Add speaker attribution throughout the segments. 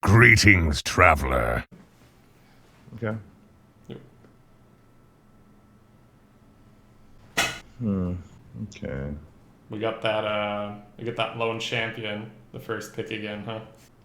Speaker 1: Greetings, traveler.
Speaker 2: Okay.
Speaker 3: Yep.
Speaker 2: Okay.
Speaker 3: We got that lone champion, the first pick again, huh?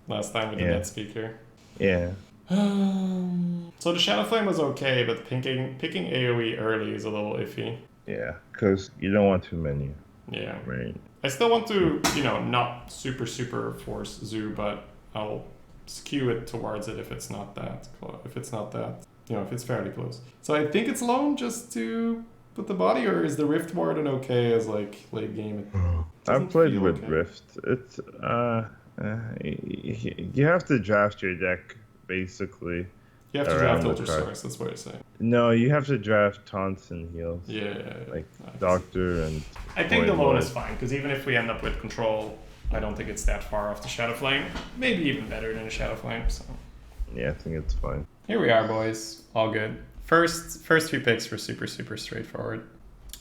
Speaker 3: Last time we did that speaker.
Speaker 2: Yeah.
Speaker 3: So the Shadow Flame was okay, but picking AoE early is a little iffy.
Speaker 2: Yeah, because you don't want too many.
Speaker 3: Yeah.
Speaker 2: Right.
Speaker 3: I still want to, not super force Zoo, but I'll skew it towards it if it's not that if it's fairly close. So I think it's lone just to put the body, or is the Rift Warden okay as like late game?
Speaker 2: I've played with
Speaker 3: okay.
Speaker 2: Rift. It's you have to draft your deck basically.
Speaker 3: You have to
Speaker 2: around
Speaker 3: draft
Speaker 2: the
Speaker 3: Ultra
Speaker 2: card.
Speaker 3: Source, that's what you're saying.
Speaker 2: No, you have to draft taunts and heals.
Speaker 3: Yeah.
Speaker 2: Like Doctor and.
Speaker 3: I think the
Speaker 2: Void
Speaker 3: lone
Speaker 2: Lord.
Speaker 3: is fine, because even if we end up with control, I don't think it's that far off the Shadow Flame. Maybe even better than a Shadow Flame, so.
Speaker 2: Yeah, I think it's fine.
Speaker 3: Here we are, boys. All good. First few picks were super straightforward.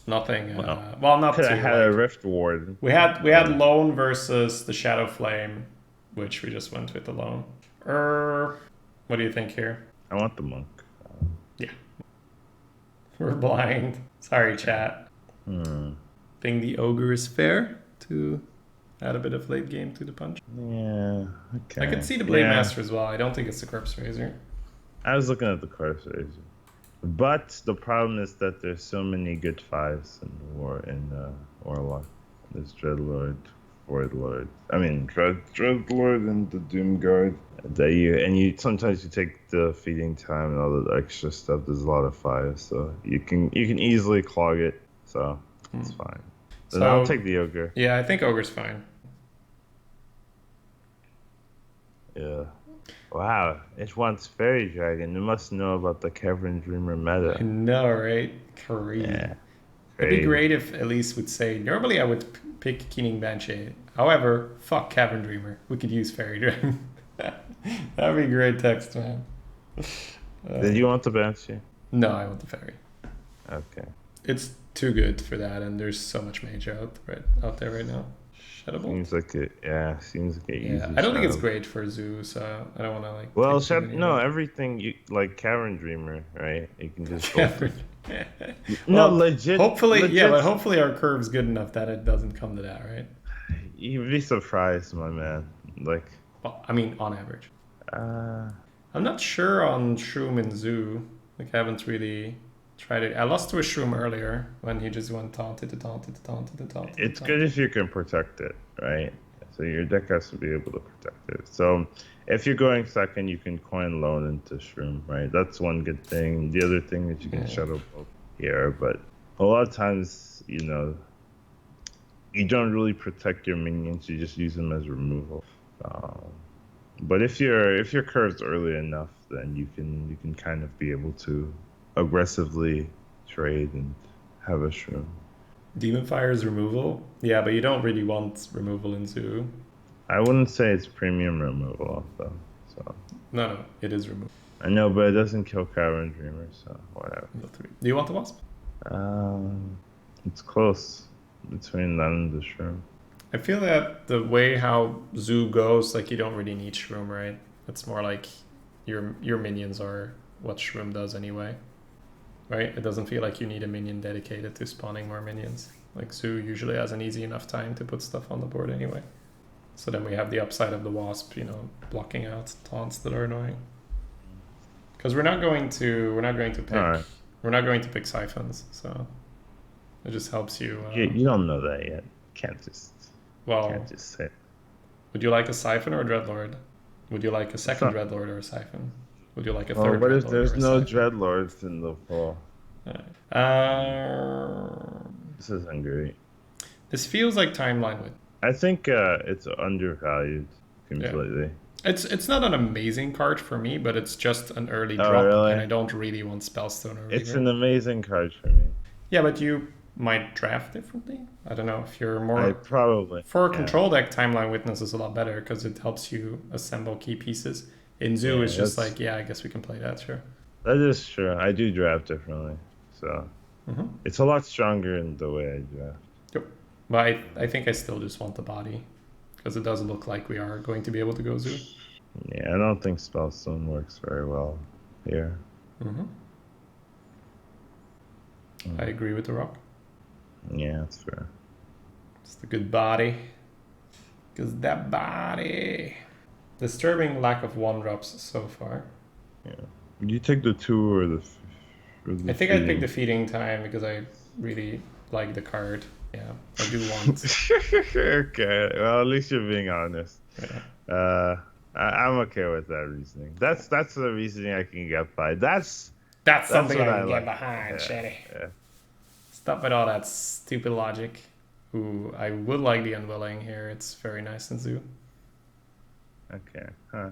Speaker 3: Nothing. Not
Speaker 2: Could
Speaker 3: too.
Speaker 2: have had a Rift Ward.
Speaker 3: We had lone versus the Shadow Flame, which we just went with the lone. What do you think here?
Speaker 2: I want the monk.
Speaker 3: Yeah. We're blind. Sorry, chat. Think the ogre is fair to add a bit of late game to the punch.
Speaker 2: Yeah. Okay.
Speaker 3: I can see the Blade Master as well. I don't think it's the Corpse Razor.
Speaker 2: I was looking at the Corpse Razor. But the problem is that there's so many good fives in Warlock. There's Dreadlord, Void Lord. I mean Dreadlord and the Doom Guard. That you sometimes you take the feeding time and all the extra stuff. There's a lot of fives, so you can easily clog it. So it's fine. Then
Speaker 3: So
Speaker 2: I'll take the ogre.
Speaker 3: Yeah, I think ogre's fine.
Speaker 2: Yeah. Wow, it wants Fairy Dragon. It must know about the Cavern Dreamer meta.
Speaker 3: I know, right? Crazy.
Speaker 2: Yeah.
Speaker 3: It'd be great if Elise would say, normally I would pick Keening Banshee. However, fuck Cavern Dreamer. We could use Fairy Dragon. That'd be great text, man.
Speaker 2: Did you want the Banshee?
Speaker 3: No, I want the Fairy.
Speaker 2: Okay.
Speaker 3: It's too good for that, and there's so much mage out there right now. Shadowbolt?
Speaker 2: Seems like it. Yeah, seems like it.
Speaker 3: Yeah, I don't think it's great for Zoo, so I don't want to like.
Speaker 2: Well,
Speaker 3: take too many
Speaker 2: no,
Speaker 3: of it.
Speaker 2: everything you like Cavern Dreamer, right? You can just
Speaker 3: Cavern.
Speaker 2: No,
Speaker 3: Well,
Speaker 2: legit.
Speaker 3: Hopefully,
Speaker 2: legit,
Speaker 3: yeah, but hopefully our curve's good enough that it doesn't come to that, right?
Speaker 2: You'd be surprised, my man. Like,
Speaker 3: Well, I mean, on average.
Speaker 2: uh,
Speaker 3: I'm not sure on Shroom and Zoo. Like, I haven't really tried it. I lost to a Shroom earlier when he just went taunted.
Speaker 2: it's good if you can protect it, right? So your deck has to be able to protect it. So if you're going second, you can coin lone into Shroom, right? That's one good thing. The other thing is you can Shadow Bolt here, but a lot of times, you don't really protect your minions. You just use them as removal. But if your curve's early enough, then you can kind of be able to aggressively trade and have a Shroom.
Speaker 3: Demon Fire's removal? Yeah, but you don't really want removal in Zoo.
Speaker 2: I wouldn't say it's premium removal though. So
Speaker 3: No, it is removal.
Speaker 2: I know, but it doesn't kill Cavern Dreamer, so whatever.
Speaker 3: Do you want the Wasp?
Speaker 2: It's close between that and the Shroom.
Speaker 3: I feel that the way how Zoo goes, like, you don't really need Shroom, right? It's more like your minions are what Shroom does anyway. Right? It doesn't feel like you need a minion dedicated to spawning more minions. Like, Zoo usually has an easy enough time to put stuff on the board anyway. So then we have the upside of the Wasp, blocking out taunts that are annoying. Because we're not going to pick siphons, so it just helps you.
Speaker 2: You don't know that yet. Can't just say.
Speaker 3: Would you like a siphon or a dreadlord? Would you like a second dreadlord or a siphon? Would you like a third?
Speaker 2: What if
Speaker 3: dreadlord
Speaker 2: there's
Speaker 3: or a
Speaker 2: no
Speaker 3: siphon?
Speaker 2: dreadlords in the fall? This isn't great.
Speaker 3: This feels like timeline with.
Speaker 2: I think it's undervalued completely.
Speaker 3: Yeah. It's not an amazing card for me, but it's just an early drop,
Speaker 2: really?
Speaker 3: and I don't really want Spellstone or Reaver.
Speaker 2: It's an amazing card for me.
Speaker 3: Yeah, but you might draft differently. I don't know if you're more.
Speaker 2: I probably.
Speaker 3: For a control deck, Timeline Witness is a lot better because it helps you assemble key pieces. In Zoo, it's just like, I guess we can play that, sure.
Speaker 2: That is true. I do draft differently, so it's a lot stronger in the way I draft.
Speaker 3: Yep. But I think I still just want the body because it doesn't look like we are going to be able to go Zoo.
Speaker 2: Yeah, I don't think Spellstone works very well here.
Speaker 3: I agree with the rock.
Speaker 2: Yeah, that's fair.
Speaker 3: It's the good body. Because that body. Disturbing lack of 1-drops so far.
Speaker 2: Yeah. Would you take the 2 or the
Speaker 3: I think I'd pick the feeding time because I really like the card. Yeah, I do want.
Speaker 2: Okay, well, at least you're being honest.
Speaker 3: Yeah.
Speaker 2: I'm okay with that reasoning. That's the reasoning I can get by. That's
Speaker 3: something
Speaker 2: what
Speaker 3: I can
Speaker 2: like.
Speaker 3: get behind, Shady.
Speaker 2: Yeah.
Speaker 3: Stop with all that stupid logic. Ooh, I would like the Unwilling here. It's very nice in Zoo.
Speaker 2: Okay. Huh.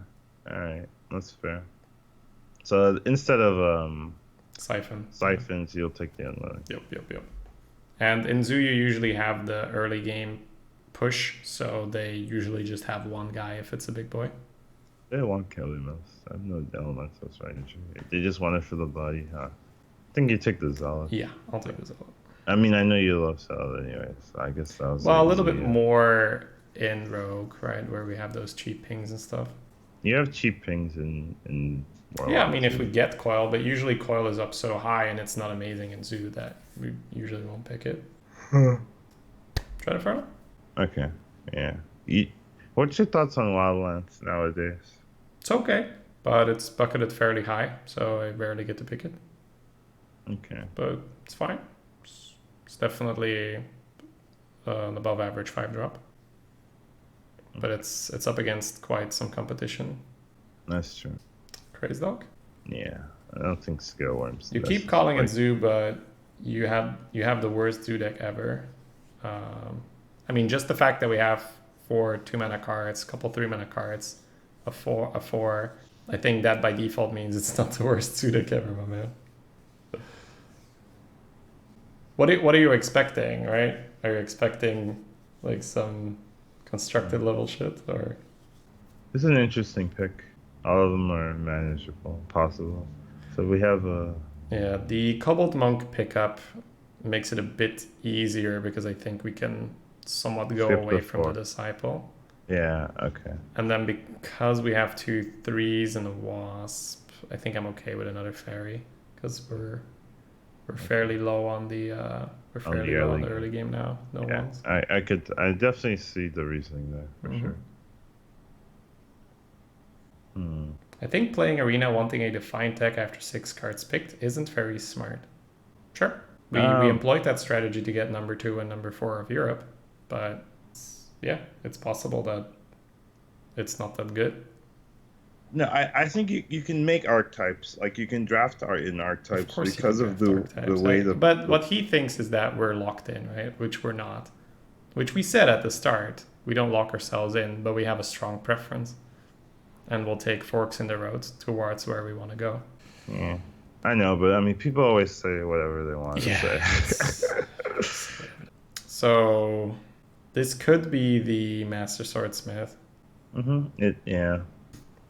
Speaker 2: All right. That's fair. So instead of siphons, you'll take the unloading.
Speaker 3: Yep. And in Zoo, you usually have the early game push, so they usually just have one guy if it's a big boy.
Speaker 2: They want Kelly I have no elemental strategy. They just want it for the body, huh? I think you take the Zealot.
Speaker 3: Yeah, I'll take the Zealot.
Speaker 2: I mean, I know you love Zealot anyway, so I guess that was...
Speaker 3: Well, a little bit more in Rogue, right? Where we have those cheap pings and stuff.
Speaker 2: You have cheap pings in Warlock.
Speaker 3: Yeah, I mean, if we get Coil, but usually Coil is up so high and it's not amazing in Zoo that we usually won't pick it. Try to Inferno?
Speaker 2: Okay, yeah. What's your thoughts on Wildlands nowadays?
Speaker 3: It's okay, but it's bucketed fairly high, so I rarely get to pick it.
Speaker 2: Okay.
Speaker 3: But it's fine. It's definitely an above average 5-drop. But it's up against quite some competition.
Speaker 2: That's true.
Speaker 3: Crazy Dog?
Speaker 2: Yeah, I don't think Scale Worms.
Speaker 3: You keep calling it Zoo, but you have the worst Zoo deck ever. I mean, just the fact that we have 4 2-mana cards, a couple 3-mana cards, a 4. I think that by default means it's not the worst Zoo deck ever, my man. What are you expecting, right? Are you expecting like some constructed level shit, or?
Speaker 2: It's an interesting pick. All of them are manageable, possible. So we have a...
Speaker 3: Yeah, the Cobalt Monk pickup makes it a bit easier because I think we can somewhat go away from the Disciple.
Speaker 2: Yeah, okay.
Speaker 3: And then because we have 2 3s and a Wasp, I think I'm okay with another Fairy because we're fairly low on the early game now. No ones.
Speaker 2: I definitely see the reasoning there for sure.
Speaker 3: I think playing Arena wanting a defined deck after 6 cards picked isn't very smart. Sure, we employed that strategy to get number 2 and number 4 of Europe, but yeah, it's possible that it's not that good.
Speaker 2: No, I think you can make archetypes. Like you can draft art in archetypes because of the way the...
Speaker 3: But what he thinks is that we're locked in, right? Which we're not. Which we said at the start. We don't lock ourselves in, but we have a strong preference. And we'll take forks in the road towards where we want to go.
Speaker 2: Yeah, I know, but I mean, people always say whatever they want to say.
Speaker 3: So, this could be the Master Swordsmith.
Speaker 2: Yeah.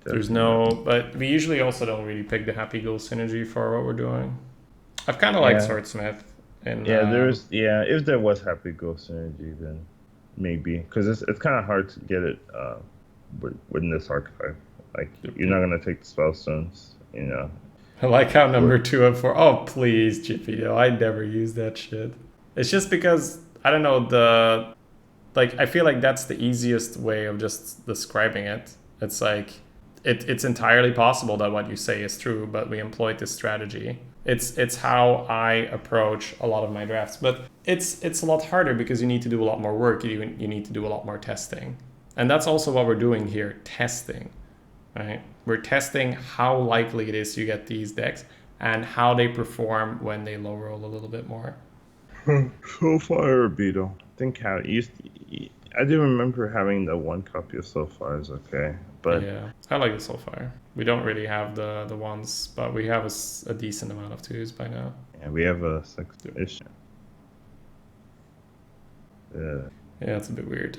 Speaker 3: There's no, but we usually also don't really pick the Happy Ghoul synergy for what we're doing. I've kind of liked Swordsmith. And,
Speaker 2: if there was Happy Ghoul synergy, then maybe. Because it's kind of hard to get it within this archetype. Like, you're not going to take the Spellstones, you know.
Speaker 3: I like how number 2 and 4... Oh, please, Jiffy. I never use that shit. It's just because, I don't know, I feel like that's the easiest way of just describing it. It's like, it's entirely possible that what you say is true, but we employed this strategy. It's how I approach a lot of my drafts. But it's a lot harder because you need to do a lot more work. You need to do a lot more testing. And that's also what we're doing here, testing, right? We're testing how likely it is you get these decks and how they perform when they low roll a little bit more.
Speaker 2: Soulfire or Beetle? I think I do remember having the 1 copy of Soulfire is okay, but
Speaker 3: yeah, I like the Soulfire. We don't really have the ones, but we have a decent amount of 2s by now.
Speaker 2: Yeah, we have a 6-ish.
Speaker 3: Yeah, it's a bit weird.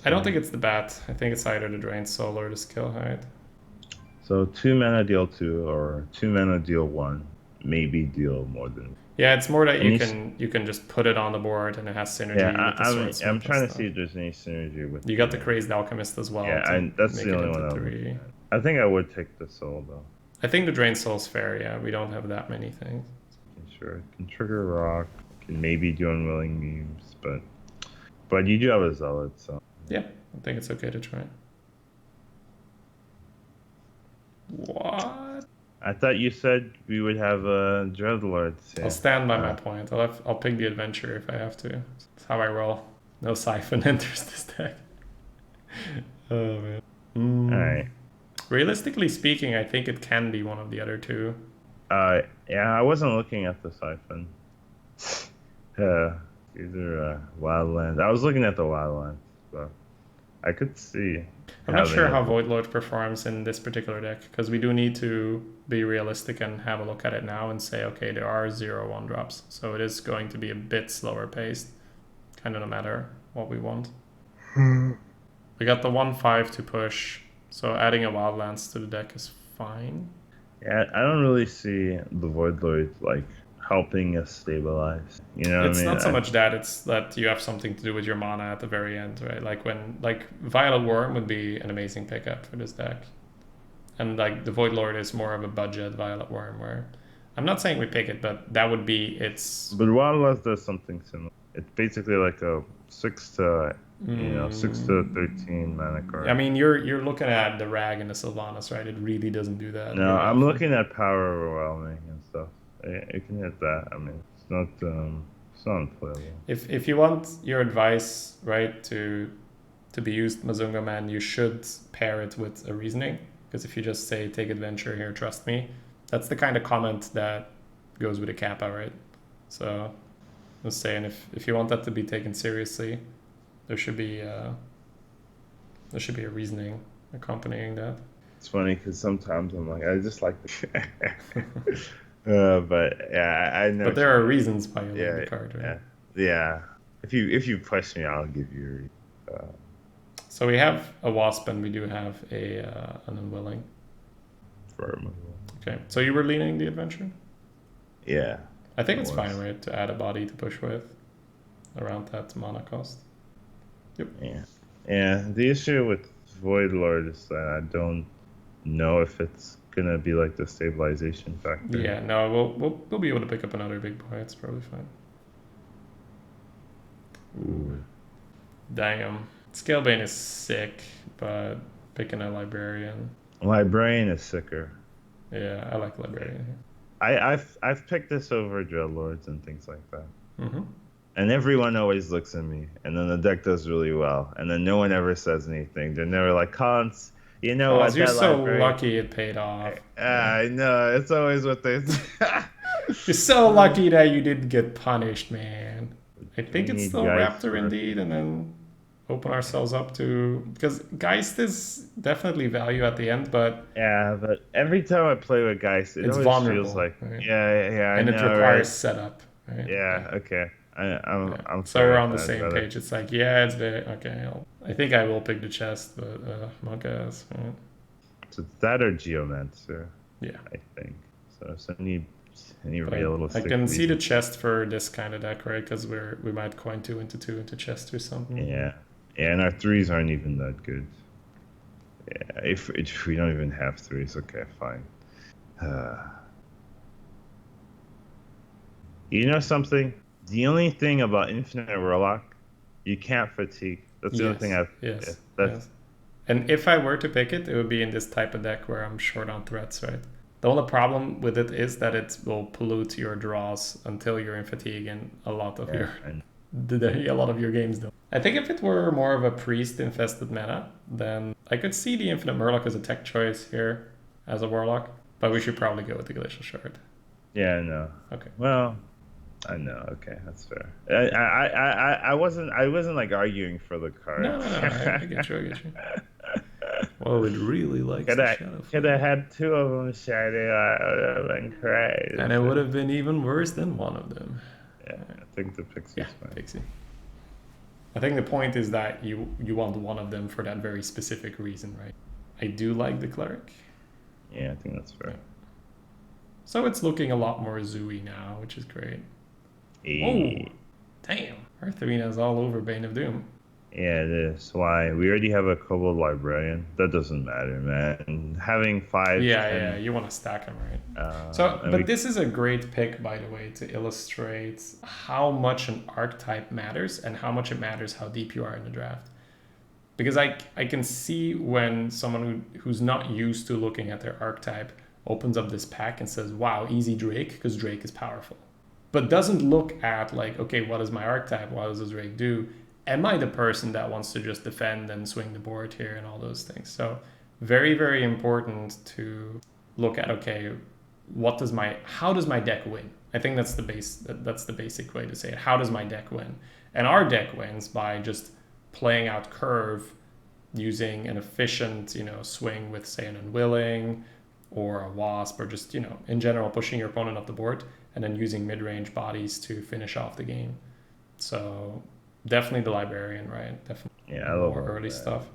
Speaker 3: I don't think it's the bat. I think it's either the Drain Soul or the Skill Height.
Speaker 2: So 2 mana deal 2 or 2 mana deal 1 maybe deal more than.
Speaker 3: Yeah, it's more that
Speaker 2: And
Speaker 3: you can just put it on the board and it has synergy
Speaker 2: Yeah,
Speaker 3: with the swordsmith.
Speaker 2: I'm trying to
Speaker 3: stuff.
Speaker 2: see if there's any synergy with.
Speaker 3: You got the Crazed Alchemist as well.
Speaker 2: Yeah, that's
Speaker 3: make
Speaker 2: the
Speaker 3: it
Speaker 2: only
Speaker 3: into
Speaker 2: one.
Speaker 3: 3.
Speaker 2: I think I would take the soul though.
Speaker 3: I think the Drain Soul's fair. Yeah, we don't have that many things.
Speaker 2: Sure, can trigger rock. Can maybe do unwilling memes, but you do have a zealot, so.
Speaker 3: Yeah, I think it's okay to try. What?
Speaker 2: I thought you said we would have a Dreadlord.
Speaker 3: I'll stand by my point. I'll pick the adventure if I have to. That's how I roll. No Siphon enters this deck. Oh man.
Speaker 2: Alright.
Speaker 3: Realistically speaking, I think it can be one of the other two.
Speaker 2: Yeah, I wasn't looking at the Siphon. Either Wildlands. I was looking at the Wildlands, so I could see.
Speaker 3: I'm not sure how Voidlord performs in this particular deck, because we do need to be realistic and have a look at it now and say, okay, there are 0 1-drops, so it is going to be a bit slower paced, kind of no matter what we want. We got the 1/5 to push, so adding a Wildlands to the deck is fine.
Speaker 2: Yeah, I don't really see the Voidlord like helping us stabilize. You know what I mean?
Speaker 3: It's not so much that, it's that you have something to do with your mana at the very end, right? Like Violet Worm would be an amazing pickup for this deck. And like the Voidlord is more of a budget Violet Worm, where I'm not saying we pick it, but that would be its.
Speaker 2: But Wildlands does something similar. It's basically like a 6 to 13 mana card.
Speaker 3: I mean, you're looking at the Rag and the Sylvanas, right? It really doesn't do that.
Speaker 2: No, I'm looking at Power Overwhelming and stuff. It can hit that. I mean, it's not unplayable.
Speaker 3: If you want your advice, right, to be used Mazunga Man, you should pair it with a reasoning. Because if you just say take adventure here, trust me, that's the kind of comment that goes with a Kappa, right? So I was saying if you want that to be taken seriously, there should be a reasoning accompanying that.
Speaker 2: It's funny because sometimes I'm like, I just like the but yeah, I know.
Speaker 3: But there are reasons why you like the card, right?
Speaker 2: Yeah. If you push me, I'll give you.
Speaker 3: So we have a Wasp and we do have an Unwilling. Okay, so you were leaning the adventure?
Speaker 2: Yeah.
Speaker 3: I think it's fine, right, to add a body to push with around that mana cost. Yep.
Speaker 2: Yeah. The issue with Voidlord is that I don't know if it's gonna be like the stabilization factor.
Speaker 3: Yeah, no, we'll be able to pick up another big boy. It's probably fine.
Speaker 2: Ooh.
Speaker 3: Damn. Scalebane is sick, but picking a Librarian.
Speaker 2: Librarian is sicker.
Speaker 3: Yeah, I like Librarian here.
Speaker 2: I've picked this over Dreadlords and things like that.
Speaker 3: Mm-hmm.
Speaker 2: And everyone always looks at me, and then the deck does really well, and then no one ever says anything. They're never like, Cons, you know what?
Speaker 3: You're so lucky it paid off.
Speaker 2: I know, it's always what they say.
Speaker 3: You're so lucky that you didn't get punished, man. I think it's still Raptor indeed, and then open ourselves up to, because Geist is definitely value at the end, but
Speaker 2: but every time I play with Geist, it always feels like
Speaker 3: right?
Speaker 2: and
Speaker 3: it requires setup, right?
Speaker 2: Okay. I'm
Speaker 3: so we're on the same page. It's like, it's very okay. I think I will pick the chest, but monk ass. Right?
Speaker 2: So it's that or Geomancer.
Speaker 3: Yeah,
Speaker 2: I think so. I need real.
Speaker 3: I can see the chest for this kind of deck, right? Because we might coin 2 into chest or something.
Speaker 2: Yeah, and our 3s aren't even that good. Yeah, if we don't even have 3s, okay, fine. You know something? The only thing about Infinite Warlock, you can't fatigue. That's the only thing I've.
Speaker 3: Yes. And if I were to pick it, it would be in this type of deck where I'm short on threats, right? The only problem with it is that it will pollute your draws until you're in fatigue, and a lot of your games don't. I think if it were more of a priest infested meta, then I could see the Infinite Murloc as a tech choice here as a Warlock, but we should probably go with the Glacial Shard.
Speaker 2: Yeah, no.
Speaker 3: Okay.
Speaker 2: Well, I know. Okay, that's fair. I wasn't like arguing for the card.
Speaker 3: No. I get you. Well, we'd really like
Speaker 2: could have had 2 of them, Shady. I would have been crazy.
Speaker 3: And it would have been even worse than one of them.
Speaker 2: Yeah, I think the Pixie's fine.
Speaker 3: Pixie. I think the point is that you want one of them for that very specific reason, right? I do like the Cleric.
Speaker 2: Yeah, I think that's fair.
Speaker 3: So it's looking a lot more zooey now, which is great.
Speaker 2: Hey.
Speaker 3: Oh, damn. Artharina's all over Bane of Doom.
Speaker 2: Yeah, it is. Why? We already have a Kobold Librarian. That doesn't matter, man. Having 5,
Speaker 3: Yeah,
Speaker 2: 10,
Speaker 3: yeah, you want to stack them, right? But this is a great pick, by the way, to illustrate how much an archetype matters and how much it matters how deep you are in the draft. Because I can see when someone who's not used to looking at their archetype opens up this pack and says, wow, easy Drake, because Drake is powerful. But doesn't look at like, okay, what is my archetype? What does this Drake do? Am I the person that wants to just defend and swing the board here and all those things? So very, very important to look at, okay, how does my deck win? I think that's the basic way to say it. How does my deck win? And our deck wins by just playing out curve using an efficient, swing with, say, an Unwilling or a Wasp, or just, in general, pushing your opponent off the board and then using mid-range bodies to finish off the game. So definitely the Librarian, right? Definitely
Speaker 2: I love
Speaker 3: more early stuff.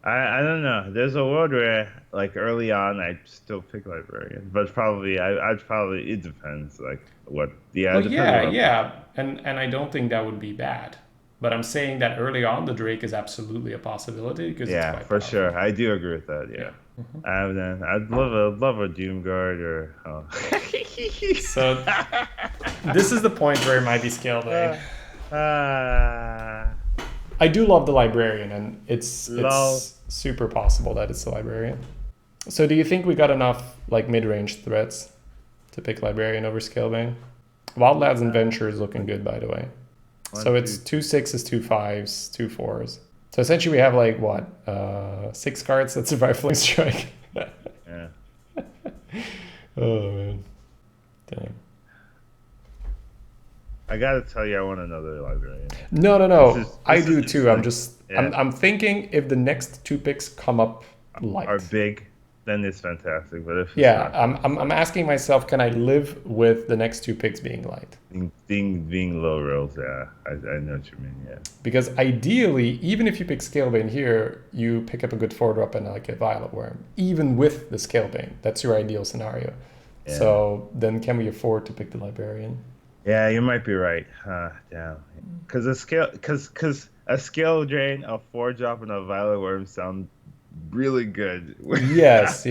Speaker 2: I don't know. There's a world where, like, early on, I'd still pick Librarian, but probably it depends, like, what. Yeah,
Speaker 3: well, yeah, and I don't think that would be bad. But I'm saying that early on, the Drake is absolutely a possibility because it's quite
Speaker 2: for
Speaker 3: powerful.
Speaker 2: sure. I do agree with that. Yeah.
Speaker 3: Mm-hmm.
Speaker 2: I'd love a Doomguard or. Oh.
Speaker 3: So this is the point where it might be scaled. I do love the Librarian, and it's super possible that it's the Librarian. So do you think we got enough like mid-range threats to pick Librarian over Scalebane? Wildlands and Venture is looking good, by the way. So it's 2 6s, 2 5s, 2 4s. So essentially we have like what? 6 cards that survive Fling Strike.
Speaker 2: Yeah.
Speaker 3: Oh man. Damn.
Speaker 2: I gotta tell you, I want another Librarian.
Speaker 3: No. I do too. I'm thinking if the next 2 picks come up light.
Speaker 2: Are big, then it's fantastic. But if
Speaker 3: I'm asking myself, can I live with the next 2 picks being light?
Speaker 2: Being low rolls, yeah. I know what you mean, yeah.
Speaker 3: Because ideally, even if you pick Scalebane here, you pick up a good 4-drop and like a Violet Worm. Even with the Scalebane, that's your ideal scenario. Yeah. So then can we afford to pick the Librarian?
Speaker 2: Yeah, you might be right. Damn. Because a scale drain, a 4-drop, and a Violet Worm sound really good.
Speaker 3: yes.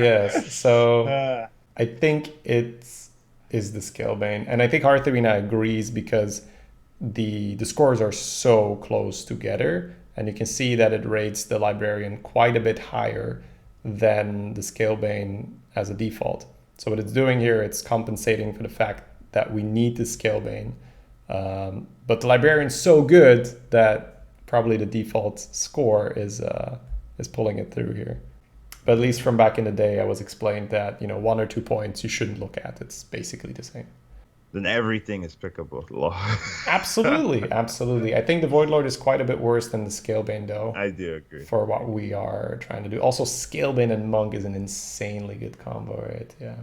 Speaker 3: So I think it is the Scalebane. And I think Artharina agrees because the scores are so close together. And you can see that it rates the Librarian quite a bit higher than the Scalebane as a default. So what it's doing here, it's compensating for the fact that we need the Scalebane. But the Librarian's so good that probably the default score is pulling it through here. But at least from back in the day, I was explained that 1 or 2 points you shouldn't look at. It's basically the same.
Speaker 2: Then everything is pickable.
Speaker 3: Absolutely. I think the Voidlord is quite a bit worse than the Scalebane, though.
Speaker 2: I do agree.
Speaker 3: For what we are trying to do. Also, Scalebane and Monk is an insanely good combo, right? Yeah.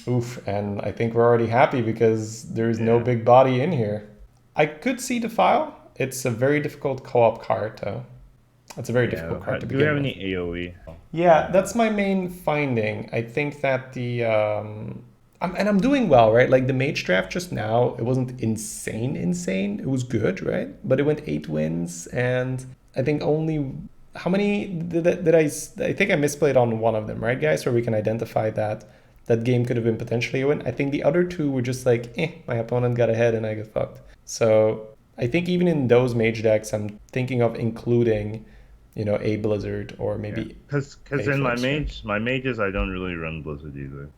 Speaker 3: Oof, and I think we're already happy because there's no big body in here. I could see the file. It's a very difficult co-op card, though. It's a very difficult card to begin with.
Speaker 2: Do we have any AoE?
Speaker 3: Yeah, that's my main finding. I think that I'm doing well, right? Like the Mage draft just now, it wasn't insane. It was good, right? But it went 8 wins, and I think only... How many did I think I misplayed on one of them, right, guys? Where we can identify that game could have been potentially a win. I think the other 2 were just like, my opponent got ahead and I got fucked. So I think even in those Mage decks, I'm thinking of including, a Blizzard or maybe...
Speaker 2: Because in my mages, I don't really run Blizzard either.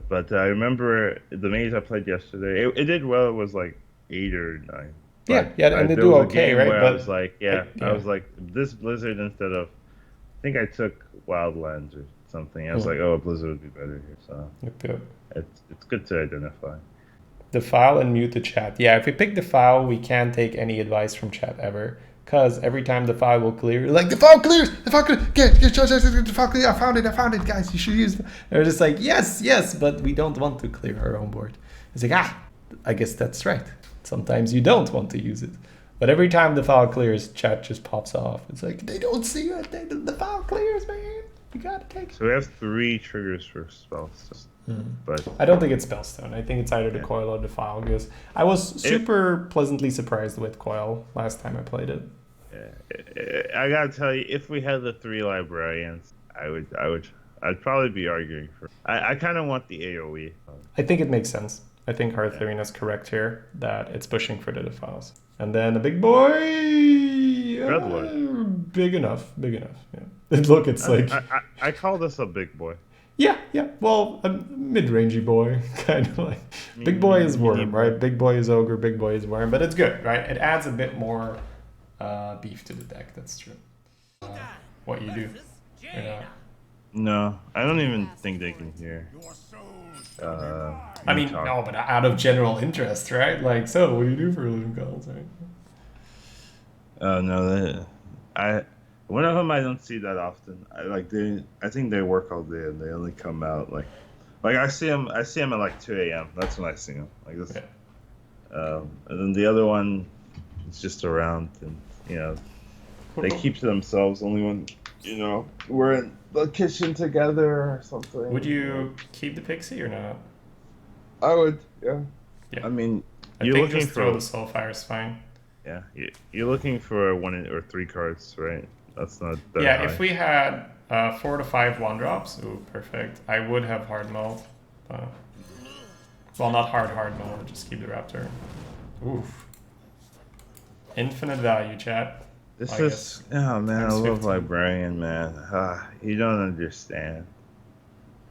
Speaker 2: But I remember the mage I played yesterday, it did well. It was like 8 or 9.
Speaker 3: Yeah, and they do okay, right?
Speaker 2: But I was like, I was like, this Blizzard instead of... I think I took Wildlands or something. I was like, a Blizzard would be better here. So it's good to identify.
Speaker 3: The file and mute the chat. Yeah, if we pick the file, we can't take any advice from chat ever. Because every time the file will clear, like, the file clears! The file clears! Get the file clear! I found it, guys! You should use it. They're just like, yes, but we don't want to clear our own board. It's like, I guess that's right. Sometimes you don't want to use it. But every time the file clears, chat just pops off. It's like, they don't see it. The file clears, man. You gotta take it.
Speaker 2: So we have 3 triggers for spells, but
Speaker 3: I don't think it's Spellstone. I think it's either the Coil or the File, because I was super pleasantly surprised with Coil last time I played it.
Speaker 2: I gotta tell you, if we had the 3 librarians, I'd probably be arguing for. I kind of want the AOE.
Speaker 3: I think it makes sense. I think Hearth Arena is correct here, that it's pushing for the defiles. And then the big boy...
Speaker 2: Redwood.
Speaker 3: Big enough. Yeah. Look, it's like...
Speaker 2: I call this a big boy.
Speaker 3: Yeah. Well, a mid-rangey boy, kind of like... Big boy is worm, right? Big boy is ogre, big boy is worm, but it's good, right? It adds a bit more beef to the deck, that's true. What you do.
Speaker 2: No, I don't even think they can hear.
Speaker 3: I mean, no, but out of general interest, right? Like, so what do you do for a living, calls, right?
Speaker 2: No, one of them I don't see that often. I think they work all day and they only come out like I see them at like 2 a.m. That's when I see them like this. Yeah. And then the other one is just around, and they keep to themselves only when we're in the kitchen together or something.
Speaker 3: Would you keep the pixie or not?
Speaker 2: I would, yeah.
Speaker 3: Yeah.
Speaker 2: I mean,
Speaker 3: I think just throw the Soulfire is fine.
Speaker 2: Yeah, you're looking for 1 or 3 cards, right? That's not that high.
Speaker 3: If we had 4 to 5 1-drops, ooh, perfect. I would have hard meld. Well, not hard meld, just keep the Raptor. Oof. Infinite value, chat.
Speaker 2: Oh man, I love 15. Librarian, man. You don't understand.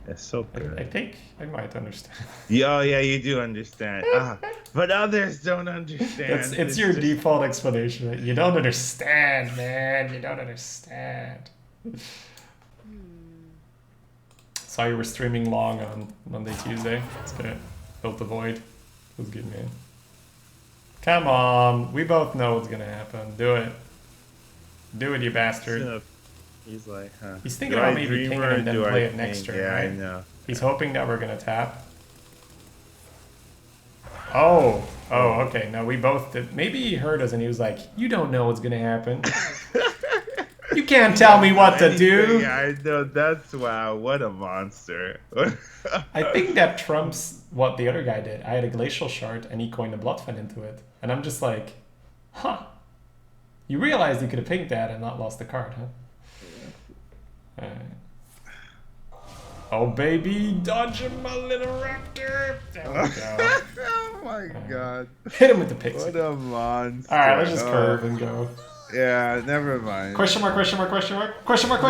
Speaker 2: It's so good.
Speaker 3: I think I might understand.
Speaker 2: Yeah, you do understand. But others don't understand.
Speaker 3: It's your default explanation. Right? You don't understand, man. You don't understand. Saw you were streaming long on Monday, Tuesday. It's gonna fill the void. It was good, man. Come on. We both know what's gonna happen. Do it. Do it, you bastard.
Speaker 2: He's like, huh?
Speaker 3: He's thinking about maybe pinging and then play it next turn, right?
Speaker 2: I know.
Speaker 3: He's hoping that we're gonna tap. Oh, okay. No, we both did. Maybe he heard us and he was like, "You don't know what's gonna happen. You can't tell me what to do."
Speaker 2: Yeah, I know. That's wow. What a monster.
Speaker 3: I think that trumps what the other guy did. I had a Glacial Shard and he coined a Bloodfen into it, and I'm just like, huh. You realized you could have pinged that and not lost the card, huh? Oh baby, dodge him, my little raptor! There we go.
Speaker 2: Oh my god.
Speaker 3: Hit him with the pixie.
Speaker 2: What a monster.
Speaker 3: Alright, let's just curve and go.
Speaker 2: Yeah, never mind.
Speaker 3: Question mark. Chat. Question mark.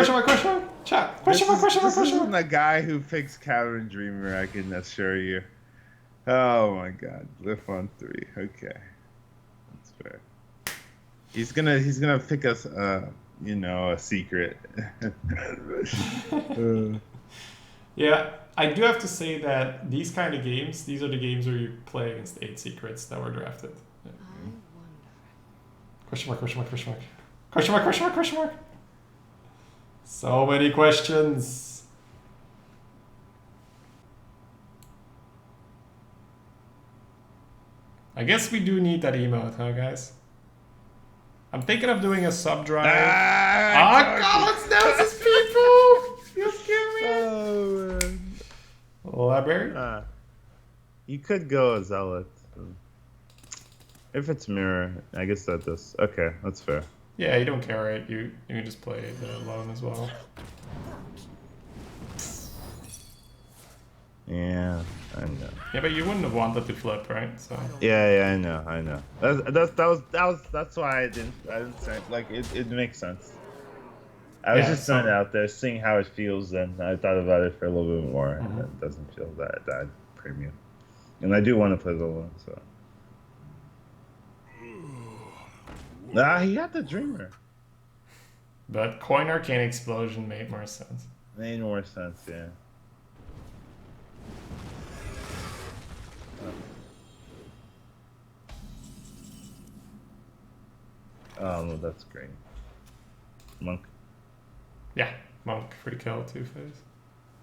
Speaker 2: This isn't the guy who picks Cavern Dreamer, I can assure you. Oh my god. Lift on 3. Okay. That's fair. He's gonna pick us a secret.
Speaker 3: Yeah, I do have to say that these kind of games, these are the games where you play against 8 secrets that were drafted. Yeah. Question mark. So many questions. I guess we do need that emote, huh, guys? I'm thinking of doing a sub drive. God, knows his people! You kidding me? Library?
Speaker 2: You could go a Zealot. If it's Mirror, I guess that does. Okay, that's fair.
Speaker 3: Yeah, you don't care, right? You can just play the Alone as well.
Speaker 2: Yeah, I know.
Speaker 3: Yeah, but you wouldn't have wanted to flip, right? So.
Speaker 2: Yeah, I know. That's why I didn't say like it makes sense. I was just throwing it out there, seeing how it feels, and I thought about it for a little bit more, and it doesn't feel that premium. And I do want to play the one, so. He got the Dreamer.
Speaker 3: But Coin Arcane Explosion made more sense.
Speaker 2: Made more sense, yeah. Oh, no, that's great. Monk.
Speaker 3: Yeah, Monk, free kill, 2-phase.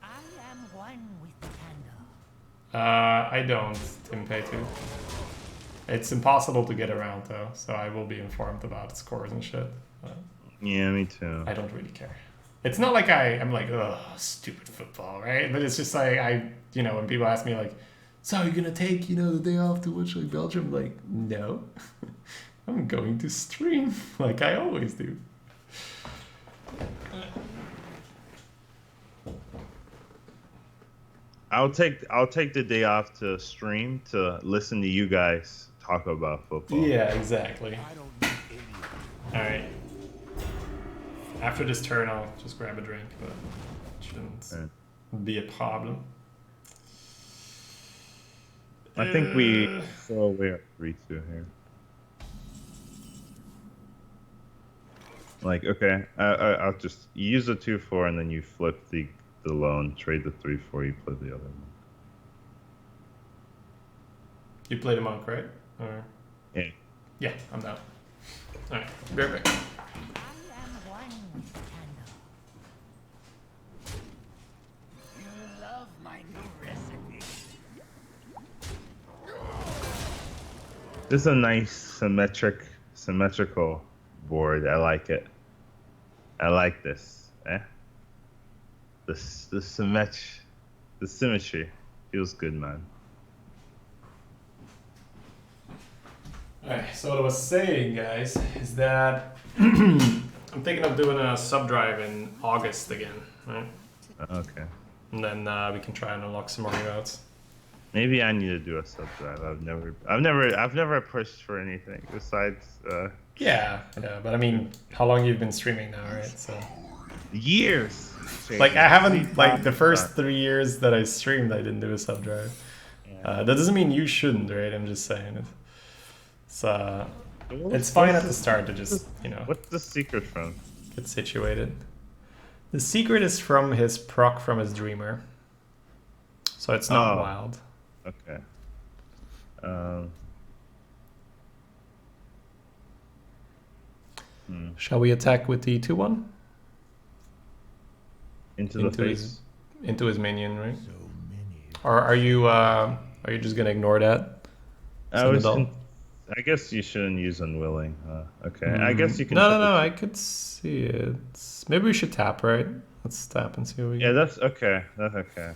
Speaker 4: I am one with the candle.
Speaker 3: I don't, Timpei 2. It's impossible to get around though, so I will be informed about scores and shit.
Speaker 2: Yeah, me too.
Speaker 3: I don't really care. It's not like I'm like, oh, stupid football, right? But it's just like you know, when people ask me like, so are you gonna take, you know, the day off to watch like Belgium? I'm like, no, I'm going to stream like I always do.
Speaker 2: I'll take the day off to stream to listen to you guys talk about football.
Speaker 3: Yeah, exactly. All right. After this turn, I'll just grab a drink, but it shouldn't be a problem.
Speaker 2: I think we throw away our 3-2 here. Like, okay, I'll just use the 2-4 and then you flip the loan, trade the 3-4, you play the other one.
Speaker 3: You play the monk, right? Or...
Speaker 2: Yeah.
Speaker 3: Yeah, I'm down. All right, be right back.
Speaker 2: This is a nice symmetrical board. I like it. I like this. The symmetry feels good, man.
Speaker 3: Alright, so what I was saying, guys, is that I'm thinking of doing a sub drive in August again, right?
Speaker 2: Okay.
Speaker 3: And then we can try and unlock some more emotes.
Speaker 2: Maybe I need to do a sub drive. I've never pushed for anything besides.
Speaker 3: Yeah, but I mean, how long you've been streaming now, right? So.
Speaker 2: Years.
Speaker 3: Like I haven't like the first 3 years that I streamed, I didn't do a sub drive. That doesn't mean you shouldn't, right? I'm just saying it. It's fine at the start to just, you know.
Speaker 2: What's the secret from?
Speaker 3: Get situated. The secret is from his proc from his dreamer. So it's not wild.
Speaker 2: Okay.
Speaker 3: Shall we attack with the 2-1?
Speaker 2: Into the face.
Speaker 3: Into his minion, right? Or are you just gonna ignore that?
Speaker 2: I guess you shouldn't use unwilling. Okay. I guess you can.
Speaker 3: No. I could see it. Maybe we should tap, right? Let's tap and see what we get.
Speaker 2: Yeah, that's okay. That's okay.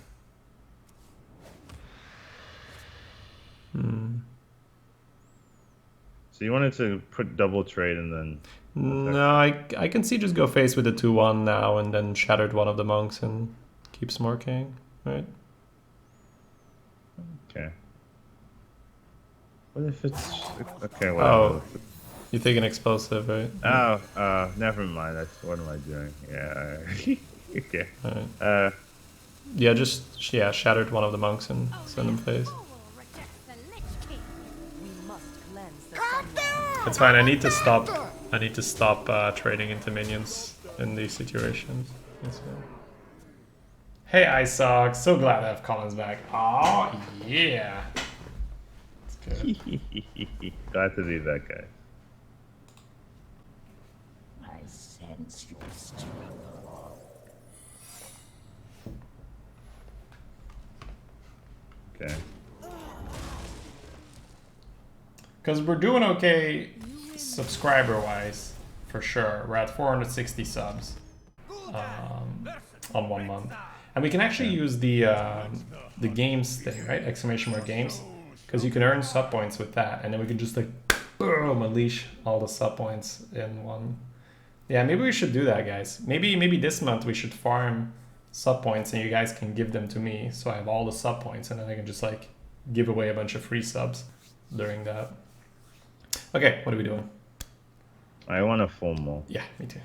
Speaker 2: So you wanted to put double trade and then...
Speaker 3: No, I can see just go face with the 2-1 now and then shattered one of the monks and keep smorking, right?
Speaker 2: Okay. What if it's... Okay, whatever.
Speaker 3: Oh, you take an explosive, right?
Speaker 2: Oh, never mind. What am I doing? Yeah. Okay.
Speaker 3: Right. Yeah, just shattered one of the monks and send them face. It's fine. I need to stop trading into minions in these situations. Hey, Isock. So glad to have Collins back. Oh yeah. That's good.
Speaker 2: Glad to be that guy.
Speaker 4: I sense your struggle.
Speaker 2: Okay.
Speaker 3: Because we're doing okay subscriber-wise, for sure. We're at 460 subs on 1 month. And we can actually use the games thing, right? Exclamation mark games. Because you can earn sub points with that. And then we can just like, boom, unleash all the sub points in one. Yeah, maybe we should do that, guys. Maybe this month we should farm sub points and you guys can give them to me. So I have all the sub points and then I can just like give away a bunch of free subs during that. Okay, what are we doing?
Speaker 2: I want a full mull.
Speaker 3: Yeah, me too.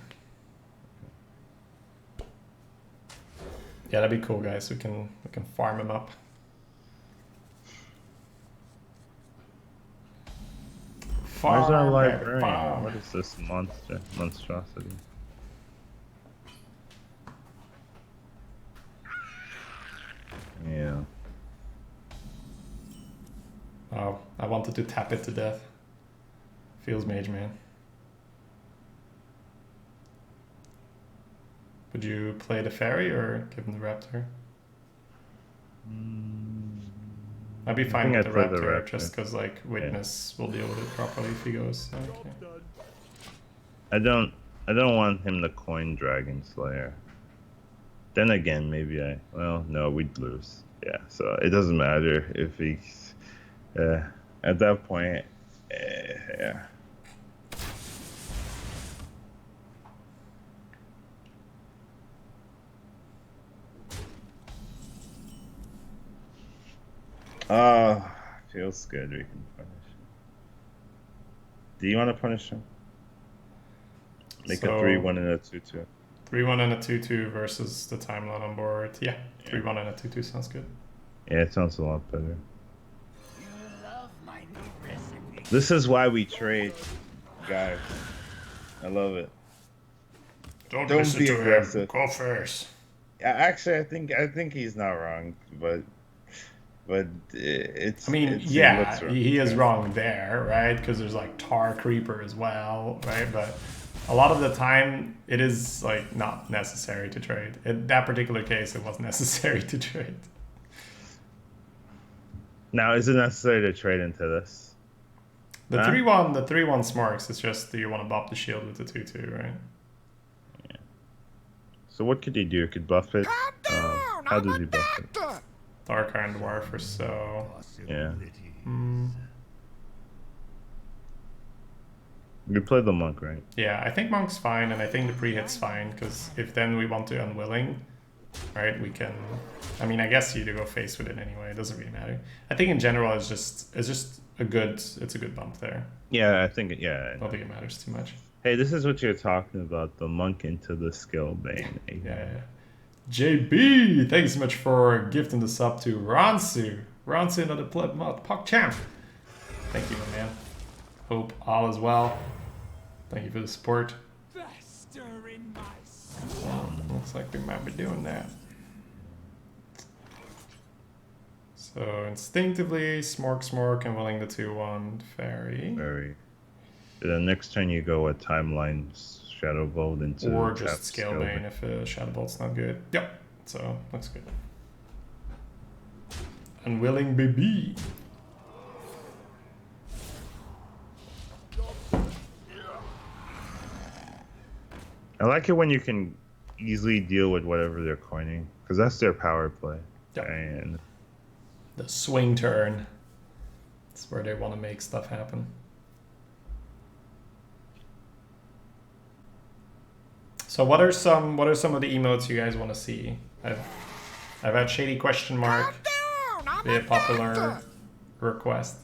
Speaker 3: Yeah, that'd be cool, guys. We can farm him up.
Speaker 2: Where's our librarian? What is this monstrosity? Yeah.
Speaker 3: Oh, I wanted to tap it to death. Feels mage, man. Would you play the fairy or give him the raptor? I'd be fine with the raptor, just because like witness will deal with it properly if he goes. Okay.
Speaker 2: I don't want him to coin Dragon Slayer. Then again, maybe well, no, we'd lose. Yeah, so it doesn't matter if he's at that point. Yeah. Oh, feels good. We can punish him. Do you want to punish him? Make a 3-1 and a 2-2.
Speaker 3: 3-1 and a 2-2 versus the timeline on board. Yeah, 3-1 and a 2-2 sounds good.
Speaker 2: Yeah, it sounds a lot better.
Speaker 4: You love my new recipe.
Speaker 2: This is why we trade, guys. I love it.
Speaker 3: Don't
Speaker 2: Don't
Speaker 3: listen
Speaker 2: be
Speaker 3: to
Speaker 2: aggressive.
Speaker 3: him. Go first.
Speaker 2: Actually, I think he's not wrong, but it's.
Speaker 3: I mean,
Speaker 2: it
Speaker 3: yeah,
Speaker 2: looks wrong.
Speaker 3: he is wrong there, right? Because there's like Tar Creeper as well, right? But a lot of the time, it is like not necessary to trade. In that particular case, it was necessary to trade.
Speaker 2: Now, is it necessary to trade into this?
Speaker 3: The 3-1 smarks. It's just, do you want to buff the shield with the 2-2, right?
Speaker 2: Yeah. So what could he do? He could buff it. How does he buff it?
Speaker 3: Dark Iron Dwarf or so.
Speaker 2: Yeah. You play the monk, right?
Speaker 3: Yeah, I think Monk's fine, and I think the pre-hit's fine, because if then we want to Unwilling, right, we can... I mean, I guess you do go face with it anyway, it doesn't really matter. I think in general it's just a good bump there.
Speaker 2: Yeah, I think, yeah.
Speaker 3: I don't think it matters too much.
Speaker 2: Hey, this is what you're talking about, the monk into the skill bane.
Speaker 3: Yeah. JB, thanks so much for gifting the sub to Ransu. Ransu, another pleb mod, Puck Champ. Thank you, my man. Hope all is well. Thank you for the support. Looks like we might be doing that. So instinctively, Smork, and willing the 2-1 fairy.
Speaker 2: Very. Then next turn you go with timeline Shadow Bolt into
Speaker 3: or just Scalebane if Shadow Bolt's not good. Yep. So looks good. Unwilling baby.
Speaker 2: I like it when you can easily deal with whatever they're coining, because that's their power play.
Speaker 3: Yep.
Speaker 2: And
Speaker 3: The swing turn. That's where they want to make stuff happen. So what are some of the emotes you guys want to see? I've had Shady question mark be a popular request.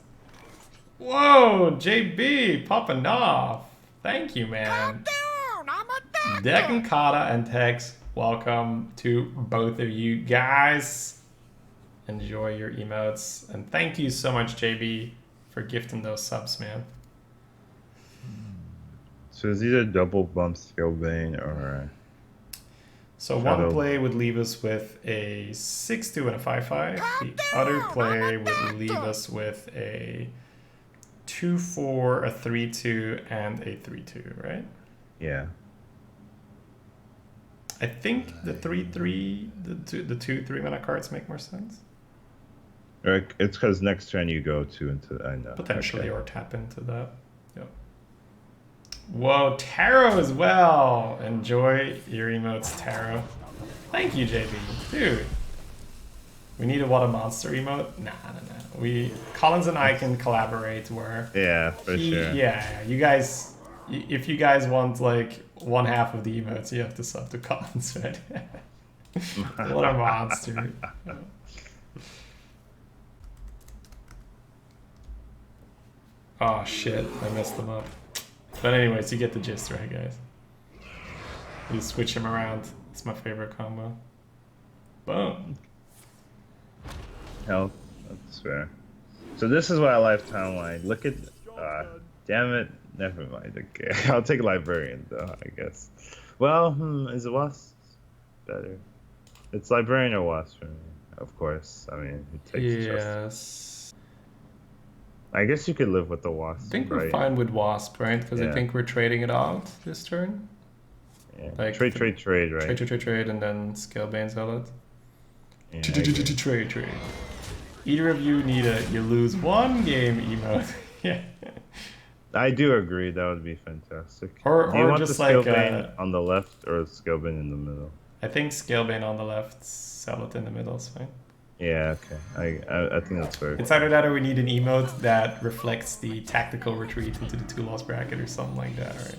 Speaker 3: Whoa, JB popping off. Thank you, man. Deck and Kata and Tex, welcome to both of you guys. Enjoy your emotes, and thank you so much, JB, for gifting those subs, man.
Speaker 2: so it's either double bump Scalebane or
Speaker 3: So
Speaker 2: Shadow.
Speaker 3: one play would leave us with a 6-2 and a 5-5. The other play would leave us with a 2-4, a 3-2, and a 3-2, right?
Speaker 2: yeah.
Speaker 3: I think the 3-3, the 2 3-mana cards make more sense.
Speaker 2: Or it's because next turn you go 2 into I know.
Speaker 3: Potentially,
Speaker 2: Okay.
Speaker 3: or tap into that. Yep. Whoa, Tarot as well. Enjoy your emotes, Tarot. Thank you, JB. Dude. We need a What a Monster emote? Nah. Collins and I can collaborate where...
Speaker 2: Yeah, for sure.
Speaker 3: Yeah, you guys... If you guys want, like, one half of the emotes, you have to sub to Collins, right? What a monster. Oh shit, I messed them up. But anyways, you get the gist, right, guys? You switch them around. It's my favorite combo. Boom.
Speaker 2: Hell, that's fair. So this is why I like timeline. Look at, damn it. Never mind. Okay, I'll take Librarian though. I guess. Well, is it Wasp better? It's Librarian or Wasp for me, of course. I mean, it takes
Speaker 3: Yes.
Speaker 2: I guess you could live with the Wasp.
Speaker 3: I think we're
Speaker 2: right?
Speaker 3: fine with Wasp, right? Because
Speaker 2: Yeah.
Speaker 3: I think we're trading it out this turn.
Speaker 2: Yeah.
Speaker 3: Like
Speaker 2: Trade, right?
Speaker 3: Trade, and then Scalebane Zealot.
Speaker 2: Yeah, I agree.
Speaker 3: Trade. Either of you need a you lose one game emote. Yeah.
Speaker 2: I do agree. That would be fantastic.
Speaker 3: Or
Speaker 2: do you want
Speaker 3: just
Speaker 2: the
Speaker 3: like,
Speaker 2: Scalebane on the left or Scalebane in the middle?
Speaker 3: I think Scalebane on the left, Zealot in the middle is fine.
Speaker 2: Yeah, okay. I think that's fair.
Speaker 3: It's either that or we need an emote that reflects the tactical retreat into the 2-loss bracket or something like that, right?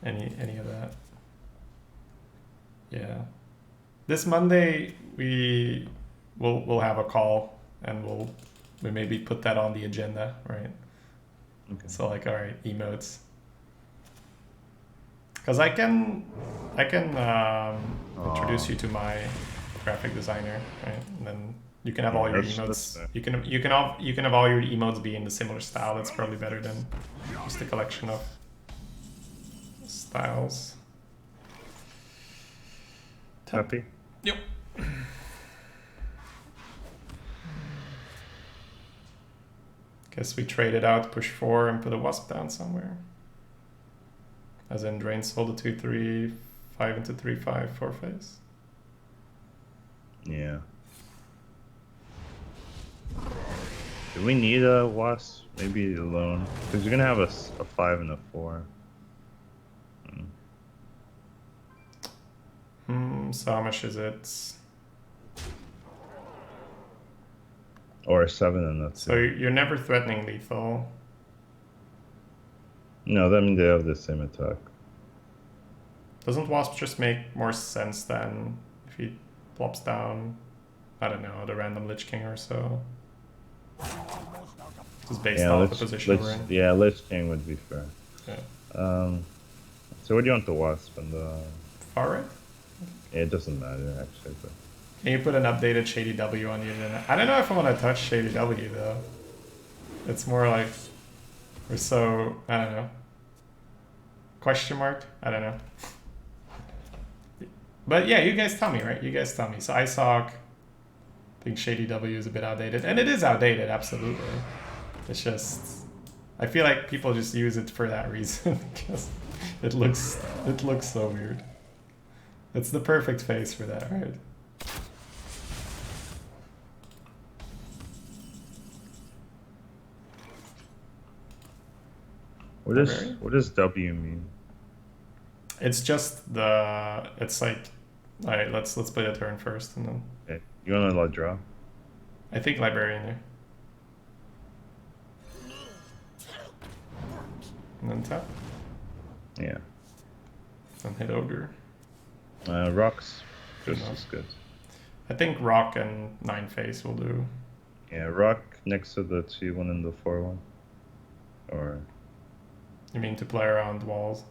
Speaker 3: Any of that. Yeah. This Monday we'll have a call and we maybe put that on the agenda, right?
Speaker 2: Okay.
Speaker 3: So like, all right, emotes. Because I can introduce you to my graphic designer, right? And then you can have all your emotes. You can have all your emotes be in the similar style. That's probably better than just a collection of styles.
Speaker 2: Happy?
Speaker 3: Yep. Guess we trade it out, push 4, and put a wasp down somewhere. As in drain soul the 2/3, 5 into 3/5, 4 face.
Speaker 2: Yeah. Do we need a wasp? Maybe alone, because you're gonna have a 5 and a 4.
Speaker 3: So how much is it?
Speaker 2: Or a 7 and a 2.
Speaker 3: So you're never threatening lethal.
Speaker 2: No, that means they have the same attack.
Speaker 3: Doesn't wasp just make more sense than if he plops down, I don't know, the random Lich King or so? Just based off the position we're in.
Speaker 2: Yeah, Lich King would be fair.
Speaker 3: Yeah.
Speaker 2: So where do you want the wasp and the...
Speaker 3: Far right?
Speaker 2: It doesn't matter actually, but...
Speaker 3: Can you put an updated Shady W on the agenda? I don't know if I want to touch Shady W though. It's more like we're so, I don't know. Question mark? I don't know. But yeah, you guys tell me, right? You guys tell me. So ISOC, I think Shady W is a bit outdated. And it is outdated, absolutely. It's just, I feel like people just use it for that reason because it looks so weird. It's the perfect face for that, right?
Speaker 2: What does W mean?
Speaker 3: It's just it's like, all right, let's play the turn first and then.
Speaker 2: Okay. You want to let draw?
Speaker 3: I think Librarian there. And then tap.
Speaker 2: Yeah.
Speaker 3: Then hit Ogre.
Speaker 2: Rocks.
Speaker 3: Good
Speaker 2: Just
Speaker 3: enough.
Speaker 2: as good.
Speaker 3: I think Rock and 9 face will do.
Speaker 2: Yeah, Rock next to the 2-1 and the 4-1. Or...
Speaker 3: You mean to play around walls?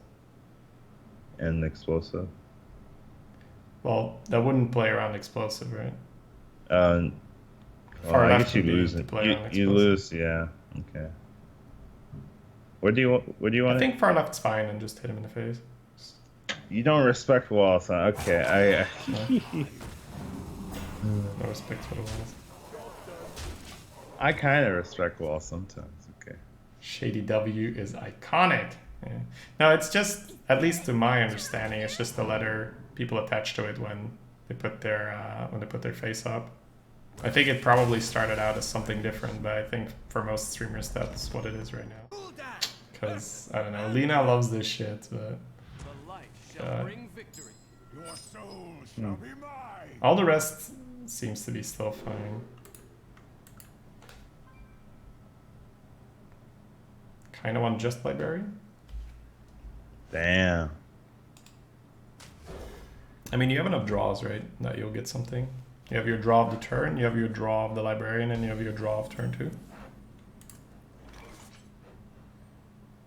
Speaker 2: And explosive.
Speaker 3: Well, that wouldn't play around explosive, right?
Speaker 2: Well,
Speaker 3: Far
Speaker 2: I
Speaker 3: left
Speaker 2: guess you
Speaker 3: would be
Speaker 2: lose
Speaker 3: to
Speaker 2: it.
Speaker 3: play around
Speaker 2: You
Speaker 3: explosive.
Speaker 2: lose, yeah. Okay. What do you want?
Speaker 3: I think far left's fine and just hit him in the face.
Speaker 2: You don't respect walls, huh? Okay,
Speaker 3: No respect for the walls.
Speaker 2: I kind of respect walls sometimes. Okay.
Speaker 3: Shady W is iconic. Yeah. No, it's just, at least to my understanding, it's just the letter people attach to it when they put their face up. I think it probably started out as something different, but I think for most streamers that's what it is right now. Because I don't know, Lena loves this shit, but all the rest seems to be still fine. Kind of want just Librarian.
Speaker 2: Damn.
Speaker 3: I mean, you have enough draws, right? That you'll get something. You have your draw of the turn, you have your draw of the Librarian, and you have your draw of turn 2.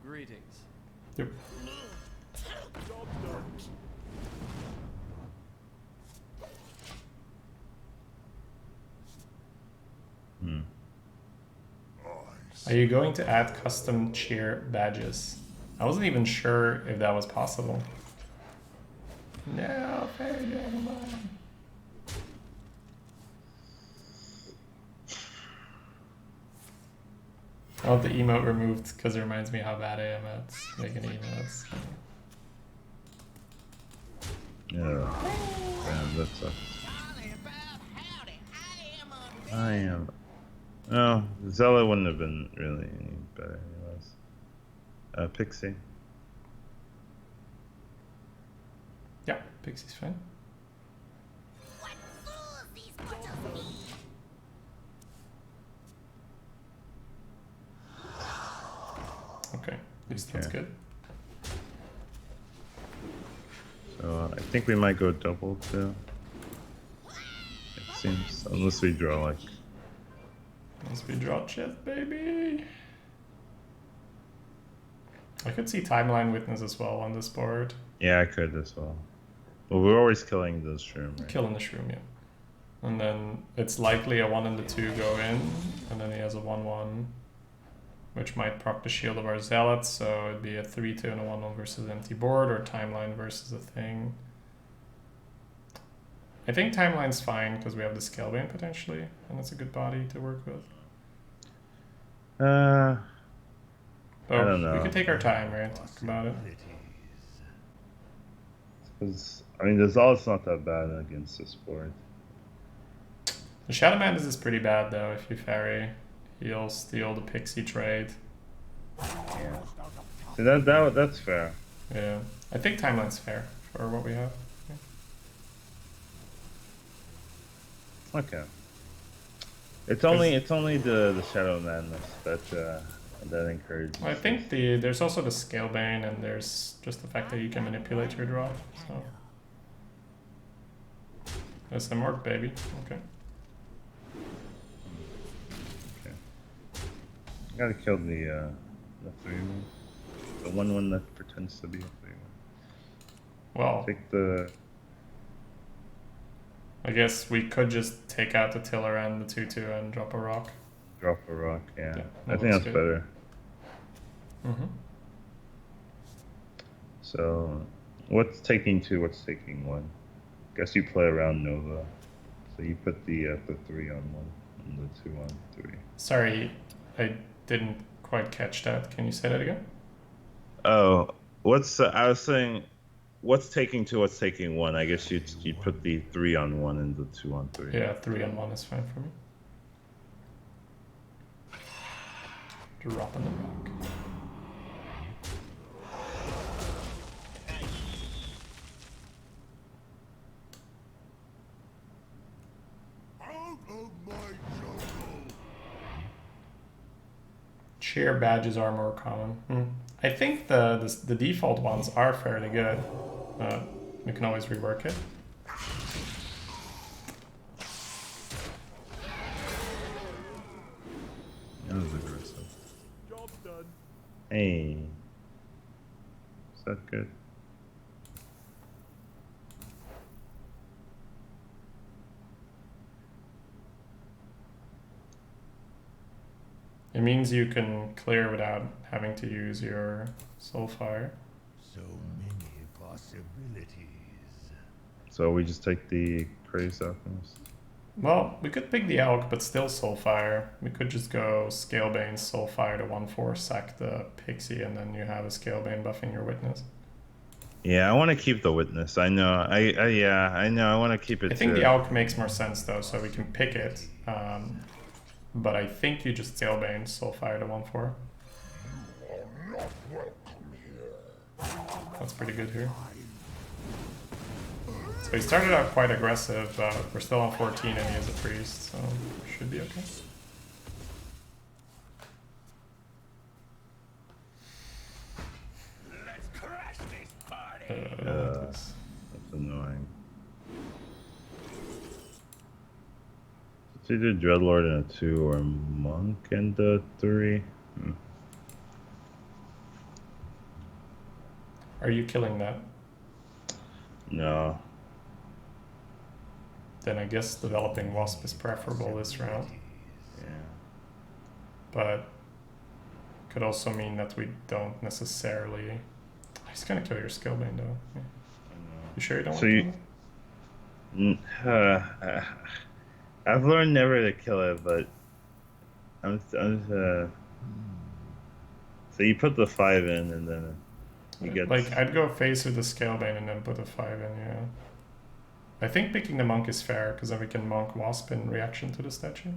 Speaker 4: Greetings.
Speaker 3: Yep. Are you going to add custom cheer badges? I wasn't even sure if that was possible. No, fair gentlemen. I want the emote removed because it reminds me how bad I am at making emotes.
Speaker 2: Yeah. Man, that sucks. I am. No, Zella wouldn't have been really any better anyways. Pixie.
Speaker 3: Yeah, Pixie's fine.
Speaker 4: What fools these mortals be!
Speaker 3: Okay, at least that's
Speaker 2: Okay.
Speaker 3: good.
Speaker 2: So I think we might go double too. It seems, unless we draw like.
Speaker 3: Once we draw chest, baby. I could see Timeline Witness as well on this board.
Speaker 2: Yeah, I could as well. Well, we're always killing the shroom, right?
Speaker 3: Killing the shroom, yeah. And then it's likely a 1 and a 2 go in, and then he has a 1/1, which might proc the shield of our zealots, so it'd be a 3/2 and a 1/1 versus empty board, or Timeline versus a thing. I think Timeline's fine because we have the Scalebane potentially, and it's a good body to work with.
Speaker 2: I
Speaker 3: But
Speaker 2: don't know.
Speaker 3: we could take our time, right? Talk about it.
Speaker 2: Because I mean, the zealot's not that bad against this board.
Speaker 3: The Shadow Madness is pretty bad though. If you ferry, he'll steal the Pixie trade.
Speaker 2: Yeah. See, that's fair.
Speaker 3: Yeah, I think Timeline's fair for what we have. Yeah.
Speaker 2: Okay. It's only the Shadow Madness that encourages.
Speaker 3: Well, I think there's also the Scalebane, and there's just the fact that you can manipulate your draw. So that's the mark, baby. Okay.
Speaker 2: Gotta kill the 3/1. The 1/1 that pretends to be a 3/1.
Speaker 3: Well,
Speaker 2: Take the.
Speaker 3: I guess we could just take out the Tiller and the 2/2 and drop a rock.
Speaker 2: Drop a rock, yeah.
Speaker 3: Yeah,
Speaker 2: I
Speaker 3: that
Speaker 2: think
Speaker 3: looks
Speaker 2: that's
Speaker 3: good.
Speaker 2: better.
Speaker 3: Mm-hmm.
Speaker 2: So, what's taking 2? What's taking 1? Guess you play around Nova. So you put the 3 on 1 and the 2 on 3.
Speaker 3: Sorry, I didn't quite catch that. Can you say that again?
Speaker 2: Oh, I was saying, what's taking 2? What's taking 1? I guess you put the 3 on 1 and the 2 on 3.
Speaker 3: Yeah, 3 and 1 is fine for me. Dropping the rock.
Speaker 4: Out of my jungle!
Speaker 3: Cheer badges are more common. I think the default ones are fairly good. We can always rework it.
Speaker 2: That was aggressive.
Speaker 4: Job done.
Speaker 2: Hey. Is that good?
Speaker 3: It means you can clear without having to use your Soulfire.
Speaker 4: So many possibilities.
Speaker 2: So we just take the Crazed Alchemist.
Speaker 3: Well, we could pick the Elk, but still Soulfire. We could just go Scalebane, Soulfire to 1/4, sack the Pixie, and then you have a Scalebane buffing your Witness.
Speaker 2: Yeah, I want to keep the Witness. I know. I know. I want to keep it.
Speaker 3: I think
Speaker 2: too.
Speaker 3: the Elk makes more sense though, so we can pick it. But I think you just Scalebane, Soulfire to 1/4. That's pretty good here. So he started out quite aggressive, but we're still on 14 and he is a priest, so should be okay.
Speaker 4: Let's crash this party!
Speaker 2: That's annoying. It's either Dreadlord and a 2 or Monk and a 3.
Speaker 3: Are you killing that?
Speaker 2: No.
Speaker 3: Then I guess developing Wasp is preferable this round,
Speaker 2: Yeah.
Speaker 3: but could also mean that we don't necessarily... He's gonna kill your Scalebane though. Yeah. You sure you don't
Speaker 2: So
Speaker 3: want to kill it?
Speaker 2: I've learned never to kill it, but I'm so you put the 5 in and then you get
Speaker 3: Like, I'd go face with the Scalebane and then put a 5 in, yeah. I think picking the Monk is fair, because then we can Monk Wasp in reaction to the statue.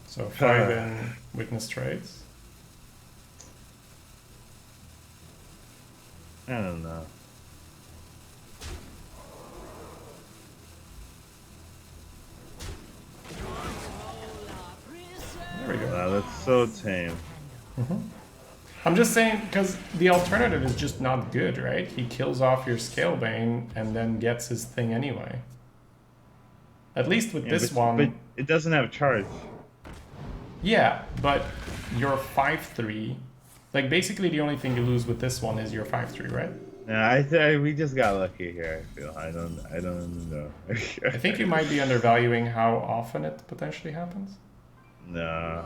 Speaker 3: So 5 in Witness trades.
Speaker 2: I don't know. it's so tame.
Speaker 3: I'm just saying, because the alternative is just not good, right? He kills off your Scalebane and then gets his thing anyway. At least with this one...
Speaker 2: But it doesn't have charge.
Speaker 3: Yeah, but your 5-3... Like, basically the only thing you lose with this one is your 5-3, right?
Speaker 2: No, we just got lucky here, I feel. I don't know.
Speaker 3: I think you might be undervaluing how often it potentially happens.
Speaker 2: No.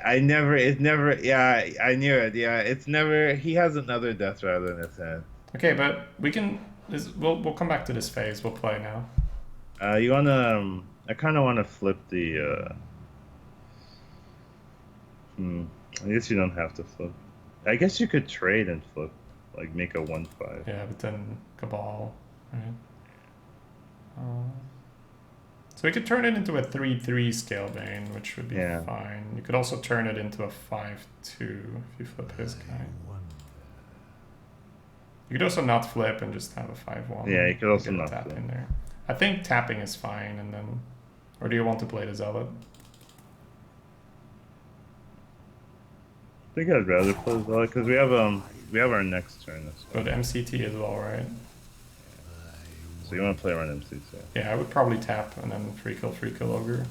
Speaker 2: I never, yeah, I knew it, yeah. It's never, he has another Death Rattle in his hand.
Speaker 3: Okay, but we can, we'll come back to this phase, we'll play now.
Speaker 2: You wanna, I kinda wanna flip the, I guess you don't have to flip. I guess you could trade and flip, like make a 1-5.
Speaker 3: Yeah, but then Cabal, right? So we could turn it into a 3-3 Scalebane, which would be fine. You could also turn it into a 5-2 if you flip his guy. You could also not flip and just have a 5-1.
Speaker 2: Yeah, you could also not
Speaker 3: tap
Speaker 2: flip.
Speaker 3: in there. I think tapping is fine, and then, or do you want to play the Zealot?
Speaker 2: I think I'd rather play as well because we have our next turn.
Speaker 3: But MCT as well, right?
Speaker 2: So you want to play around MCT?
Speaker 3: Yeah, I would probably tap and then free kill Ogre.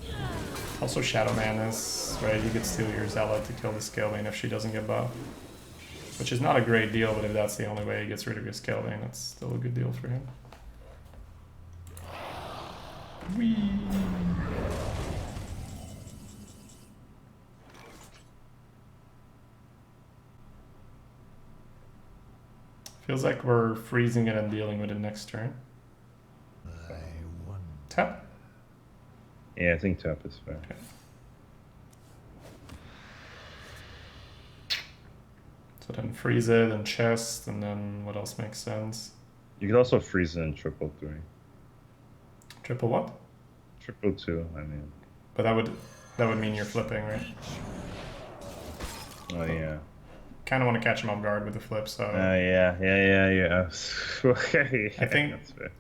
Speaker 3: Okay. Also Shadow Madness, right? You could steal your Zealot to kill the Scalebane if she doesn't get buffed. Which is not a great deal, but if that's the only way he gets rid of your Scalebane, that's still a good deal for him. Whee! Feels like we're freezing it and dealing with it next turn. Tap?
Speaker 2: Yeah, I think tap is fair.
Speaker 3: Okay. So then freeze it and chest, and then what else makes sense?
Speaker 2: You could also freeze it in 3-3.
Speaker 3: Triple what?
Speaker 2: 2-2, I mean.
Speaker 3: But that would mean you're flipping, right?
Speaker 2: Oh yeah.
Speaker 3: Kind of want to catch him off guard with the flip, so...
Speaker 2: yeah. Okay.
Speaker 3: I think...
Speaker 2: That's fair.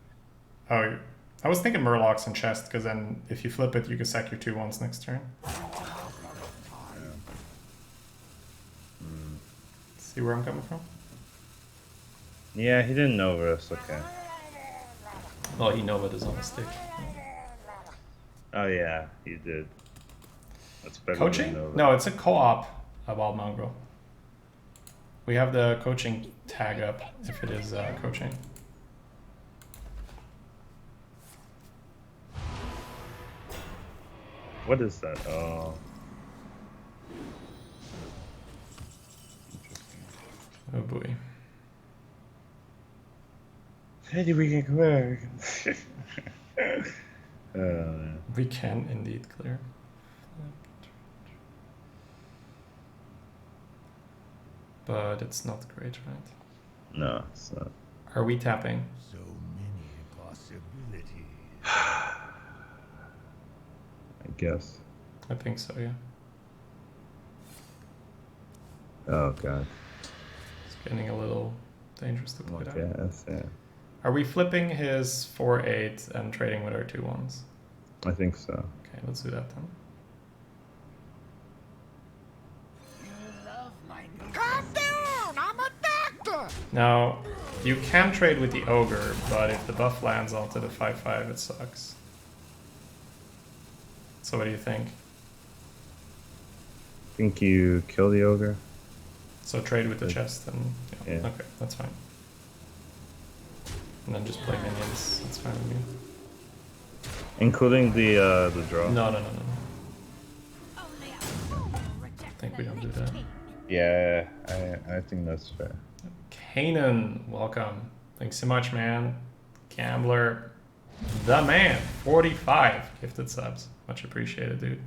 Speaker 3: Oh, I was thinking Murlocs and chest, because then if you flip it, you can sack your 2-1s next turn. See where I'm coming from?
Speaker 2: Yeah, he didn't know this, okay.
Speaker 3: Oh, he Nova is on a stick.
Speaker 2: Oh yeah, he did. That's better
Speaker 3: Coaching?
Speaker 2: than Nova.
Speaker 3: No, it's a co-op Wild Mongrel. We have the coaching tag up if it is coaching.
Speaker 2: What is that? Oh.
Speaker 3: Oh boy.
Speaker 2: Hey, we can clear.
Speaker 3: We can indeed clear. But it's not great, right?
Speaker 2: No, it's not.
Speaker 3: Are we tapping?
Speaker 4: So many possibilities.
Speaker 2: I guess.
Speaker 3: I think so, yeah.
Speaker 2: Oh god.
Speaker 3: It's getting a little dangerous to play
Speaker 2: Okay,
Speaker 3: that.
Speaker 2: that's it.
Speaker 3: Are we flipping his 4-8 and trading with our 2-1s?
Speaker 2: I think so.
Speaker 3: Okay, let's do that then.
Speaker 4: Calm down! I'm a doctor!
Speaker 3: Now, you can trade with the Ogre, but if the buff lands onto the 5-5, it sucks. So what do you think?
Speaker 2: Think you kill the ogre?
Speaker 3: So trade with the chest and... Yeah.
Speaker 2: Yeah.
Speaker 3: Okay, that's fine. And then just play minions, that's fine with me.
Speaker 2: Including the draw?
Speaker 3: No. I think we don't do that.
Speaker 2: Yeah, I think that's fair.
Speaker 3: Kanan, welcome. Thanks so much, man. Gambler, the man. 45 gifted subs. Much appreciated, dude.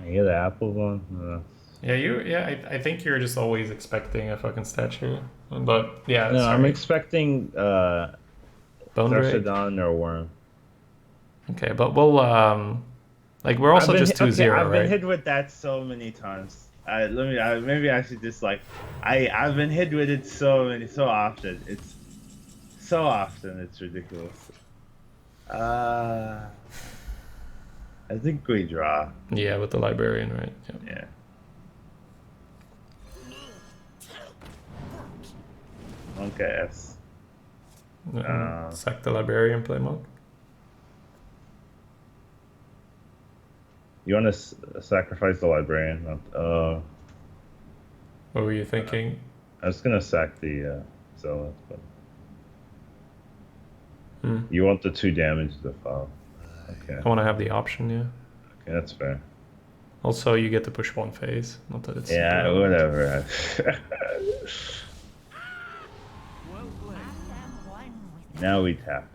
Speaker 2: I get the apple one?
Speaker 3: Yeah, I think you're just always expecting a fucking statue. But yeah,
Speaker 2: No,
Speaker 3: sorry.
Speaker 2: I'm expecting
Speaker 3: Bone Drake.
Speaker 2: Darshadon or Worm.
Speaker 3: Okay, but we'll like we're also just 2-0,
Speaker 2: I've
Speaker 3: right?
Speaker 2: been hit with that so many times. Maybe I should just like I've been hit with it so often. It's so often it's ridiculous. I think we draw.
Speaker 3: Yeah, with the librarian, right? Yep.
Speaker 2: Yeah. Monk S.
Speaker 3: Sack the librarian, play monk.
Speaker 2: You want to sacrifice the librarian?
Speaker 3: What were you thinking?
Speaker 2: I was gonna sack the zealot, but you want the 2 damage to fall. Okay.
Speaker 3: I want to have the option, yeah.
Speaker 2: Okay, that's fair.
Speaker 3: Also, you get to push 1 phase. Not that it's
Speaker 2: Yeah, whatever. Now we tap.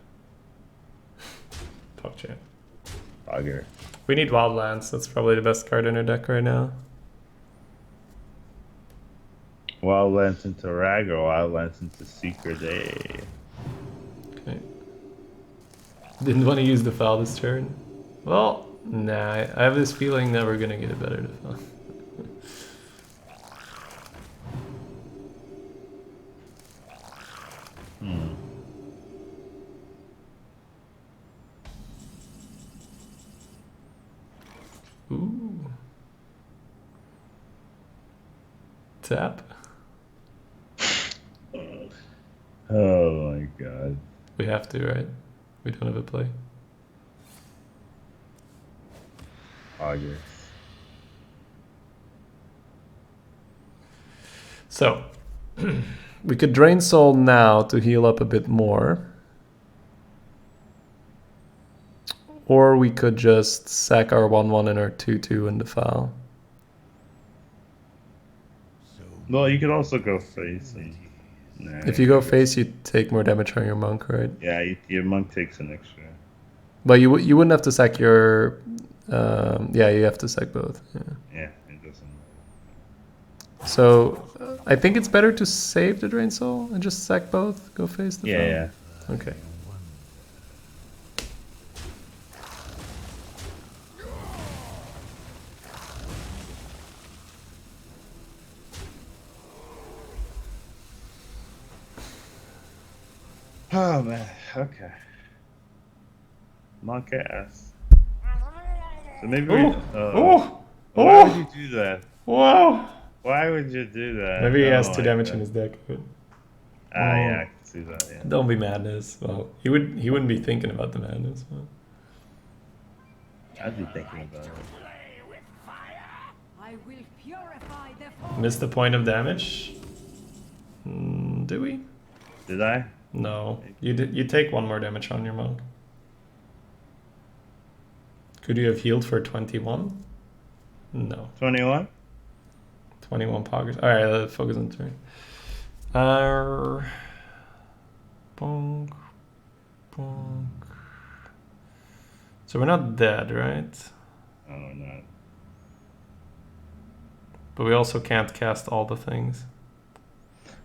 Speaker 3: Talk chat.
Speaker 2: Auger.
Speaker 3: We need Wildlands. That's probably the best card in our deck right now.
Speaker 2: Wildlands into Rag or Wildlands into Secret A.
Speaker 3: Okay. Didn't want to use the foul this turn. Well, nah. I have this feeling that we're gonna get a better defense. Ooh. Tap.
Speaker 2: Oh my god.
Speaker 3: We have to, right? We don't have a play.
Speaker 2: Auger.
Speaker 3: So, we could drain soul now to heal up a bit more. Or we could just sack our 1/1 and our 2/2 and defile.
Speaker 2: Well, you could also go face. And, nah,
Speaker 3: If you go face, you take more damage on your monk, right?
Speaker 2: Yeah, your monk takes an extra.
Speaker 3: But you wouldn't have to sack your... yeah, you have to sack both. Yeah.
Speaker 2: Yeah, it doesn't.
Speaker 3: So, I think it's better to save the drain soul and just sack both, go face the
Speaker 2: Yeah.
Speaker 3: Okay.
Speaker 2: Oh man, okay. Monk ass. So maybe we. Why would you do that?
Speaker 3: Wow!
Speaker 2: Why would you do that?
Speaker 3: Maybe he has
Speaker 2: Oh
Speaker 3: 2
Speaker 2: my
Speaker 3: damage
Speaker 2: God.
Speaker 3: in his deck. But...
Speaker 2: Yeah, I can see that. Yeah.
Speaker 3: Don't be madness. Well, he wouldn't be thinking about the madness. But...
Speaker 2: I'd be thinking about it.
Speaker 4: I will purify the form.
Speaker 3: Missed the point of damage. Do we?
Speaker 2: Did I?
Speaker 3: No. You take 1 more damage on your monk. Could you have healed for 21? No.
Speaker 2: 21?
Speaker 3: 21 pockets. Alright, let's focus on turn. Bonk. Bonk. So we're not dead, right?
Speaker 2: Oh, not.
Speaker 3: But we also can't cast all the things.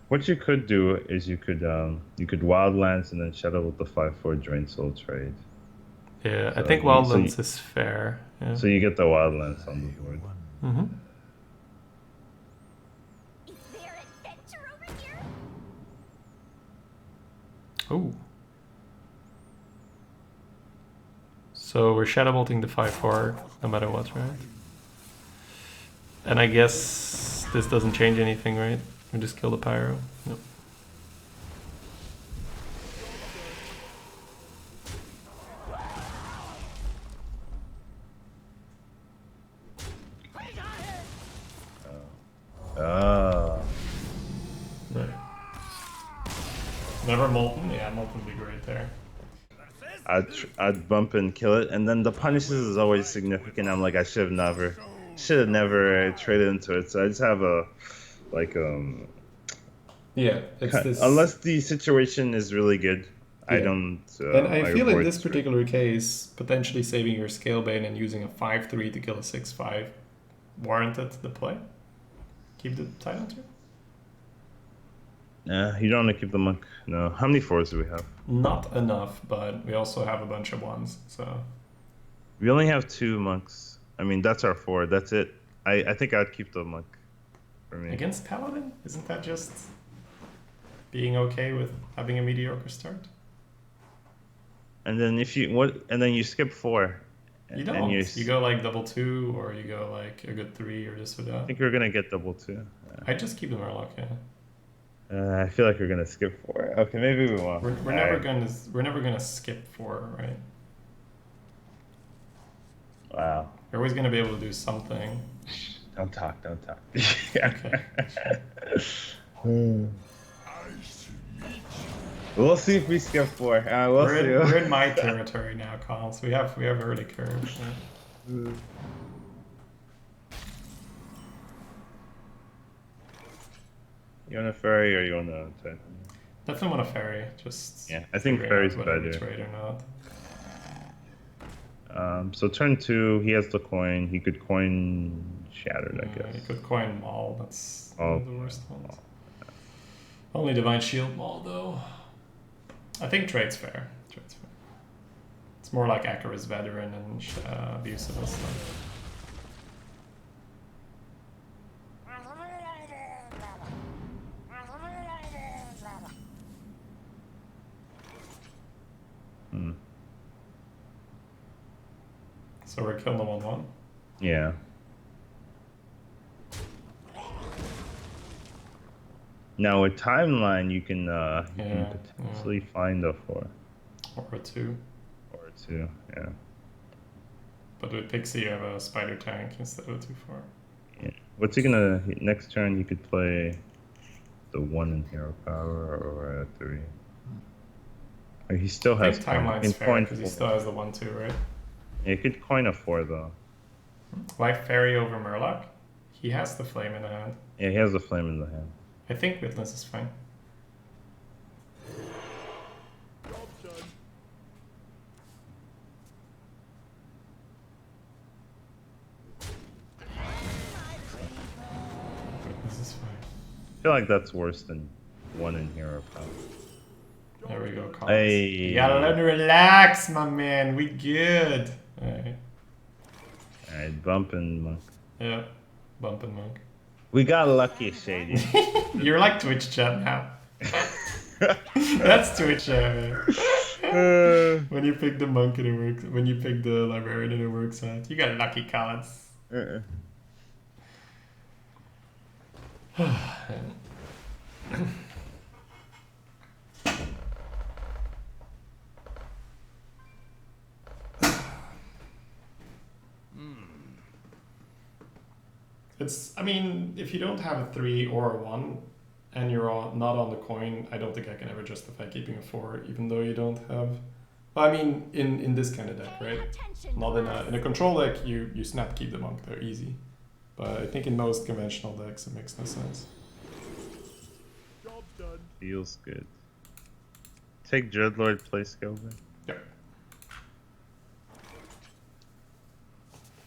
Speaker 2: What you could do is you could Wildlands and then Shadow with the 5/4 Drain Soul trade.
Speaker 3: Yeah,
Speaker 2: So
Speaker 3: I think Wildlands is fair. Yeah.
Speaker 2: So you get the Wildlands on the board.
Speaker 3: Mm-hmm.
Speaker 5: Is there adventure over here?
Speaker 3: Oh. So we're Shadow Bolting the 5/4 no matter what, right? And I guess this doesn't change anything, right? We just kill the pyro. Yep. Right. Never Molten? Yeah, Molten would be great there.
Speaker 2: I'd bump and kill it, and then the punishes is always significant. I'm like, I should have never traded into it. So I just have a
Speaker 3: Yeah, it's this.
Speaker 2: unless the situation is really good, I
Speaker 3: Yeah.
Speaker 2: don't.
Speaker 3: And I feel in
Speaker 2: avoid
Speaker 3: this
Speaker 2: trade.
Speaker 3: particular case, potentially saving your Scalebane and using a 5/3 to kill a 6/5 warranted the play. Keep the title turn.
Speaker 2: Nah, you don't want to keep the monk. No. How many 4s do we have?
Speaker 3: Not enough, but we also have a bunch of 1s, so
Speaker 2: We only have 2 monks. I mean, that's our 4. That's it. I think I'd keep the monk for me.
Speaker 3: Against Paladin? Isn't that just being okay with having a mediocre start?
Speaker 2: And then if you and then you skip 4.
Speaker 3: You don't.
Speaker 2: And
Speaker 3: you go like double 2, or you go like a good 3, or just without.
Speaker 2: I think you're gonna get double 2.
Speaker 3: I just keep the Warlock, yeah.
Speaker 2: I feel like we're gonna skip 4. Okay, maybe we won't.
Speaker 3: We're never gonna skip 4, right?
Speaker 2: Wow.
Speaker 3: We're always gonna be able to do something.
Speaker 2: Don't talk.
Speaker 3: Okay.
Speaker 2: We'll see if we skip 4.
Speaker 3: We're in my territory now, Kyle. So we have early curve. Yeah.
Speaker 2: You want a fairy or you want a Titan?
Speaker 3: Definitely want a fairy. Just
Speaker 2: yeah, I think
Speaker 3: figuring out
Speaker 2: fairy's
Speaker 3: whether we
Speaker 2: better.
Speaker 3: trade or not.
Speaker 2: So turn 2, he has the coin. He could coin Shattered, I guess.
Speaker 3: You could coin Maul. That's one
Speaker 2: Oh,
Speaker 3: of the worst ones. Only Divine Shield Maul though. I think trade's fair. It's more like Akaris Veteran and Abusive and stuff. So we're killing the 1/1.
Speaker 2: Yeah. Now with timeline, you can potentially find a 4
Speaker 3: or a 2.
Speaker 2: or a 2. Yeah.
Speaker 3: But with Pixie, you have a spider tank instead of a 2/4.
Speaker 2: Yeah. What's he gonna next turn? You could play the 1 in hero power or a 3. Or he still
Speaker 3: I
Speaker 2: has
Speaker 3: think timeline's fair because he still has the 1/2, right?
Speaker 2: Yeah, you could coin a 4 though.
Speaker 3: Why fairy over Murloc? He has the flame in the hand.
Speaker 2: Yeah, he has the flame in the hand.
Speaker 3: I think Witness is fine. Witness is fine.
Speaker 2: I feel like that's worse than 1 in hero power.
Speaker 3: There we go, Collins.
Speaker 2: Hey.
Speaker 3: You gotta learn to relax, my man. We good. Alright.
Speaker 2: Alright, bumping monk.
Speaker 3: Yeah, bumping monk.
Speaker 2: We got lucky, Shady.
Speaker 3: You're like Twitch chat now. That's Twitch chat, man. When you pick the monk and it works, when you pick the librarian and it works out, you got lucky, Collins. I mean, if you don't have a 3 or a 1, and you're not on the coin, I don't think I can ever justify keeping a 4, even though you don't have... I mean, in this kind of deck, right? Not in a control deck, you snap keep the monk, they're easy. But I think in most conventional decks, it makes no sense.
Speaker 2: Job's done. Feels good. Take Dreadlord, play Scalper.
Speaker 3: Yep.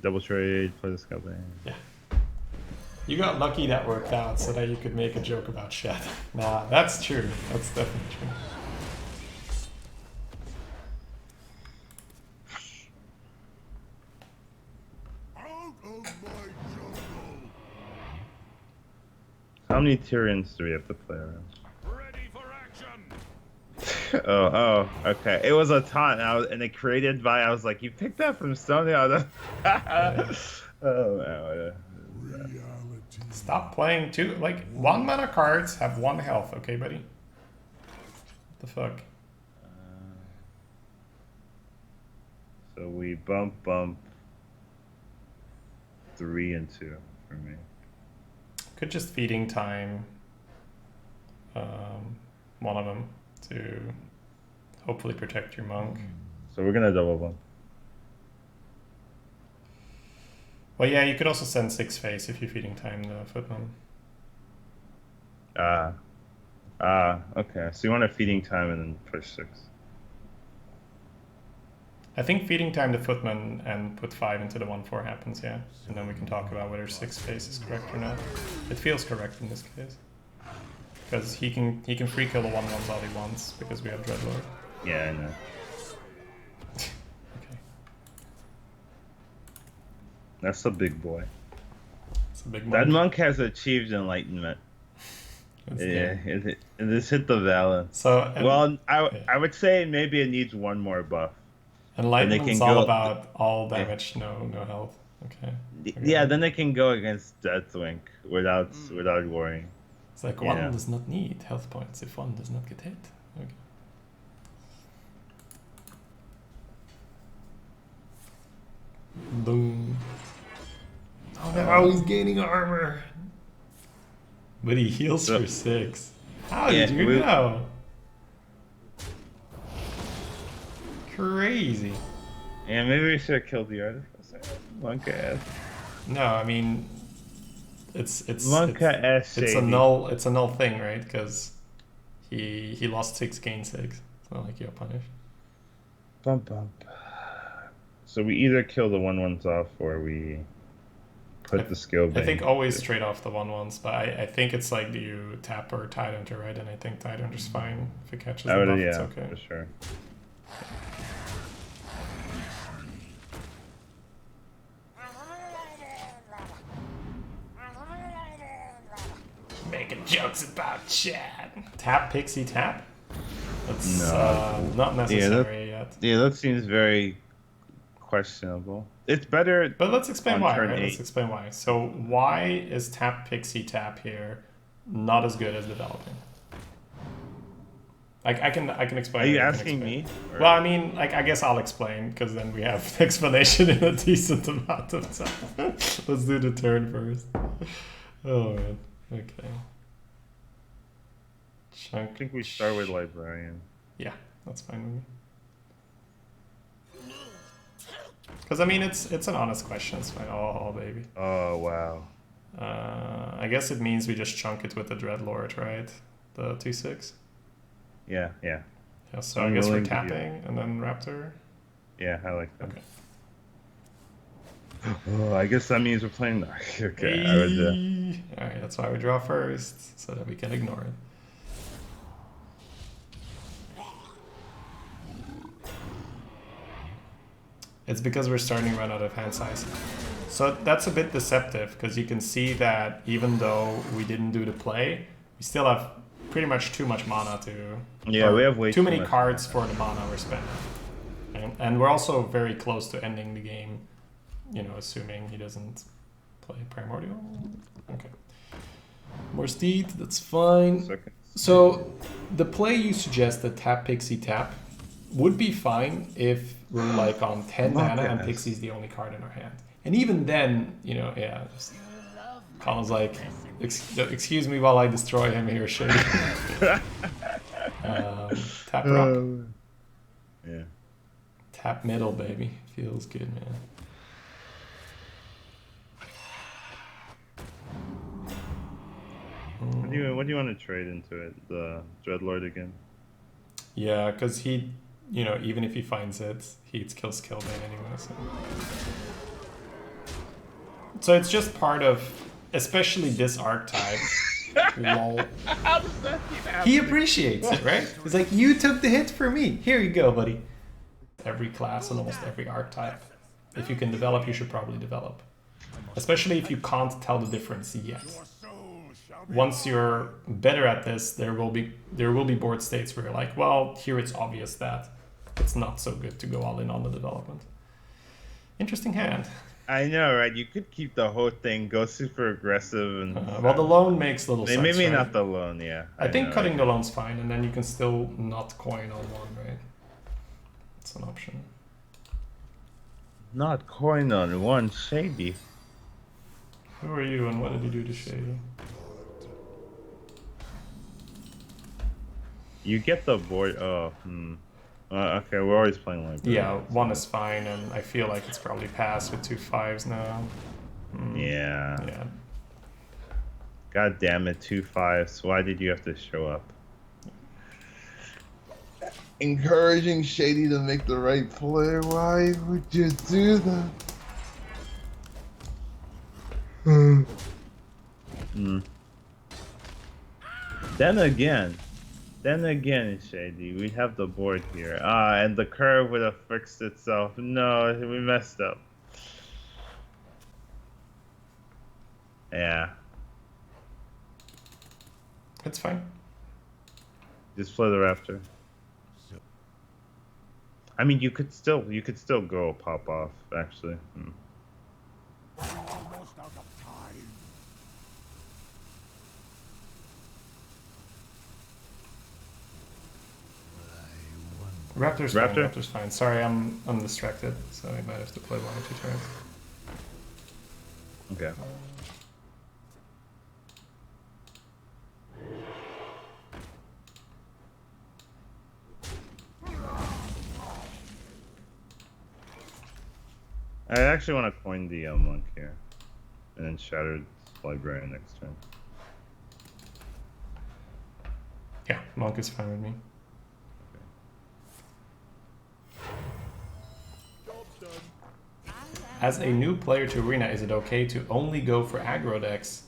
Speaker 2: Double trade, play the Scalper.
Speaker 3: Yeah. You got lucky that worked out so that you could make a joke about Shat. Nah, that's true. That's definitely true.
Speaker 1: Out of my jungle.
Speaker 2: How many Tyrians do we have to play around?
Speaker 1: Ready for action.
Speaker 2: oh, okay. It was a taunt, and it created by. I was like, you picked that from something. Oh, no.
Speaker 3: Stop playing two. Like, 1 mana cards have 1 health, okay, buddy? What the fuck?
Speaker 2: So we bump 3 and 2 for me.
Speaker 3: Could just feeding time one of them to hopefully protect your monk.
Speaker 2: So we're gonna double bump.
Speaker 3: Well, yeah, you could also send 6 face if you're feeding time the footman.
Speaker 2: Okay. So you want a feeding time and then push 6.
Speaker 3: I think feeding time the footman and put 5 into the 1/4 happens, yeah. And then we can talk about whether 6 face is correct or not. It feels correct in this case. Because he can free kill the 1/1s all he wants because we have Dreadlord.
Speaker 2: Yeah, I know.
Speaker 3: Okay.
Speaker 2: That's a big boy.
Speaker 3: It's a big monk.
Speaker 2: That monk has achieved enlightenment.
Speaker 3: It's
Speaker 2: Yeah,
Speaker 3: the-
Speaker 2: it has hit the balance.
Speaker 3: So
Speaker 2: Well,
Speaker 3: yeah.
Speaker 2: I would say maybe it needs one more buff.
Speaker 3: Enlightenment's
Speaker 2: can
Speaker 3: all
Speaker 2: go-
Speaker 3: about all
Speaker 2: yeah.
Speaker 3: damage, no health. Okay.
Speaker 2: Yeah, then they can go against Deathwing without worrying.
Speaker 3: It's like
Speaker 2: Yeah.
Speaker 3: one does not need health points if one does not get hit. Okay. Boom. Oh no, he's gaining armor. But he heals
Speaker 2: So-
Speaker 3: for 6. How
Speaker 2: Yeah,
Speaker 3: did you know? Crazy.
Speaker 2: Yeah, maybe we should have killed the artificer. Monk ass.
Speaker 3: No, I mean, it's
Speaker 2: Monk ass
Speaker 3: it's a
Speaker 2: shady.
Speaker 3: null thing, right? Because he lost 6, gained 6. It's not like you're punished.
Speaker 2: Bump bump. So we either kill the 1/1s off or we put the skill
Speaker 3: I
Speaker 2: bang.
Speaker 3: think always straight off the 1/1s, but I think it's like, do you tap or Tidehunter, right? And I think Tidehunter's fine if it catches the buff. It's
Speaker 2: yeah,
Speaker 3: okay.
Speaker 2: for sure.
Speaker 3: Making jokes about Chad. Tap Pixie tap. That's
Speaker 2: No.
Speaker 3: not necessary yet.
Speaker 2: Yeah, that seems very questionable. It's better.
Speaker 3: But let's explain
Speaker 2: on
Speaker 3: why,
Speaker 2: turn
Speaker 3: right?
Speaker 2: 8.
Speaker 3: Let's explain why. So why is tap Pixie tap here not as good as developing? I can explain.
Speaker 2: Are you
Speaker 3: I can
Speaker 2: asking
Speaker 3: explain.
Speaker 2: me? Or-
Speaker 3: Well, I mean, like, I guess I'll explain, because then we have explanation in a decent amount of time. Let's do the turn first. Oh man. Okay.
Speaker 2: I think we start with Librarian.
Speaker 3: Yeah, that's fine with me. Because I mean, it's an honest question. It's fine. Oh baby.
Speaker 2: Oh, wow.
Speaker 3: I guess it means we just chunk it with the Dreadlord, right? The 2/6.
Speaker 2: Yeah, yeah.
Speaker 3: Yeah. So
Speaker 2: I'm
Speaker 3: I guess we're
Speaker 2: willing to do
Speaker 3: tapping and then Raptor.
Speaker 2: Yeah, I like that.
Speaker 3: Okay.
Speaker 2: Oh, I guess that means we're playing Dark. Okay, I would,
Speaker 3: All right. That's why we draw first, so that we can ignore it. It's because we're starting to run out of hand size. So that's a bit deceptive, because you can see that even though we didn't do the play, we still have pretty much too much mana to...
Speaker 2: Yeah,
Speaker 3: or
Speaker 2: we have way
Speaker 3: too
Speaker 2: too
Speaker 3: many
Speaker 2: much
Speaker 3: cards for the mana we're spending. And we're also very close to ending the game, you know, assuming he doesn't play Primordial. Okay. More Steed, that's fine.
Speaker 2: second.
Speaker 3: So the play you suggested, tap Pixie tap, would be fine if we're like on 10 mana and Pixie's the only card in our hand. And even then, you know, yeah, just Colin's like, excuse me while I destroy him here, Shady. Tap rock.
Speaker 2: Yeah.
Speaker 3: Tap middle, baby. Feels good, man.
Speaker 2: What do you want to trade into it? The Dreadlord again?
Speaker 3: Yeah, because he, you know, even if he finds it, he'd kills Killbane anyway. So it's just part of, especially this archetype. Lol.
Speaker 2: How does that even happen?
Speaker 3: He appreciates it, right? He's like, you took the hit for me. Here you go, buddy. Every class and almost every archetype. If you can develop, you should probably develop. Especially if you can't tell the difference yet. Once you're better at this, there will be board states where you're like, well, here it's obvious that it's not so good to go all in on the development. Interesting hand.
Speaker 2: I know, right? You could keep the whole thing, go super aggressive, and
Speaker 3: Well, the loan makes little sense.
Speaker 2: maybe
Speaker 3: right?
Speaker 2: not the loan. Yeah,
Speaker 3: I think
Speaker 2: know,
Speaker 3: cutting
Speaker 2: right?
Speaker 3: the loan's fine, and then you can still not coin on one, right? It's an option.
Speaker 2: Not coin on one, Shady.
Speaker 3: Who are you, and what did you do to Shady?
Speaker 2: You get the board. Oh, okay, we're always playing like that.
Speaker 3: Yeah, one is fine, and I feel like it's probably passed with 2 5s now.
Speaker 2: Yeah.
Speaker 3: Yeah.
Speaker 2: God damn it, 2 5s. Why did you have to show up?
Speaker 6: Encouraging Shady to make the right play. Why would you do that?
Speaker 2: Then again, Shady, we have the board here. And the curve would have fixed itself. No, we messed up. Yeah.
Speaker 3: It's fine.
Speaker 2: Just play the Raptor. I mean, you could still go pop off actually.
Speaker 1: Almost out of time.
Speaker 3: Raptor's fine.
Speaker 2: Raptor?
Speaker 3: Raptor's fine. Sorry, I'm distracted, so I might have to play 1 or 2 turns.
Speaker 2: Okay. I actually want to coin the monk here, and then Shattered Librarian next turn.
Speaker 3: Yeah, Monk is fine with me. As a new player to Arena, is it okay to only go for aggro decks?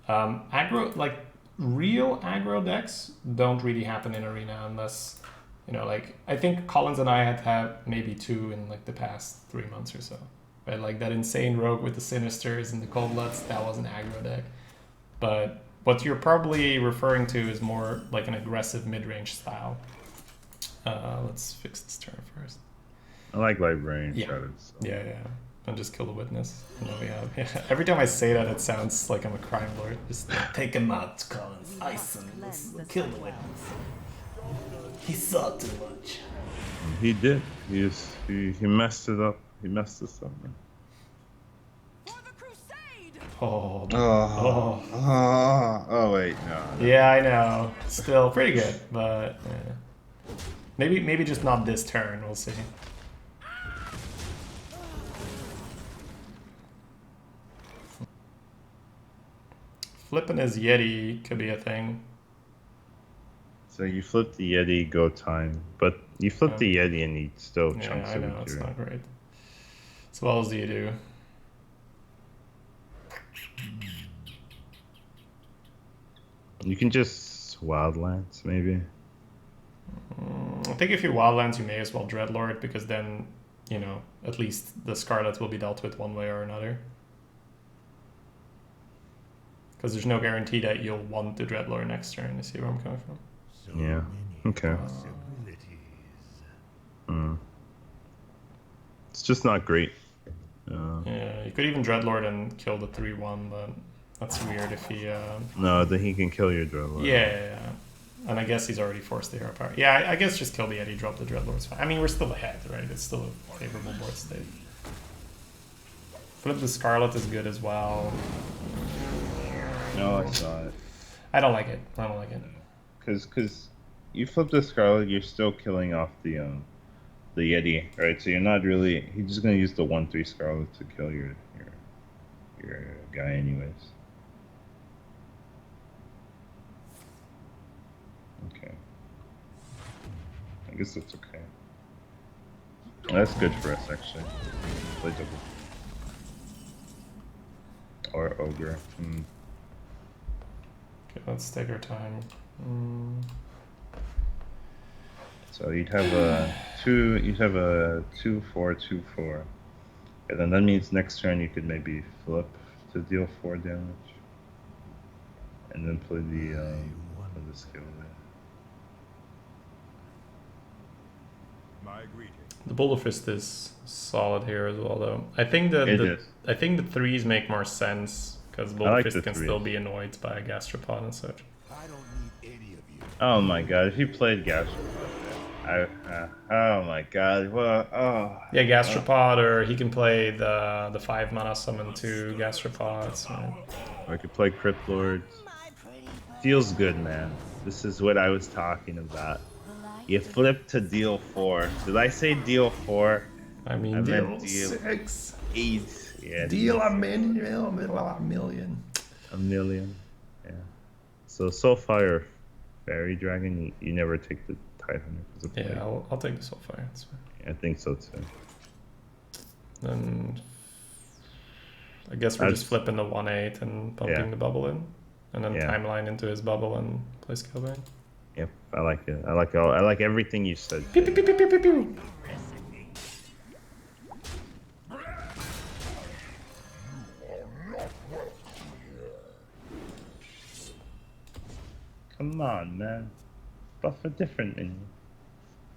Speaker 3: Aggro, like real aggro decks, don't really happen in Arena unless, you know, like I think Collins and I had maybe 2 in like the past 3 months or so. Right, like that insane rogue with the Sinisters and the Cold Bloods, that was an aggro deck. But what you're probably referring to is more like an aggressive mid-range style. Let's fix this turn first.
Speaker 2: I like Librarian
Speaker 3: Yeah.
Speaker 2: Shattered. So.
Speaker 3: Yeah. And just kill the witness. And then we have. Yeah. Every time I say that, it sounds like I'm a crime lord. Just take him out, Collins. Ice him. Kill the witness. He saw too much.
Speaker 2: He did. He messed it up. He messed us up, man.
Speaker 5: For the crusade!
Speaker 3: Oh.
Speaker 2: Oh wait, no.
Speaker 3: Yeah, I know. Still pretty good, but maybe just not this turn. We'll see. Flipping his Yeti could be a thing.
Speaker 2: So you flip the Yeti, go time, but you flip the Yeti and he still
Speaker 3: Yeah,
Speaker 2: chunks
Speaker 3: I
Speaker 2: it
Speaker 3: know,
Speaker 2: with
Speaker 3: it's
Speaker 2: you.
Speaker 3: not great. So what else do you do?
Speaker 2: You can just Wildlands, maybe.
Speaker 3: I think if you Wildlands, you may as well Dreadlord, because then, you know, at least the Scarlet will be dealt with one way or another. Because there's no guarantee that you'll want to Dreadlord next turn, you see where I'm coming from?
Speaker 1: So
Speaker 2: Yeah.
Speaker 1: many
Speaker 2: Okay.
Speaker 1: possibilities.
Speaker 2: It's just not great.
Speaker 3: Yeah, you could even Dreadlord and kill the 3-1, but that's weird if he...
Speaker 2: No, then he can kill your Dreadlord.
Speaker 3: Yeah. And I guess he's already forced the hero power. Yeah, I guess just kill the Yeti, drop the Dreadlord's fine. I mean, we're still ahead, right? It's still a favorable board state. Flip the Scarlet is good as well.
Speaker 2: No, it's not.
Speaker 3: I don't like it.
Speaker 2: Because you flip the Scarlet, you're still killing off the Yeti, right? So you're not really. He's just gonna use the 1/3 Scarlet to kill your guy, anyways. Okay. I guess that's okay. That's good for us, actually. Play double. Or Ogre.
Speaker 3: Okay, let's take our time.
Speaker 2: So you'd have a 2/4/2/4. And then that means next turn you could maybe flip to deal 4 damage. And then play the skill there.
Speaker 1: My greeting.
Speaker 3: The Boulder Fist is solid here as well, though. I think the 3s make more sense, because Boulder
Speaker 2: like
Speaker 3: Fist
Speaker 2: the
Speaker 3: can
Speaker 2: 3s.
Speaker 3: still be annoyed by a Gastropod and such.
Speaker 1: I don't need any of you.
Speaker 2: Oh my god, if you played Gastropod, oh my god, well, oh.
Speaker 3: Yeah, Gastropod, or he can play the 5 mana summon 2 Gastropods. Right?
Speaker 2: Or I could play Crypt Lords. Feels good, man. This is what I was talking about. You flip to deal 4. Did I say deal 4?
Speaker 3: I mean,
Speaker 2: I
Speaker 3: deal
Speaker 2: meant deal
Speaker 3: 6.
Speaker 2: 8. Yeah.
Speaker 3: Deal a million.
Speaker 2: A million. Yeah. So far, Fairy Dragon, you never take the Tidehunter as a play.
Speaker 3: Yeah, I'll take the Soulfire. That's fine.
Speaker 2: I think so too.
Speaker 3: Then I guess we're just flipping the 1/8 and pumping the bubble in, and then timeline into his bubble and play Scalebane.
Speaker 2: Yep, I like it. I like everything you said.
Speaker 3: Pew, pew, pew, pew, pew, pew, pew.
Speaker 2: Come on, man. Buff a different minion.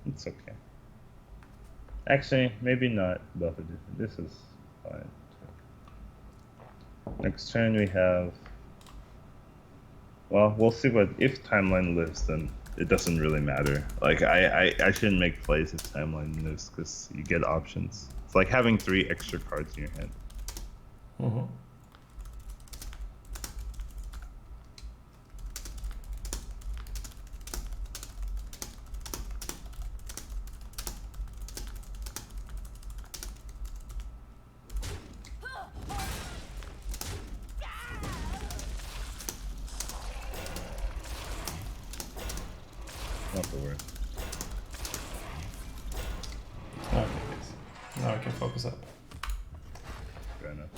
Speaker 2: It's okay. Actually, maybe not buff a different. This is fine. Next turn we have... Well, we'll see what... If Timeline lives, then it doesn't really matter. Like, I shouldn't make plays if Timeline lives, because you get options. It's like having 3 extra cards in your hand.
Speaker 3: Mm-hmm.
Speaker 2: Not the worst.
Speaker 3: Okay, good. Now I can focus up.
Speaker 2: Fair enough.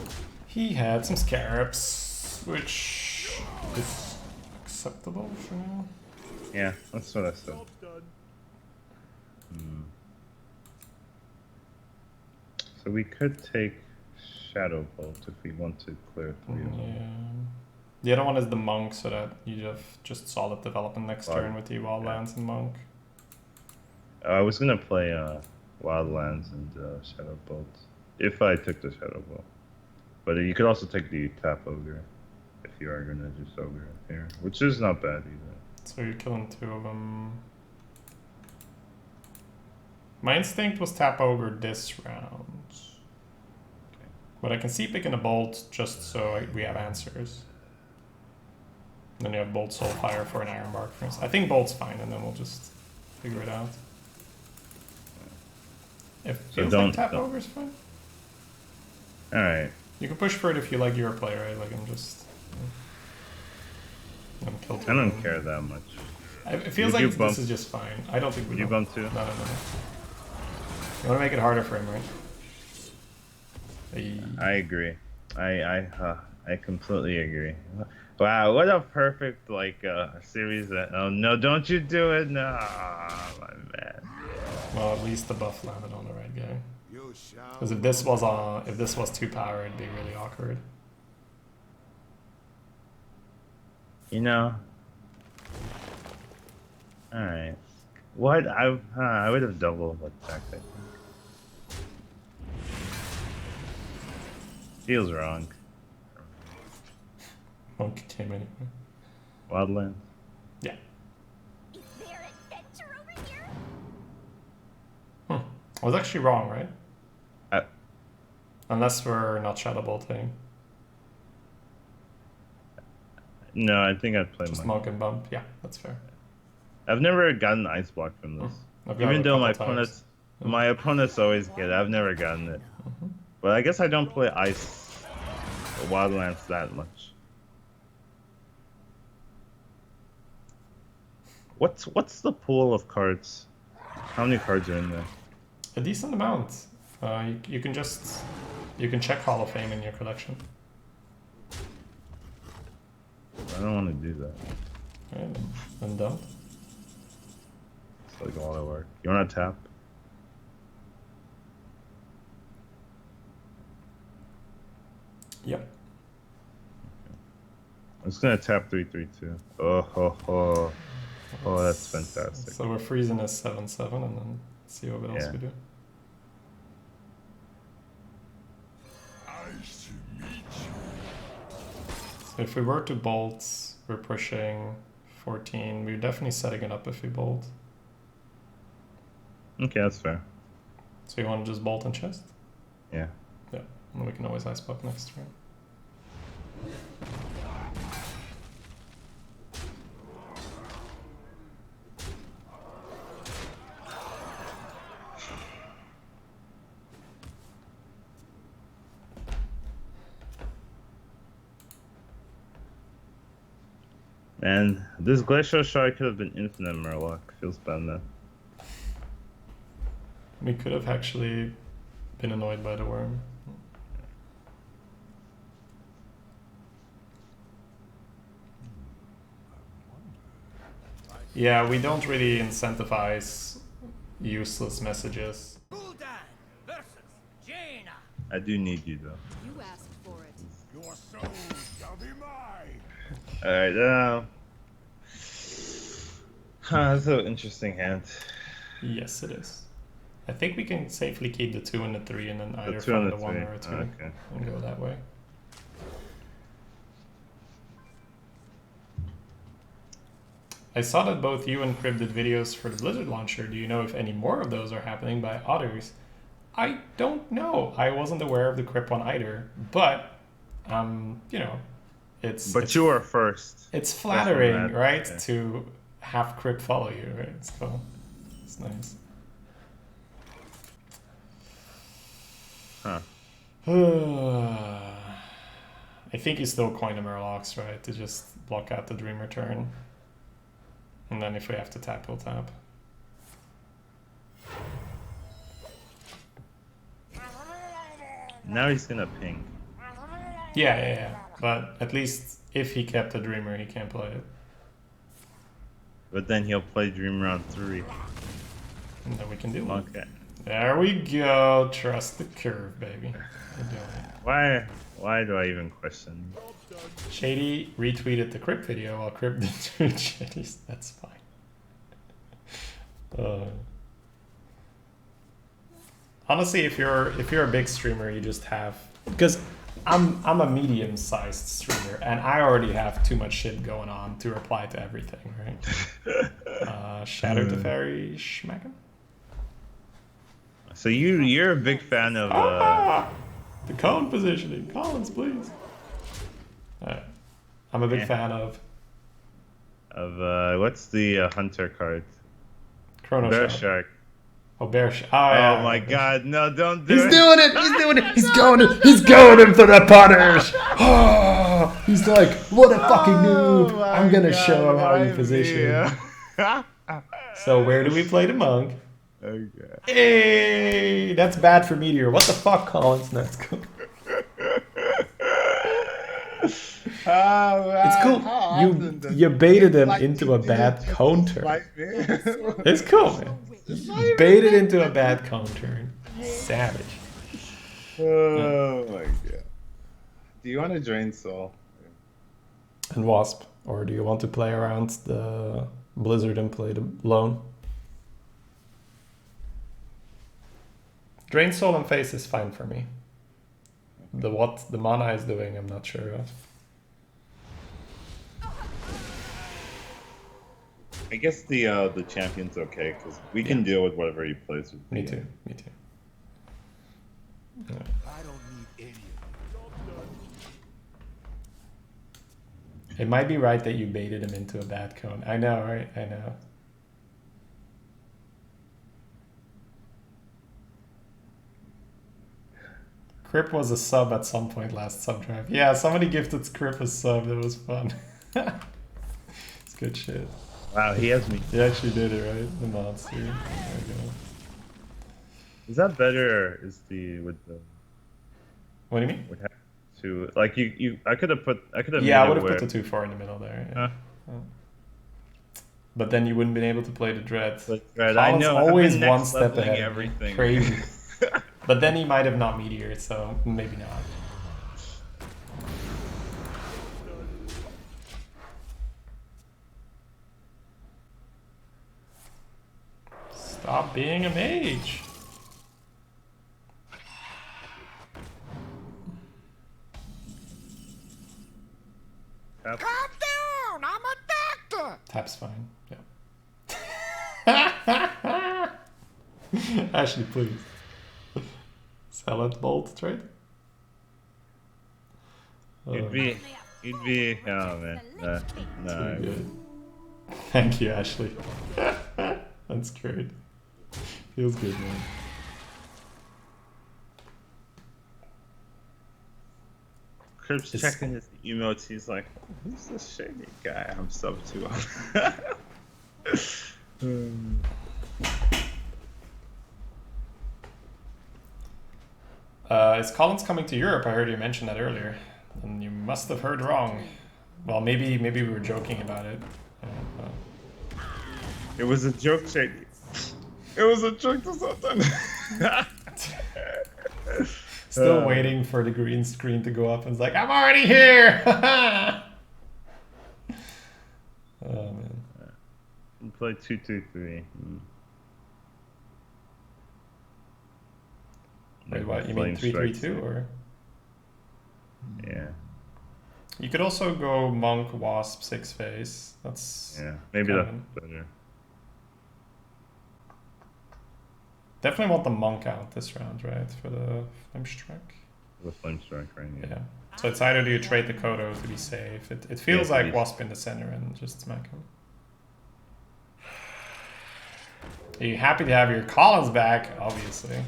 Speaker 3: He had some scarabs, which is acceptable for now.
Speaker 2: Yeah, that's what I said. So we could take Shadow Bolt if we want to clear 3 of them.
Speaker 3: Yeah. The other one is the monk, so that you have just solid development next turn with the Wildlands and monk.
Speaker 2: I was gonna play Wildlands and Shadow Bolt if I took the Shadow Bolt, but you could also take the Tap Ogre if you are gonna just Ogre here, which is not bad either.
Speaker 3: So you're killing 2 of them. My instinct was Tap Ogre this round, but I can see picking a Bolt just so we have answers. Then you have Bolt Soulfire for an Iron Bark, for instance. I think Bolt's fine, and then we'll just figure it out. If
Speaker 2: So
Speaker 3: feels like Tap Ogre's fine.
Speaker 2: Alright.
Speaker 3: You can push for it if you like your play, right? Like, I'm just... I'm killed.
Speaker 2: I don't care that much.
Speaker 3: It feels
Speaker 2: Would
Speaker 3: like
Speaker 2: you bump-
Speaker 3: this is just fine. I don't think we
Speaker 2: Would you
Speaker 3: do.
Speaker 2: bump too?
Speaker 3: No. You want to make it harder for him, right?
Speaker 2: I agree. I completely agree. Wow, what a perfect series that. Oh no! Don't you do it! No, my man.
Speaker 3: Well, at least the buff landed on the right guy.
Speaker 1: You shall.
Speaker 3: Because if this was 2 power, it'd be really awkward.
Speaker 2: You know. All right. What I would have double attacked. I think. Feels wrong.
Speaker 3: Monk came anyway.
Speaker 2: Wildland.
Speaker 3: Yeah.
Speaker 5: Is there adventure over here?
Speaker 3: I was actually wrong, right?
Speaker 2: Uh,
Speaker 3: Unless we're not shadow bolting.
Speaker 2: No, I think I'd play
Speaker 3: Just
Speaker 2: Monk.
Speaker 3: monk and bump. Yeah, that's fair.
Speaker 2: I've never gotten Ice Block from this.
Speaker 3: I've got it
Speaker 2: Even
Speaker 3: a
Speaker 2: though
Speaker 3: couple times.
Speaker 2: my opponents always get it, I've never gotten it. But I guess I don't play Ice Wildlands that much. What's the pool of cards? How many cards are in there?
Speaker 3: A decent amount. You can check Hall of Fame in your collection.
Speaker 2: I don't want to do that.
Speaker 3: Right, and don't.
Speaker 2: It's like a lot of work. You want to tap?
Speaker 3: Yep.
Speaker 2: I'm just gonna tap 3/3/2. Oh ho ho. Oh, that's fantastic.
Speaker 3: So we're freezing as 7/7, and then see what else
Speaker 2: Yeah.
Speaker 3: we do.
Speaker 1: Nice to meet you.
Speaker 3: So if we were to bolt, we're pushing 14. We're definitely setting it up if we bolt.
Speaker 2: Okay, that's fair.
Speaker 3: So you want to just bolt and chest?
Speaker 2: Yeah.
Speaker 3: Yeah. And we can always ice block next turn.
Speaker 2: And this Glacial Shark could have been infinite Murloc. Feels bad now.
Speaker 3: We could have actually been annoyed by the worm. Yeah, we don't really incentivize useless messages.
Speaker 4: Gul'dan versus Jaina.
Speaker 2: I do need you though.
Speaker 5: You asked for it.
Speaker 1: Your soul shall be mine.
Speaker 2: Alright, That's an interesting hand.
Speaker 3: Yes, it is. I think we can safely keep the 2 and the 3 and then either
Speaker 2: 2 and
Speaker 3: find
Speaker 2: the
Speaker 3: a 1
Speaker 2: 3.
Speaker 3: or a 2
Speaker 2: Okay.
Speaker 3: and go that way. I saw that both you and Crib did videos for the Blizzard launcher. Do you know if any more of those are happening by others? I don't know. I wasn't aware of the Crib one either, but you know,
Speaker 2: But you were first.
Speaker 3: It's flattering, right?
Speaker 2: Yeah.
Speaker 3: To have Crib follow you, right? It's cool. It's nice.
Speaker 2: Huh.
Speaker 3: I think you still coin the Murlocs, right? To just block out the Dream Return. And then if we have to tap, we'll tap.
Speaker 2: Now he's gonna ping.
Speaker 3: Yeah. But at least if he kept a Dreamer, he can't play it.
Speaker 2: But then he'll play Dream round 3.
Speaker 3: And then we can do it.
Speaker 2: Okay.
Speaker 3: There we go. Trust the curve, baby. We're doing it.
Speaker 2: Why do I even question?
Speaker 3: Shady retweeted the Crypt video while Crypt didn't tweet Shady's. That's fine. Honestly, if you're a big streamer, you just have, because I'm a medium-sized streamer and I already have too much shit going on to reply to everything, right? Shadow the Fairy Schmacken.
Speaker 2: So you're a big fan of
Speaker 3: the cone positioning. Collins, please. I'm a big fan of
Speaker 2: what's the hunter card?
Speaker 3: Chrono
Speaker 2: Bear
Speaker 3: Shark.
Speaker 2: Shark.
Speaker 3: Oh, Bear Shark.
Speaker 2: Oh,
Speaker 3: yeah.
Speaker 2: my God! No, don't do
Speaker 3: He's
Speaker 2: it.
Speaker 3: doing it! He's doing it! He's going in for the punish! Oh, he's like, what a fucking noob! I'm gonna show him how you position. So where do we play the monk?
Speaker 2: Okay.
Speaker 3: Hey, that's bad for Meteor. What the fuck, Collins? No, it's cool. It's cool. You baited him into a bad counter. It's cool, man. You baited into a bad counter. Savage.
Speaker 2: Oh my God. Do you want to drain soul?
Speaker 3: And Wasp, or do you want to play around the Blizzard and play the lone? Drain Soul and Face is fine for me. What the mana is doing, I'm not sure of.
Speaker 2: I guess the champion's okay because we can deal with whatever he plays with.
Speaker 3: Me too. Yeah.
Speaker 1: I don't need any of
Speaker 3: It might be right that you baited him into a bad cone. I know, right? I know. Crip was a sub at some point last sub drive. Yeah, somebody gifted Crip a sub. That was fun. It's good shit.
Speaker 2: Wow, he has me.
Speaker 3: He actually did it, right? The monster. There we go.
Speaker 2: Is that better? Or is the with the?
Speaker 3: What do you mean?
Speaker 2: Would have to like you? I could have
Speaker 3: Yeah, I would have put the 2-4 in the middle there. Yeah.
Speaker 2: Huh?
Speaker 3: But then you wouldn't been able to play the Dread.
Speaker 2: Right, I know.
Speaker 3: Always
Speaker 2: I've been
Speaker 3: one
Speaker 2: next
Speaker 3: step
Speaker 2: leveling
Speaker 3: ahead.
Speaker 2: everything.
Speaker 3: Crazy. But then he might have not meteored, so maybe not. Stop being a mage.
Speaker 2: Tap.
Speaker 4: Calm down, I'm a doctor.
Speaker 3: Tap's fine. Yeah. Ashley, please. Silent bolt trade.
Speaker 2: You'd be. Oh man. No.
Speaker 3: Good. Thank you, Ashley. That's great. Feels good, man.
Speaker 2: Crip's checking his emotes. He's like, who's this shady guy? I'm sub 2.
Speaker 3: Is Collins coming to Europe? I heard you mention that earlier. And you must have heard wrong. Well, maybe we were joking about it.
Speaker 2: It was a joke, shady. It was a joke to something.
Speaker 3: Still waiting for the green screen to go up and it's like, I'm already here! Oh, man.
Speaker 2: play 2-2-3.
Speaker 3: Wait, what? You
Speaker 2: Flame
Speaker 3: mean
Speaker 2: strikes
Speaker 3: 3-3-2
Speaker 2: it.
Speaker 3: or?
Speaker 2: Yeah.
Speaker 3: You could also go monk, wasp, 6 phase. That's
Speaker 2: Yeah. Maybe
Speaker 3: kind
Speaker 2: that's
Speaker 3: of-
Speaker 2: better.
Speaker 3: definitely want the monk out this round, right? For the flame strike.
Speaker 2: The flame strike, right?
Speaker 3: Yeah. So it's either do you trade the Kodo to be safe. It feels
Speaker 2: Yeah,
Speaker 3: like
Speaker 2: please.
Speaker 3: wasp in the center and just smack him. Are you happy to have your Collins back? Obviously.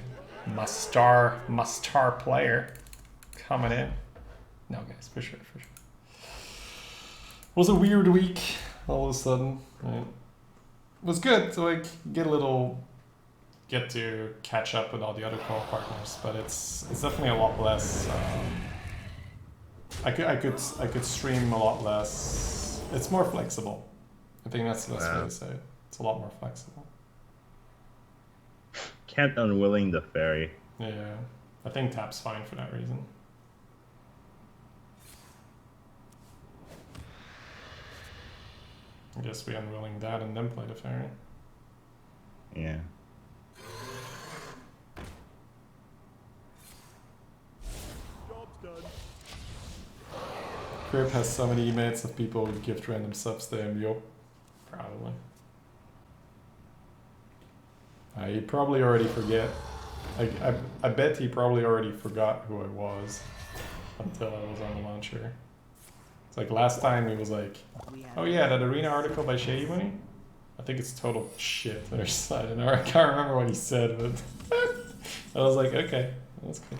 Speaker 3: Must star player coming in. No, guys, for sure, for sure. Was a weird week all of a sudden. Right. It was good to like get to catch up with all the other co-partners, but it's definitely a lot less. I could stream a lot less. It's more flexible. I think that's the best way to say it. It's a lot more flexible.
Speaker 2: Can't unwilling the fairy.
Speaker 3: Yeah, I think tap's fine for that reason. I guess we unwilling that and then play the fairy.
Speaker 2: Yeah.
Speaker 3: Crib has so many emails of people who gift random subs to him. Yup, probably. He probably already forget. I bet he probably already forgot who I was until I was on the launcher. It's like last time he was like, oh yeah, that arena article by Shadybunny? I think it's total shit. I don't know, I can't remember what he said, but I was like, okay, that's cool.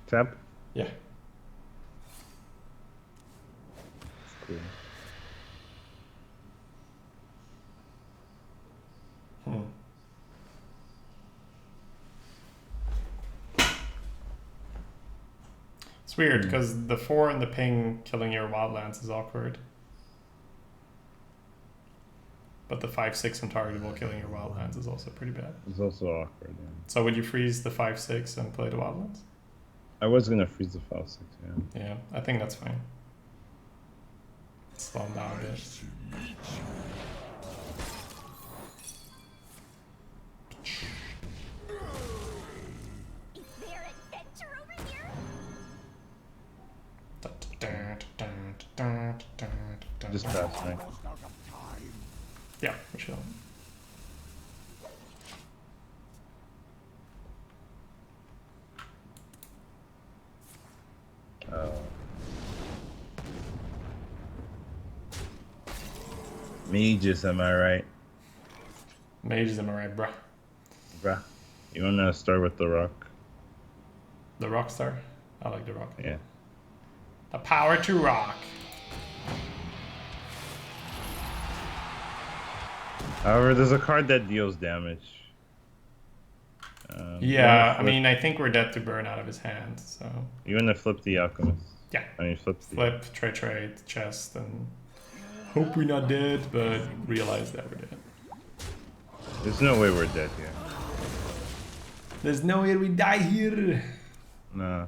Speaker 2: Tap?
Speaker 3: Yeah.
Speaker 2: Cool.
Speaker 3: Hmm. It's weird because the 4 and the ping killing your wildlands is awkward. But the 5-6 untargetable killing your wildlands is also pretty bad.
Speaker 2: It's also awkward, yeah.
Speaker 3: So would you freeze the 5-6 and play the wildlands?
Speaker 2: I was gonna freeze the 5-6, yeah.
Speaker 3: Yeah, I think that's fine. Slow him down a bit.
Speaker 5: Is there adventure over here?
Speaker 2: Just pass, right?
Speaker 3: Yeah, for sure.
Speaker 2: Mages, am I right?
Speaker 3: Mages, am I right, bruh?
Speaker 2: Bruh. You wanna start with the rock?
Speaker 3: The Rockstar? I like the rock.
Speaker 2: Yeah.
Speaker 3: The power to rock.
Speaker 2: However, there's a card that deals damage.
Speaker 3: Yeah, I mean, I think we're dead to burn out of his hand, so...
Speaker 2: You wanna flip the alchemist?
Speaker 3: Yeah.
Speaker 2: I mean, flip the...
Speaker 3: Flip, trade, chest, and... Hope we're not dead, but realize that we're dead.
Speaker 2: There's no way we're dead here.
Speaker 3: There's no way we die here!
Speaker 2: No.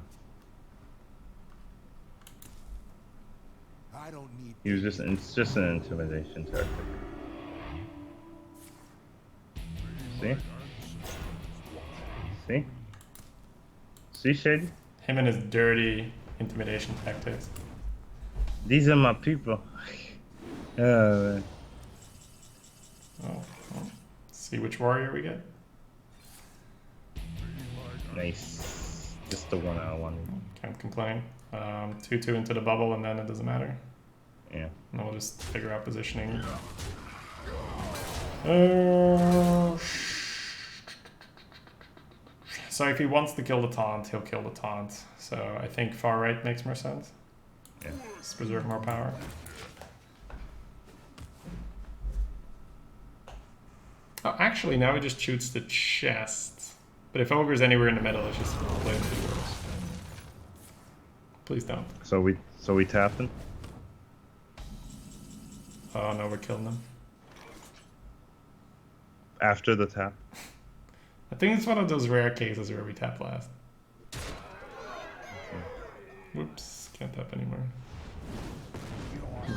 Speaker 1: I don't need.
Speaker 2: He was just... It's just an intimidation tactic. See? See? See, Shady?
Speaker 3: Him and his dirty intimidation tactics.
Speaker 2: These are my people. Man.
Speaker 3: Oh. See which warrior we get.
Speaker 2: Nice. Just the one I wanted.
Speaker 3: Can't complain. 2-2 into the bubble and then it doesn't matter.
Speaker 2: Yeah.
Speaker 3: And we'll just figure out positioning. So if he wants to kill the taunt, he'll kill the taunt. So I think far right makes more sense.
Speaker 2: Yeah.
Speaker 3: Just preserve more power. Oh, actually, now he just shoots the chest. But if Ogre's anywhere in the middle, it's just play into the worst. Please don't.
Speaker 2: So we tapping?
Speaker 3: Oh no, we're killing them.
Speaker 2: After the tap?
Speaker 3: I think it's one of those rare cases where we tap last. Whoops, can't tap anymore.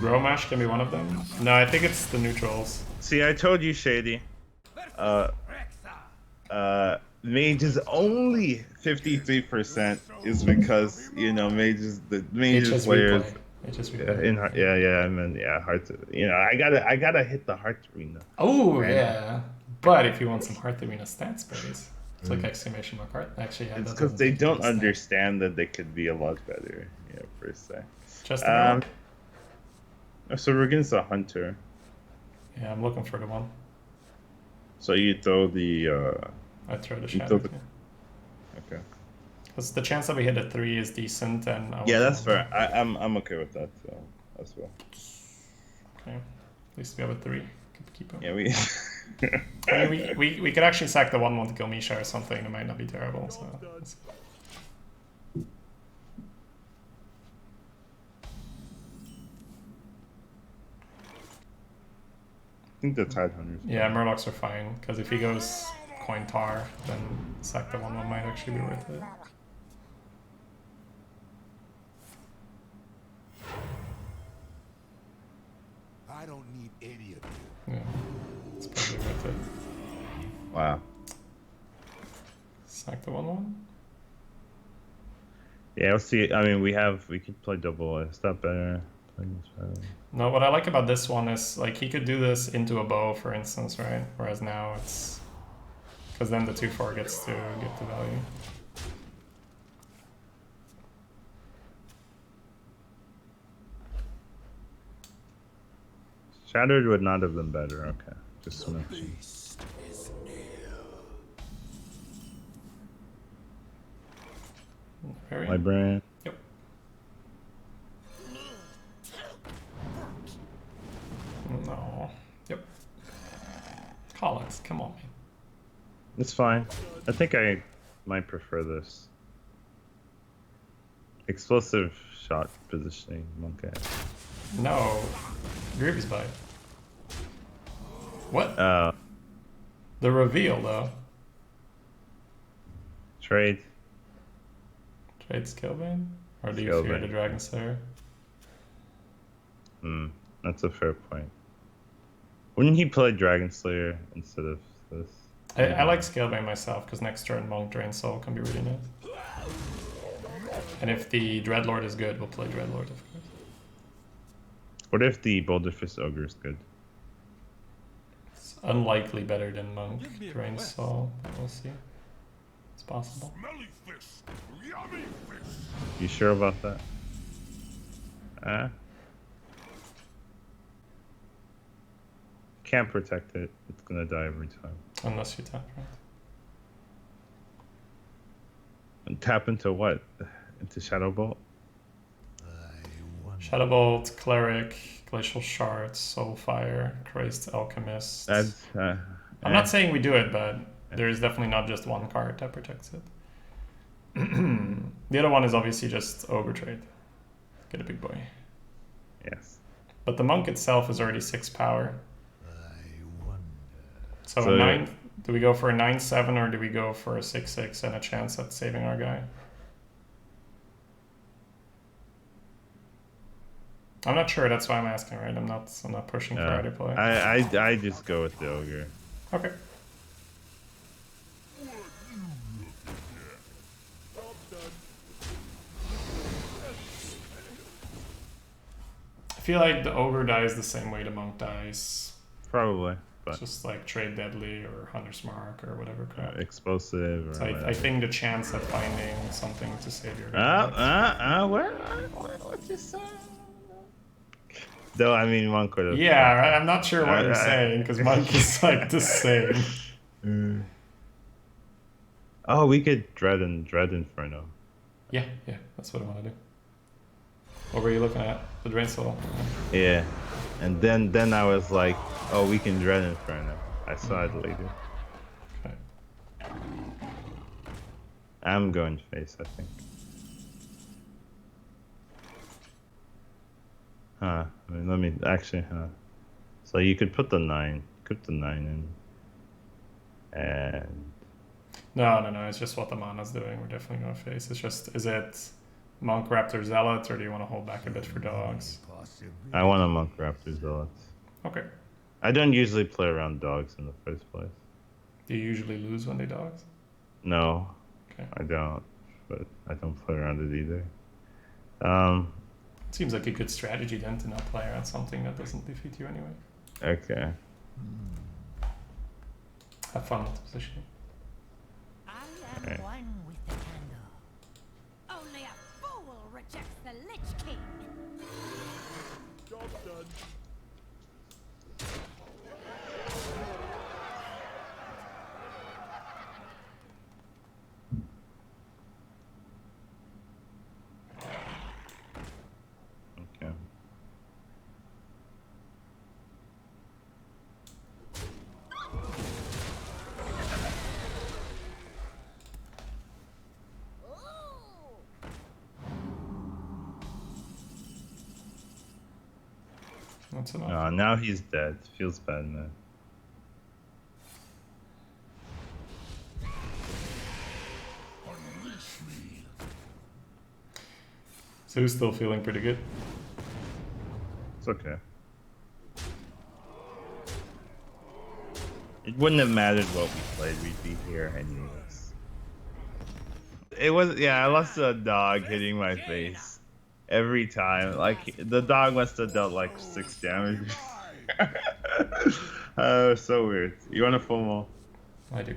Speaker 3: Gromash can be one of them? No, I think it's the neutrals.
Speaker 2: See, I told you, Shady. Mage is only 53% is because the mages players. I mean, hard to. I gotta hit the heart arena.
Speaker 3: Oh
Speaker 2: right?
Speaker 3: yeah, but if you want some Hearth Arena stat space, it's like exclamation mark heart. Actually, yeah,
Speaker 2: It's
Speaker 3: that
Speaker 2: because
Speaker 3: doesn't
Speaker 2: they
Speaker 3: take into
Speaker 2: don't
Speaker 3: the stat.
Speaker 2: understand that they could be a lot better, per se.
Speaker 3: Just a
Speaker 2: So we're against a hunter.
Speaker 3: yeah, I'm looking for the one.
Speaker 2: So you throw the.
Speaker 3: I throw the
Speaker 2: You
Speaker 3: shadow.
Speaker 2: throw the-
Speaker 3: Too.
Speaker 2: Okay.
Speaker 3: Because the chance that we hit a 3 is decent, and I
Speaker 2: Yeah,
Speaker 3: would
Speaker 2: that's
Speaker 3: go-
Speaker 2: fair. I'm okay with that. So as well.
Speaker 3: Okay, at least we have a 3. Keep it.
Speaker 2: Yeah, we.
Speaker 3: I mean, we could actually sack the 1-1 to kill Misha or something. It might not be terrible. So.
Speaker 2: I think the Tide Hunters.
Speaker 3: Yeah, Murlocs are fine, because if he goes coin tar, then sack the 1-1 might actually be worth it.
Speaker 1: I don't need any of you.
Speaker 3: Yeah, it's probably worth it.
Speaker 2: Wow.
Speaker 3: Sack the 1-1?
Speaker 2: Yeah, we'll see. I mean, we could play double. Is that better?
Speaker 3: No, what I like about this one is, like, he could do this into a bow, for instance, right? Whereas now it's... Because then the 2-4 gets to get the value.
Speaker 2: Shattered would not have been better. Okay, just mention.
Speaker 1: Beast is near.
Speaker 3: Very.
Speaker 2: Librarian.
Speaker 3: Yep. No. Yep. Collins, come on, man.
Speaker 2: It's fine. I think I might prefer this. Explosive shot positioning, monkey.
Speaker 3: No. Grievous Bite. What? The reveal, though.
Speaker 2: Trade.
Speaker 3: Trade Skillbane? Or do you fear
Speaker 2: Skillbane.
Speaker 3: the Dragon Slayer?
Speaker 2: That's a fair point. Wouldn't he play Dragon Slayer instead of this?
Speaker 3: I like Skillbane myself, because next turn Monk Drain Soul can be really nice. And if the Dreadlord is good, we'll play Dreadlord, of course.
Speaker 2: What if the Boulder Fist Ogre is good?
Speaker 3: It's unlikely better than Monk Drain Soul, but we'll see. It's possible.
Speaker 1: Smelly fish. Yummy fish.
Speaker 2: You sure about that? Can't protect it. It's gonna die every time.
Speaker 3: Unless you tap, right?
Speaker 2: And tap into what? Into Shadow Bolt?
Speaker 3: Shadow Bolt, Cleric, Glacial Shards, Soulfire, Crazed Alchemist.
Speaker 2: That's.
Speaker 3: I'm not saying we do it, but there is definitely not just one card that protects it. The other one is obviously just Ogre Trade. Get a big boy.
Speaker 2: Yes.
Speaker 3: But the Monk itself is already 6 power. So,
Speaker 2: So
Speaker 3: 9. Do we go for a 9/7 or do we go for a 6/6 and a chance at saving our guy? I'm not sure. That's why I'm asking, right? I'm not pushing for either play.
Speaker 2: I just go with the Ogre.
Speaker 3: Okay. I feel like the Ogre dies the same way the Monk dies.
Speaker 2: Probably, but
Speaker 3: Just like Trade Deadly or Hunter's Mark or whatever crap.
Speaker 2: explosive. Or
Speaker 3: So I think the chance at finding something to save your
Speaker 2: what you say? Though I mean, Monk would have.
Speaker 3: Yeah, right? I'm not sure what you're saying because Monk is like the same.
Speaker 2: Oh, we could Dread Inferno.
Speaker 3: Yeah, that's what I want to do. What were you looking at? The Drain Soul?
Speaker 2: Yeah, and then I was like, oh, we can Dread Inferno. I saw it later.
Speaker 3: Okay.
Speaker 2: I'm going face, I think. I mean, let me actually. So you could put the 9 in, and
Speaker 3: No. It's just what the mana's doing. We're definitely going to face. It's just, is it Monk, Raptor, Zealot, or do you want to hold back a bit for dogs?
Speaker 2: I want a Monk Raptor Zealots.
Speaker 3: Okay.
Speaker 2: I don't usually play around dogs in the first place.
Speaker 3: Do you usually lose when they dogs?
Speaker 2: No,
Speaker 3: Okay.
Speaker 2: I don't. But I don't play around it either.
Speaker 3: Seems like a good strategy then to not play around something that doesn't defeat you anyway.
Speaker 2: Okay.
Speaker 3: Have fun with the positioning.
Speaker 5: I am
Speaker 2: Okay.
Speaker 5: one with the candle. Only a fool rejects the Lich King.
Speaker 1: Job done.
Speaker 2: Okay.
Speaker 3: That's enough.
Speaker 2: Oh, now he's dead. Feels bad, man.
Speaker 1: Unleash me.
Speaker 3: So who's still feeling pretty good?
Speaker 2: It's okay. It wouldn't have mattered what we played. We'd be here anyways. It was, yeah, I lost to a dog hitting my face every time. Like, the dog must have dealt like 6 damage. So weird. You want a full mall?
Speaker 3: I do.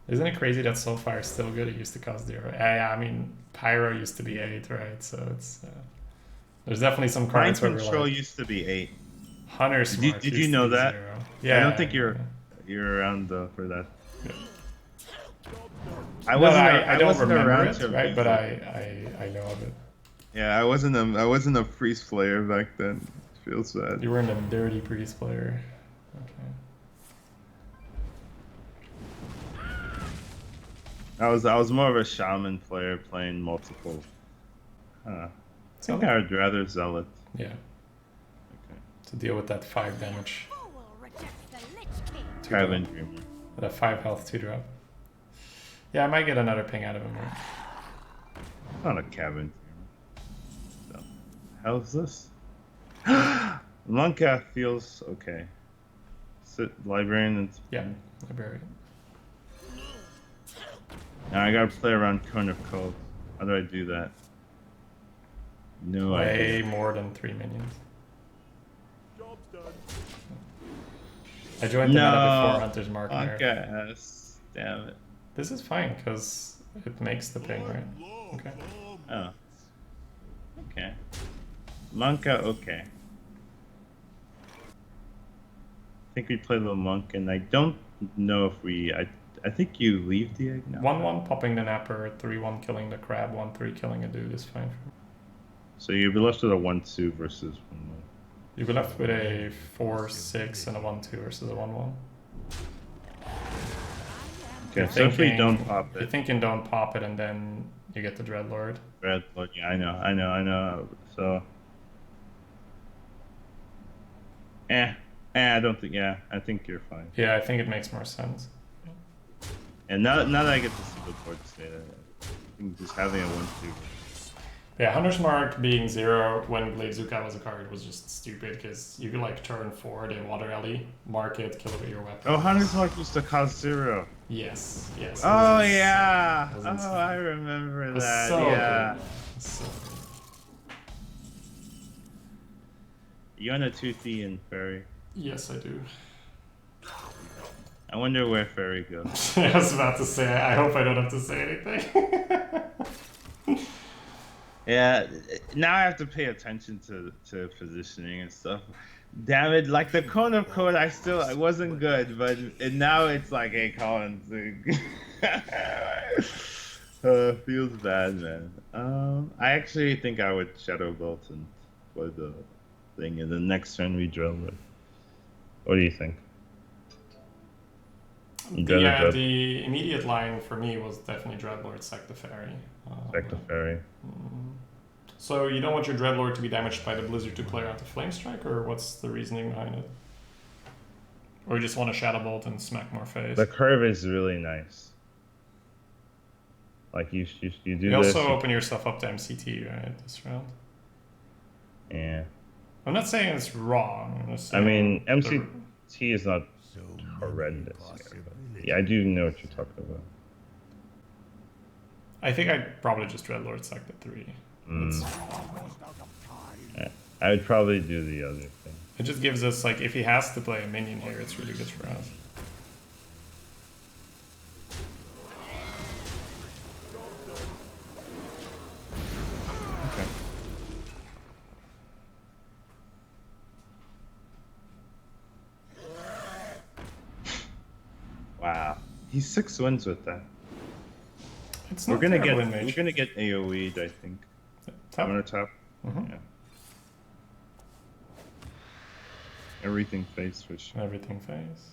Speaker 3: Isn't it crazy that Soulfire is still good? It used to cost 0. Yeah, I mean, Pyro used to be 8, right? So it's... there's definitely some
Speaker 2: Mind
Speaker 3: cards where we're
Speaker 2: Control
Speaker 3: like...
Speaker 2: used to be 8.
Speaker 3: Hunter's
Speaker 2: Did you-
Speaker 3: Mark
Speaker 2: did
Speaker 3: used
Speaker 2: you
Speaker 3: to
Speaker 2: know
Speaker 3: be
Speaker 2: that?
Speaker 3: 0. Yeah,
Speaker 2: I don't think
Speaker 3: yeah.
Speaker 2: you're around for that.
Speaker 3: Yeah.
Speaker 2: I
Speaker 3: No,
Speaker 2: wasn't.
Speaker 3: I don't
Speaker 2: wasn't
Speaker 3: remember
Speaker 2: around
Speaker 3: it,
Speaker 2: to
Speaker 3: right?
Speaker 2: be-
Speaker 3: But I know of it.
Speaker 2: Yeah, I wasn't a priest player back then. Feels sad.
Speaker 3: You were in a dirty priest player. Okay.
Speaker 2: I was more of a shaman player playing multiple. I think I would rather zealot.
Speaker 3: Yeah.
Speaker 2: Okay.
Speaker 3: To deal with that 5 damage.
Speaker 5: Fool rejects the Lich King.
Speaker 2: Cabin Dreamer.
Speaker 3: That 5 health 2-drop. Yeah, I might get another ping out of him. Right?
Speaker 2: Not a cabin dreamer. So, how's this? Monka feels okay. Sit librarian and
Speaker 3: Yeah, librarian.
Speaker 2: now I gotta play around Cone of Cold. How do I do that? No
Speaker 3: Way
Speaker 2: idea.
Speaker 3: more than 3 minions.
Speaker 1: Job's done.
Speaker 3: I joined the meta before Hunter's Mark.
Speaker 2: Monka has. Damn it.
Speaker 3: This is fine because it makes the ping, right? Okay.
Speaker 2: Oh. Okay. Monka, okay. I think we play the monk, and I don't know if we. I think you leave the egg now.
Speaker 3: 1-1 popping the napper, 3-1 killing the crab, 1-3 killing a dude is fine.
Speaker 2: So you'll be left with a 1-2 versus 1-1.
Speaker 3: You'll be left with a 4-6 and a 1-2 versus a 1-1.
Speaker 2: Okay, so if we don't pop
Speaker 3: You're
Speaker 2: it.
Speaker 3: thinking don't pop it and then you get the Dreadlord.
Speaker 2: Red, look, yeah, I know. So. I don't think. Yeah, I think you're fine.
Speaker 3: Yeah, I think it makes more sense.
Speaker 2: And now that I get to see the board state, I think just having a 1-2.
Speaker 3: Yeah, Hunter's Mark being 0 when Bladezuka was a card was just stupid because you could like turn 4, they Water Alley, mark it, kill it with your weapon.
Speaker 2: Oh, Hunter's Mark used to cost 0.
Speaker 3: Yes.
Speaker 2: Oh yeah.
Speaker 3: It was
Speaker 2: Oh,
Speaker 3: insane.
Speaker 2: I remember
Speaker 3: It was
Speaker 2: that.
Speaker 3: so
Speaker 2: Yeah.
Speaker 3: good. So good.
Speaker 2: You on a toothy and fairy?
Speaker 3: Yes, I do.
Speaker 2: I wonder where fairy goes.
Speaker 3: I was about to say, I hope I don't have to say anything.
Speaker 2: Yeah. Now I have to pay attention to positioning and stuff. Damn it! Like the Cone of Code, I wasn't good, but now it's like, hey, Collins. Feels bad, man. I actually think I would Shadow Bolt and play the thing, and the next turn we drill it. What do you think?
Speaker 3: The immediate line for me was definitely Dreadlord, sack the fairy.
Speaker 2: Sack the fairy.
Speaker 3: So you don't want your Dreadlord to be damaged by the Blizzard to clear out the Flame Strike, or what's the reasoning behind it? Or you just want to Shadow Bolt and smack more face?
Speaker 2: The curve is really nice. Like you do
Speaker 3: You
Speaker 2: this.
Speaker 3: also open yourself up to MCT, right, this round?
Speaker 2: Yeah.
Speaker 3: I'm not saying it's wrong. I'm just
Speaker 2: I
Speaker 3: saying
Speaker 2: mean,
Speaker 3: the-
Speaker 2: MCT is not horrendous. Here, but yeah, I do know what you're talking about.
Speaker 3: I think I'd probably just Dreadlord sack the 3. It's-
Speaker 2: Yeah, I would probably do the other thing.
Speaker 3: It just gives us, like, if he has to play a minion here, it's really good for us.
Speaker 2: Okay. Wow, he's 6 wins with that.
Speaker 3: It's
Speaker 2: We're
Speaker 3: not
Speaker 2: gonna
Speaker 3: terrible
Speaker 2: get
Speaker 3: in Mage.
Speaker 2: AOE'd, I think.
Speaker 3: Top.
Speaker 2: I'm gonna top.
Speaker 3: Mhm.
Speaker 2: Yeah. Everything face for sure.
Speaker 3: Everything face.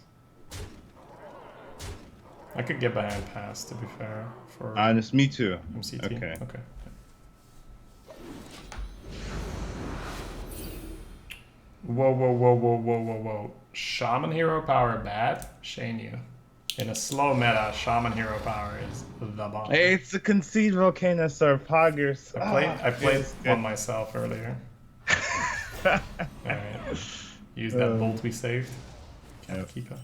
Speaker 3: I could get behind pass, to be fair, for
Speaker 2: Honest, me too.
Speaker 3: MCT.
Speaker 2: Okay.
Speaker 3: Okay. Whoa, whoa, whoa, whoa, whoa, whoa, whoa. Shaman hero power bad? Shane you. In a slow meta, Shaman hero power is the bomb.
Speaker 2: Hey, it's the concede Volcanosaur Poggers.
Speaker 3: I played
Speaker 2: good.
Speaker 3: one myself earlier. Alright. Use that bolt we saved.
Speaker 2: Yep.
Speaker 3: Keeper.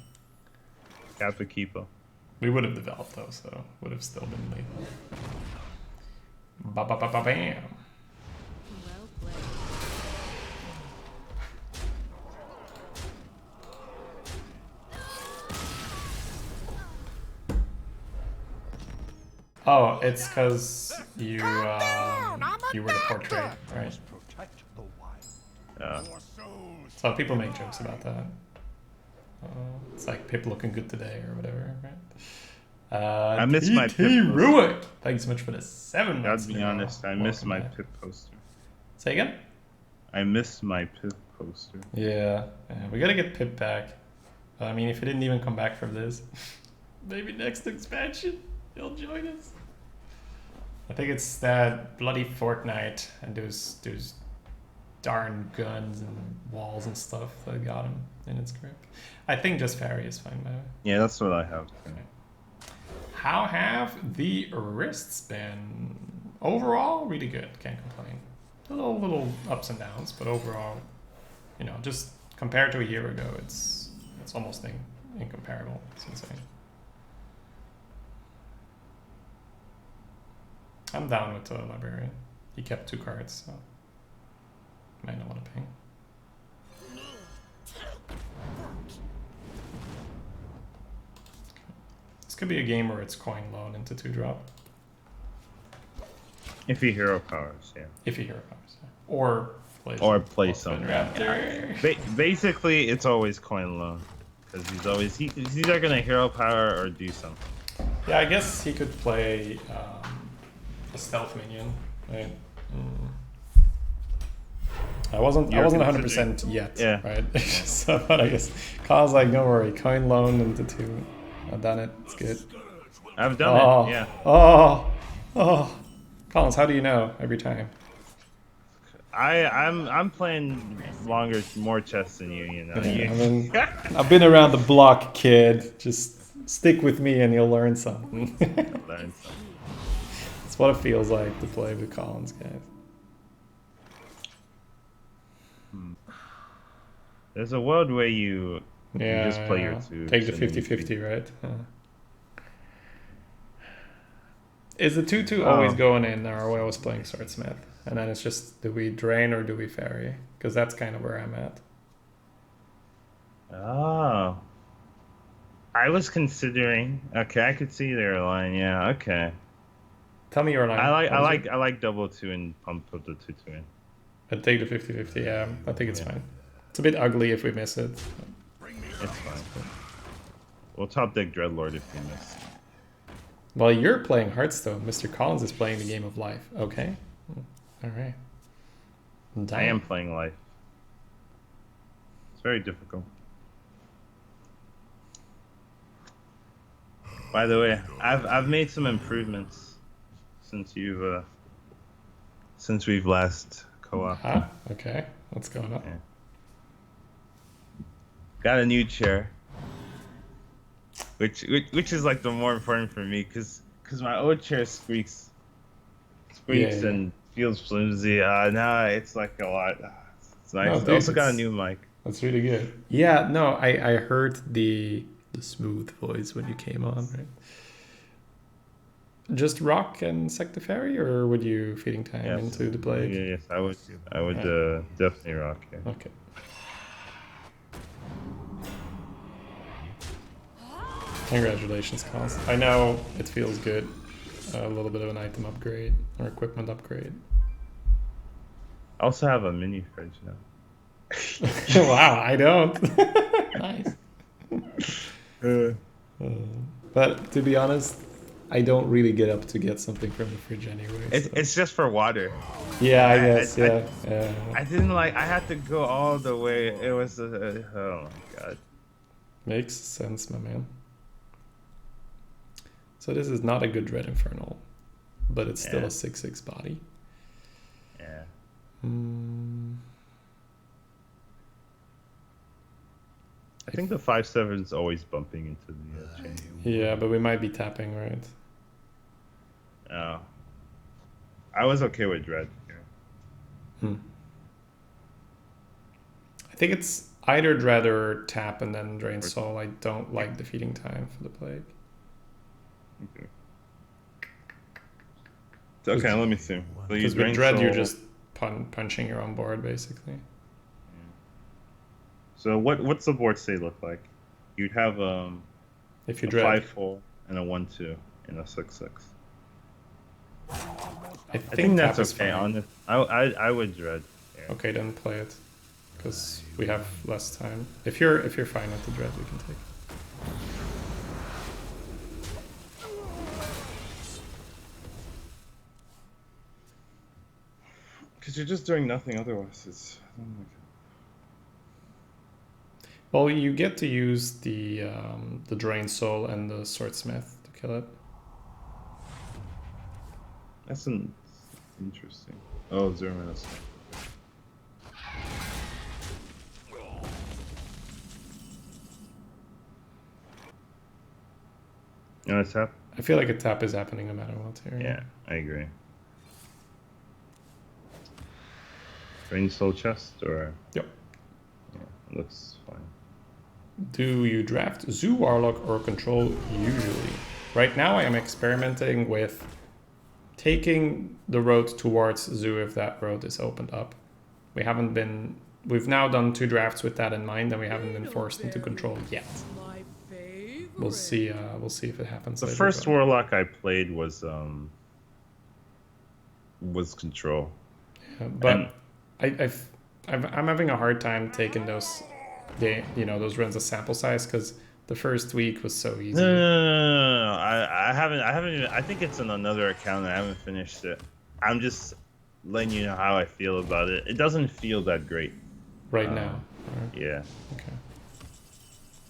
Speaker 2: Kappa Keepo.
Speaker 3: We would have developed though, so would have still been lethal. Ba ba ba ba bam.
Speaker 5: Well played.
Speaker 3: Oh, it's because you were the portrait, right?
Speaker 4: Protect the wild.
Speaker 2: Yeah.
Speaker 4: Your souls.
Speaker 3: So people make jokes about that. It's like Pip looking good today or whatever, right?
Speaker 2: I miss my
Speaker 3: TT
Speaker 2: Pip poster.
Speaker 3: Ruick. Thanks so much for the 7 months.
Speaker 2: Gotta be
Speaker 3: Nero.
Speaker 2: honest, I miss
Speaker 3: Welcome
Speaker 2: my
Speaker 3: back.
Speaker 2: Pip poster.
Speaker 3: Say again?
Speaker 2: I miss my Pip poster.
Speaker 3: Yeah, we gotta get Pip back. I mean, if he didn't even come back from this, maybe next expansion he'll join us. I think it's that bloody Fortnite and those darn guns and walls and stuff that got him in its grip. I think just Fairy is fine though.
Speaker 2: Yeah, that's what I have.
Speaker 3: How have the wrists been? Overall, really good. Can't complain. Little ups and downs, but overall, you know, just compared to a year ago, it's almost incomparable. It's insane. I'm down with the librarian. He kept 2 cards, so might not want to ping. This could be a game where it's coin loan into 2-drop.
Speaker 2: If he hero powers, yeah.
Speaker 3: If you hear about it. Or
Speaker 2: Play
Speaker 3: Wolfman
Speaker 2: something.
Speaker 3: Raptor.
Speaker 2: Basically, it's always coin loan. Because he's either gonna hero power or do something.
Speaker 3: Yeah, I guess he could play a stealth minion, right? I wasn't
Speaker 2: You're
Speaker 3: 100% yet,
Speaker 2: Yeah.
Speaker 3: right? So, but I guess Kyle's like, don't worry, coin loan into 2. I've done it. It's good.
Speaker 2: I've done it, yeah.
Speaker 3: Oh, Collins, how do you know every time?
Speaker 2: I'm playing more chess than you, you know.
Speaker 3: I've been around the block, kid. Just stick with me and you'll learn something.
Speaker 2: Learn something.
Speaker 3: That's what it feels like to play with Collins, guys.
Speaker 2: There's a world where you just play your 2.
Speaker 3: Take the 50-50, right? Is the 2-2 always going in, or are we always playing Swordsmith? And then it's just, do we drain or do we fairy? Because that's kind of where I'm at.
Speaker 2: Oh. I was considering. Okay, I could see their line. Yeah. Okay.
Speaker 3: Tell me your line.
Speaker 2: I like double 2 and pump up the 2-2 in.
Speaker 3: And take the 50-50, yeah. I think it's fine. It's a bit ugly if we miss it.
Speaker 2: It's fine. We'll top deck Dreadlord if we miss.
Speaker 3: While you're playing Hearthstone, Mr. Collins is playing the game of life. Okay. All right.
Speaker 2: I am playing life. It's very difficult. By the way, I've made some improvements since we've last co-opted.
Speaker 3: Huh? Okay. What's going on?
Speaker 2: Yeah. Got a new chair, which is like the more important for me, because my old chair squeaks
Speaker 3: Yeah.
Speaker 2: and feels flimsy. Now it's like a lot. It's It's nice.
Speaker 3: No,
Speaker 2: I
Speaker 3: dude,
Speaker 2: also got a
Speaker 3: it's-
Speaker 2: new mic.
Speaker 3: That's really good. Yeah, no, I heard the smooth voice when you came on, right? Just rock and Sectafairy, or would you feeding time
Speaker 2: Yes.
Speaker 3: into the plague?
Speaker 2: Yes, I would. I would definitely rock it.
Speaker 3: Okay. Congratulations, Cons. I know it feels good. A little bit of an item upgrade or equipment upgrade.
Speaker 2: I also have a mini fridge now.
Speaker 3: Wow, I don't. Nice. But to be honest, I don't really get up to get something from the fridge anyway. So.
Speaker 2: It's just for water.
Speaker 3: Yeah, I guess. Yeah.
Speaker 2: I didn't like. I had to go all the way. It was. Oh my god.
Speaker 3: Makes sense, my man. So this is not a good Dread Infernal, but it's still a 6/6 body.
Speaker 2: Yeah. I think the 5/7 is always bumping into the chain.
Speaker 3: Yeah, but we might be tapping, right?
Speaker 2: Oh. I was okay with Dread here.
Speaker 3: I think it's either Dread or tap and then Drain Soul. I don't like defeating time for the plague.
Speaker 2: Okay. Okay, let me see. So
Speaker 3: Because with Dread, you're just punching your own board, basically.
Speaker 2: So what's the board state look like? You'd have
Speaker 3: If you
Speaker 2: a
Speaker 3: Dread.
Speaker 2: 5/4 and a 1/2 and a 6/6.
Speaker 3: I
Speaker 2: I think that's
Speaker 3: tap is
Speaker 2: okay.
Speaker 3: fine.
Speaker 2: I would Dread. Yeah.
Speaker 3: Okay, then play it, because we have less time. If you're fine with the Dread, we can take it.
Speaker 2: Because you're just doing nothing otherwise. It's. Oh my god.
Speaker 3: Well, you get to use the Drain Soul and the Swordsmith to kill it.
Speaker 2: That's interesting. Oh, 0 minutes. You know what's happening?
Speaker 3: I feel like a tap is happening no matter what here.
Speaker 2: Yeah, I agree. Drain Soul Chest or?
Speaker 3: Yep.
Speaker 2: Yeah, looks fine.
Speaker 3: Do you draft Zoo, Warlock, or Control usually? Right now I am experimenting with taking the road towards Zoo if that road is opened up. We've now done 2 drafts with that in mind, and we haven't been forced into Control yet.
Speaker 5: My favorite.
Speaker 3: We'll see if it happens
Speaker 2: The
Speaker 3: later,
Speaker 2: first
Speaker 3: but-
Speaker 2: Warlock I played was Control.
Speaker 3: Yeah, but
Speaker 2: And-
Speaker 3: I'm having a hard time taking those runs as sample size, because the first week was so easy.
Speaker 2: No. I haven't even. I think it's on another account. I haven't finished it. I'm just letting you know how I feel about it. It doesn't feel that great
Speaker 3: Right now. Right.
Speaker 2: Yeah.
Speaker 3: Okay.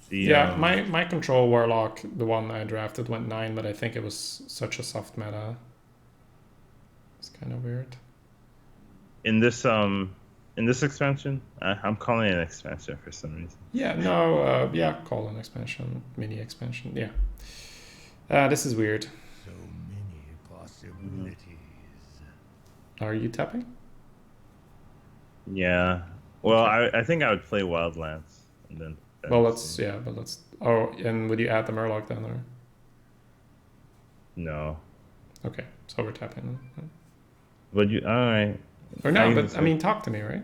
Speaker 2: The,
Speaker 3: My Control Warlock, the one I drafted, went 9, but I think it was such a soft meta. It's kind of weird.
Speaker 2: in this expansion, I'm calling it an expansion for some reason.
Speaker 3: Yeah, no, call an expansion, mini expansion, yeah. This is weird.
Speaker 4: So many possibilities.
Speaker 3: Are you tapping?
Speaker 2: Yeah. Well, I think I would play Wildlands and then.
Speaker 3: Well, let's. Oh, and would you add the Murloc then, or?
Speaker 2: No.
Speaker 3: Okay, so we're tapping then. Right?
Speaker 2: But you, all right.
Speaker 3: Or no, but I mean, talk to me, right?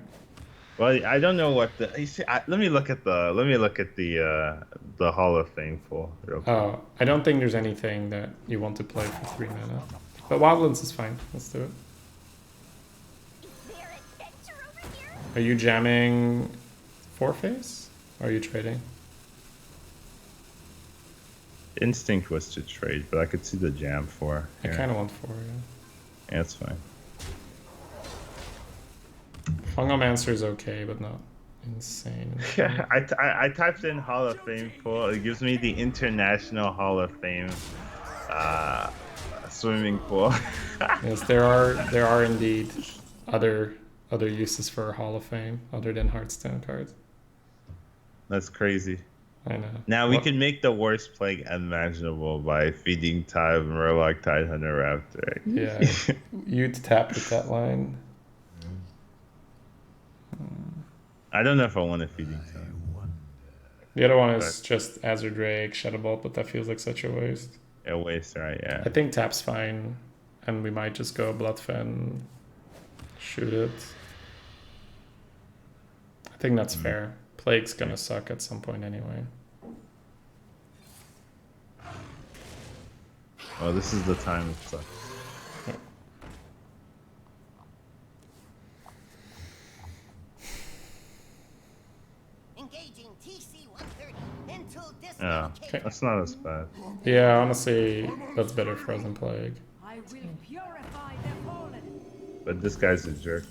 Speaker 2: Well, I don't know what the. You see, let me look at the Hall of Fame pool real quick.
Speaker 3: Oh, I don't think there's anything that you want to play for 3 mana. But Wildlands is fine. Let's do it.
Speaker 5: Is there adventure over here?
Speaker 3: Are you jamming 4-phase? Or are you trading?
Speaker 2: Instinct was to trade, but I could see the jam for.
Speaker 3: I kind of want 4, yeah.
Speaker 2: Yeah, it's fine.
Speaker 3: Fungomancer is okay, but not insane.
Speaker 2: Yeah, I typed in Hall of Fame pool. It gives me the International Hall of Fame swimming pool.
Speaker 3: Yes, there are indeed other uses for Hall of Fame other than Hearthstone cards.
Speaker 2: That's crazy.
Speaker 3: I know.
Speaker 2: Now we can make the worst plague imaginable by feeding Tide Murloc Tidehunter Raptor.
Speaker 3: Yeah, you'd tap with that line.
Speaker 2: I don't know if I want a feeding time.
Speaker 3: The other one is just Azure Drake, Shadowbolt, but that feels like such a waste.
Speaker 2: A waste, right? Yeah.
Speaker 3: I think tap's fine, and we might just go Bloodfen, shoot it. I think that's fair. Plague's gonna suck at some point anyway.
Speaker 2: Oh, this is the time it sucks.
Speaker 4: Engaging TC-130 until
Speaker 2: Yeah,
Speaker 4: dislocated.
Speaker 2: that's not as bad.
Speaker 3: Yeah, honestly, that's better for us than Plague.
Speaker 5: I will purify the fallen.
Speaker 2: But this guy's a jerk.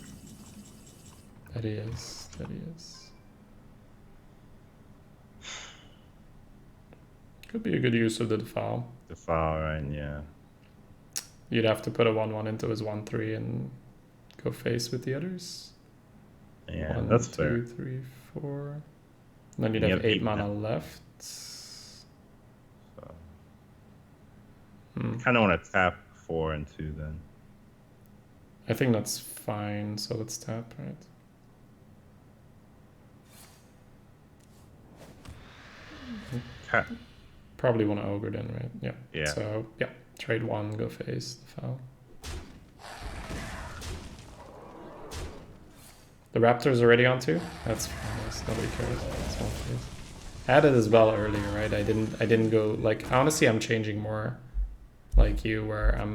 Speaker 3: That he is. That he is. Could be a good use of the Defile.
Speaker 2: The foul, right? Yeah.
Speaker 3: You'd have to put a 1/1 into his 1/3 and go face with the others.
Speaker 2: Yeah,
Speaker 3: 1,
Speaker 2: that's
Speaker 3: 2,
Speaker 2: fair.
Speaker 3: 3, 4. And then you'd
Speaker 2: You
Speaker 3: have
Speaker 2: have
Speaker 3: 8
Speaker 2: eight
Speaker 3: mana
Speaker 2: now.
Speaker 3: left.
Speaker 2: Kind of want to tap 4 and 2 then.
Speaker 3: I think that's fine, so let's tap, right?
Speaker 2: Tap.
Speaker 3: Probably want to ogre then, right? Yeah.
Speaker 2: Yeah.
Speaker 3: So, yeah, trade 1, go face, Defile. The Raptor's already on 2? That's fine, nobody cares. That's one face. I had it as well earlier, right? I didn't go, like, honestly, I'm changing more like you, where I'm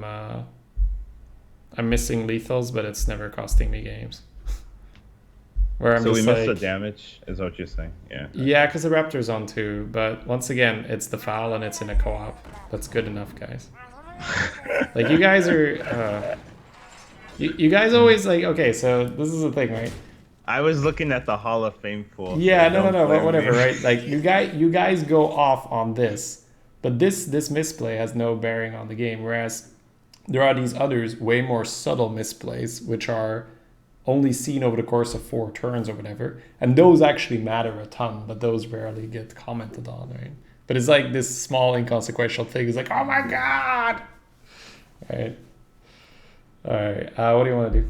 Speaker 3: missing lethals, but it's never costing me games. Where I'm
Speaker 2: So we
Speaker 3: just
Speaker 2: missed the
Speaker 3: like,
Speaker 2: damage, is what you're saying? Yeah.
Speaker 3: yeah, because the Raptor's on 2, but once again, it's the foul and it's in a co-op. That's good enough, guys. Like, you guys are, you guys always like, okay, so this is the thing, right?
Speaker 2: I was looking at the Hall of Fame pool.
Speaker 3: Yeah,
Speaker 2: so
Speaker 3: no,
Speaker 2: don't
Speaker 3: but
Speaker 2: blame
Speaker 3: whatever,
Speaker 2: me.
Speaker 3: right? Like, you guys go off on this, but this misplay has no bearing on the game, whereas there are these others way more subtle misplays, which are only seen over the course of 4 turns or whatever, and those actually matter a ton, but those rarely get commented on, right? But it's like this small inconsequential thing is like, oh my god! Right. Alright, what do you want to do?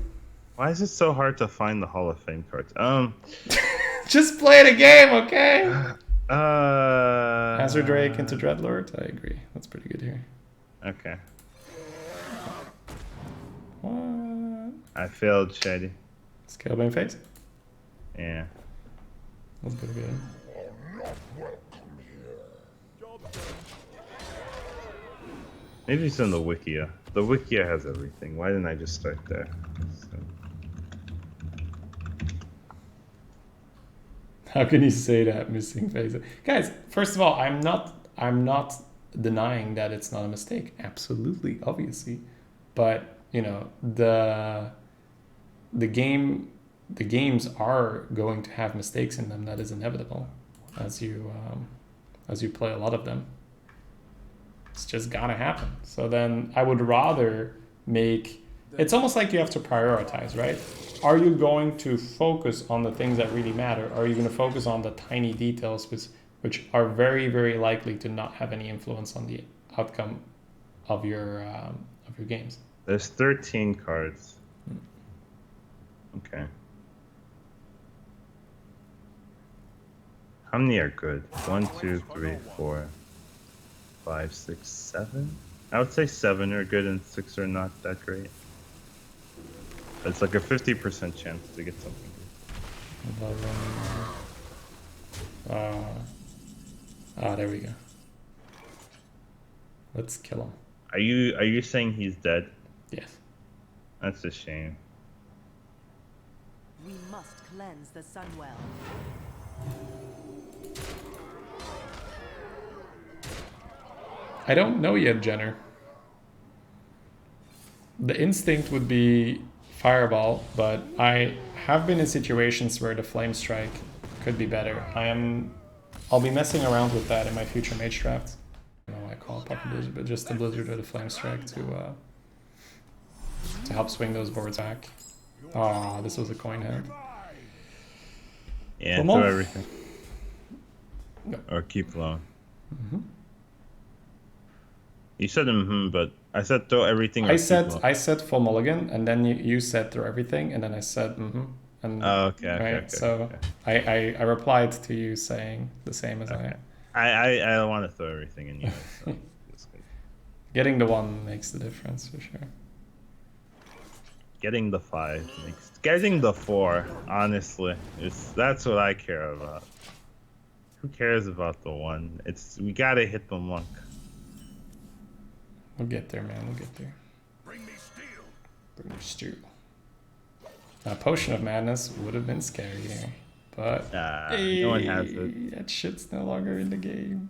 Speaker 2: Why is it so hard to find the Hall of Fame cards?
Speaker 3: Just play the game, okay?
Speaker 2: Azure
Speaker 3: Azure Drake into Dreadlord? I agree. That's pretty good here.
Speaker 2: Okay.
Speaker 3: What?
Speaker 2: I failed, Shady.
Speaker 3: Scalebane face?
Speaker 2: Yeah.
Speaker 3: That's pretty good.
Speaker 1: Job's done.
Speaker 2: Maybe it's in the Wikia. The Wikia has everything. Why didn't I just start there? So.
Speaker 3: How can you say that, missing face? Guys, first of all, I'm not denying that it's not a mistake. Absolutely, obviously. But, you know, the games are going to have mistakes in them. That is inevitable as you play a lot of them. It's just gotta happen. So then I would rather make, it's almost like you have to prioritize, right? Are you going to focus on the things that really matter? Or are you going to focus on the tiny details which are very, very likely to not have any influence on the outcome of your games?
Speaker 2: There's 13 cards. Okay. How many are good? 1, 2, 3, 4, 5, 6, 7? I would say 7 are good and 6 are not that great. It's like a 50% chance to get something good.
Speaker 3: There we go. Let's kill him.
Speaker 2: Are you saying he's dead?
Speaker 3: Yes.
Speaker 2: That's a shame.
Speaker 7: We must cleanse the Sunwell.
Speaker 3: I don't know yet, Jenner. The instinct would be Fireball, but I have been in situations where the Flame Strike could be better. I'll be messing around with that in my future mage drafts. I don't know why I call it Puppet Blizzard, but just the Blizzard or the Flame Strike to help swing those boards back. Ah, this was a coin hand.
Speaker 2: Yeah,
Speaker 3: Come
Speaker 2: throw
Speaker 3: on.
Speaker 2: everything.
Speaker 3: No.
Speaker 2: Or keep low.
Speaker 3: Mm-hmm.
Speaker 2: You said but I said throw everything. Or
Speaker 3: I
Speaker 2: keep low.
Speaker 3: said full mulligan, and then you said throw everything, and then I said And
Speaker 2: Oh, okay, okay,
Speaker 3: right,
Speaker 2: okay.
Speaker 3: so
Speaker 2: okay.
Speaker 3: I replied to you saying the same as
Speaker 2: Okay.
Speaker 3: I.
Speaker 2: I don't want to throw everything in you. So just
Speaker 3: Getting the 1 makes the difference for sure.
Speaker 2: getting the 5 makes getting the 4. Honestly, that's what I care about. Who cares about the 1? We gotta hit the monk.
Speaker 3: We'll get there, man. We'll get there.
Speaker 4: Bring me steel.
Speaker 3: Bring me stew. A potion of madness would have been scary here, but
Speaker 2: No one has it.
Speaker 3: that shit's no longer in the game.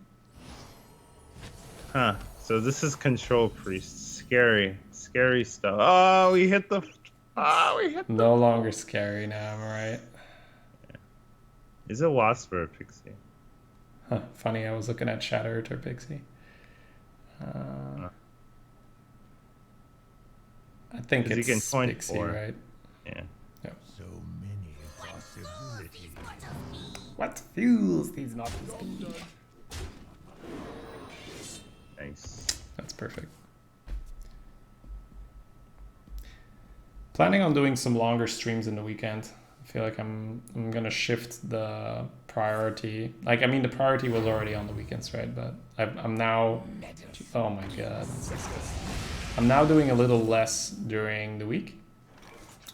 Speaker 2: Huh. So this is control priest. Scary stuff. Oh, we hit the. Oh, we hit the.
Speaker 3: No longer scary now, am I right?
Speaker 2: Is it wasp or a pixie?
Speaker 3: Huh, funny, I was looking at Shatter or Pixie. I think
Speaker 2: 'Cause you
Speaker 3: it's
Speaker 2: can point
Speaker 3: Pixie,
Speaker 2: 4.
Speaker 3: right?
Speaker 2: Yeah.
Speaker 4: So many possibilities.
Speaker 3: What fuels these Nazis?
Speaker 2: Nice.
Speaker 3: That's perfect. Planning on doing some longer streams in the weekend. I feel like I'm gonna shift the priority. Like, I mean, the priority was already on the weekends, right? But I'm now. Oh my god. I'm now doing a little less during the week,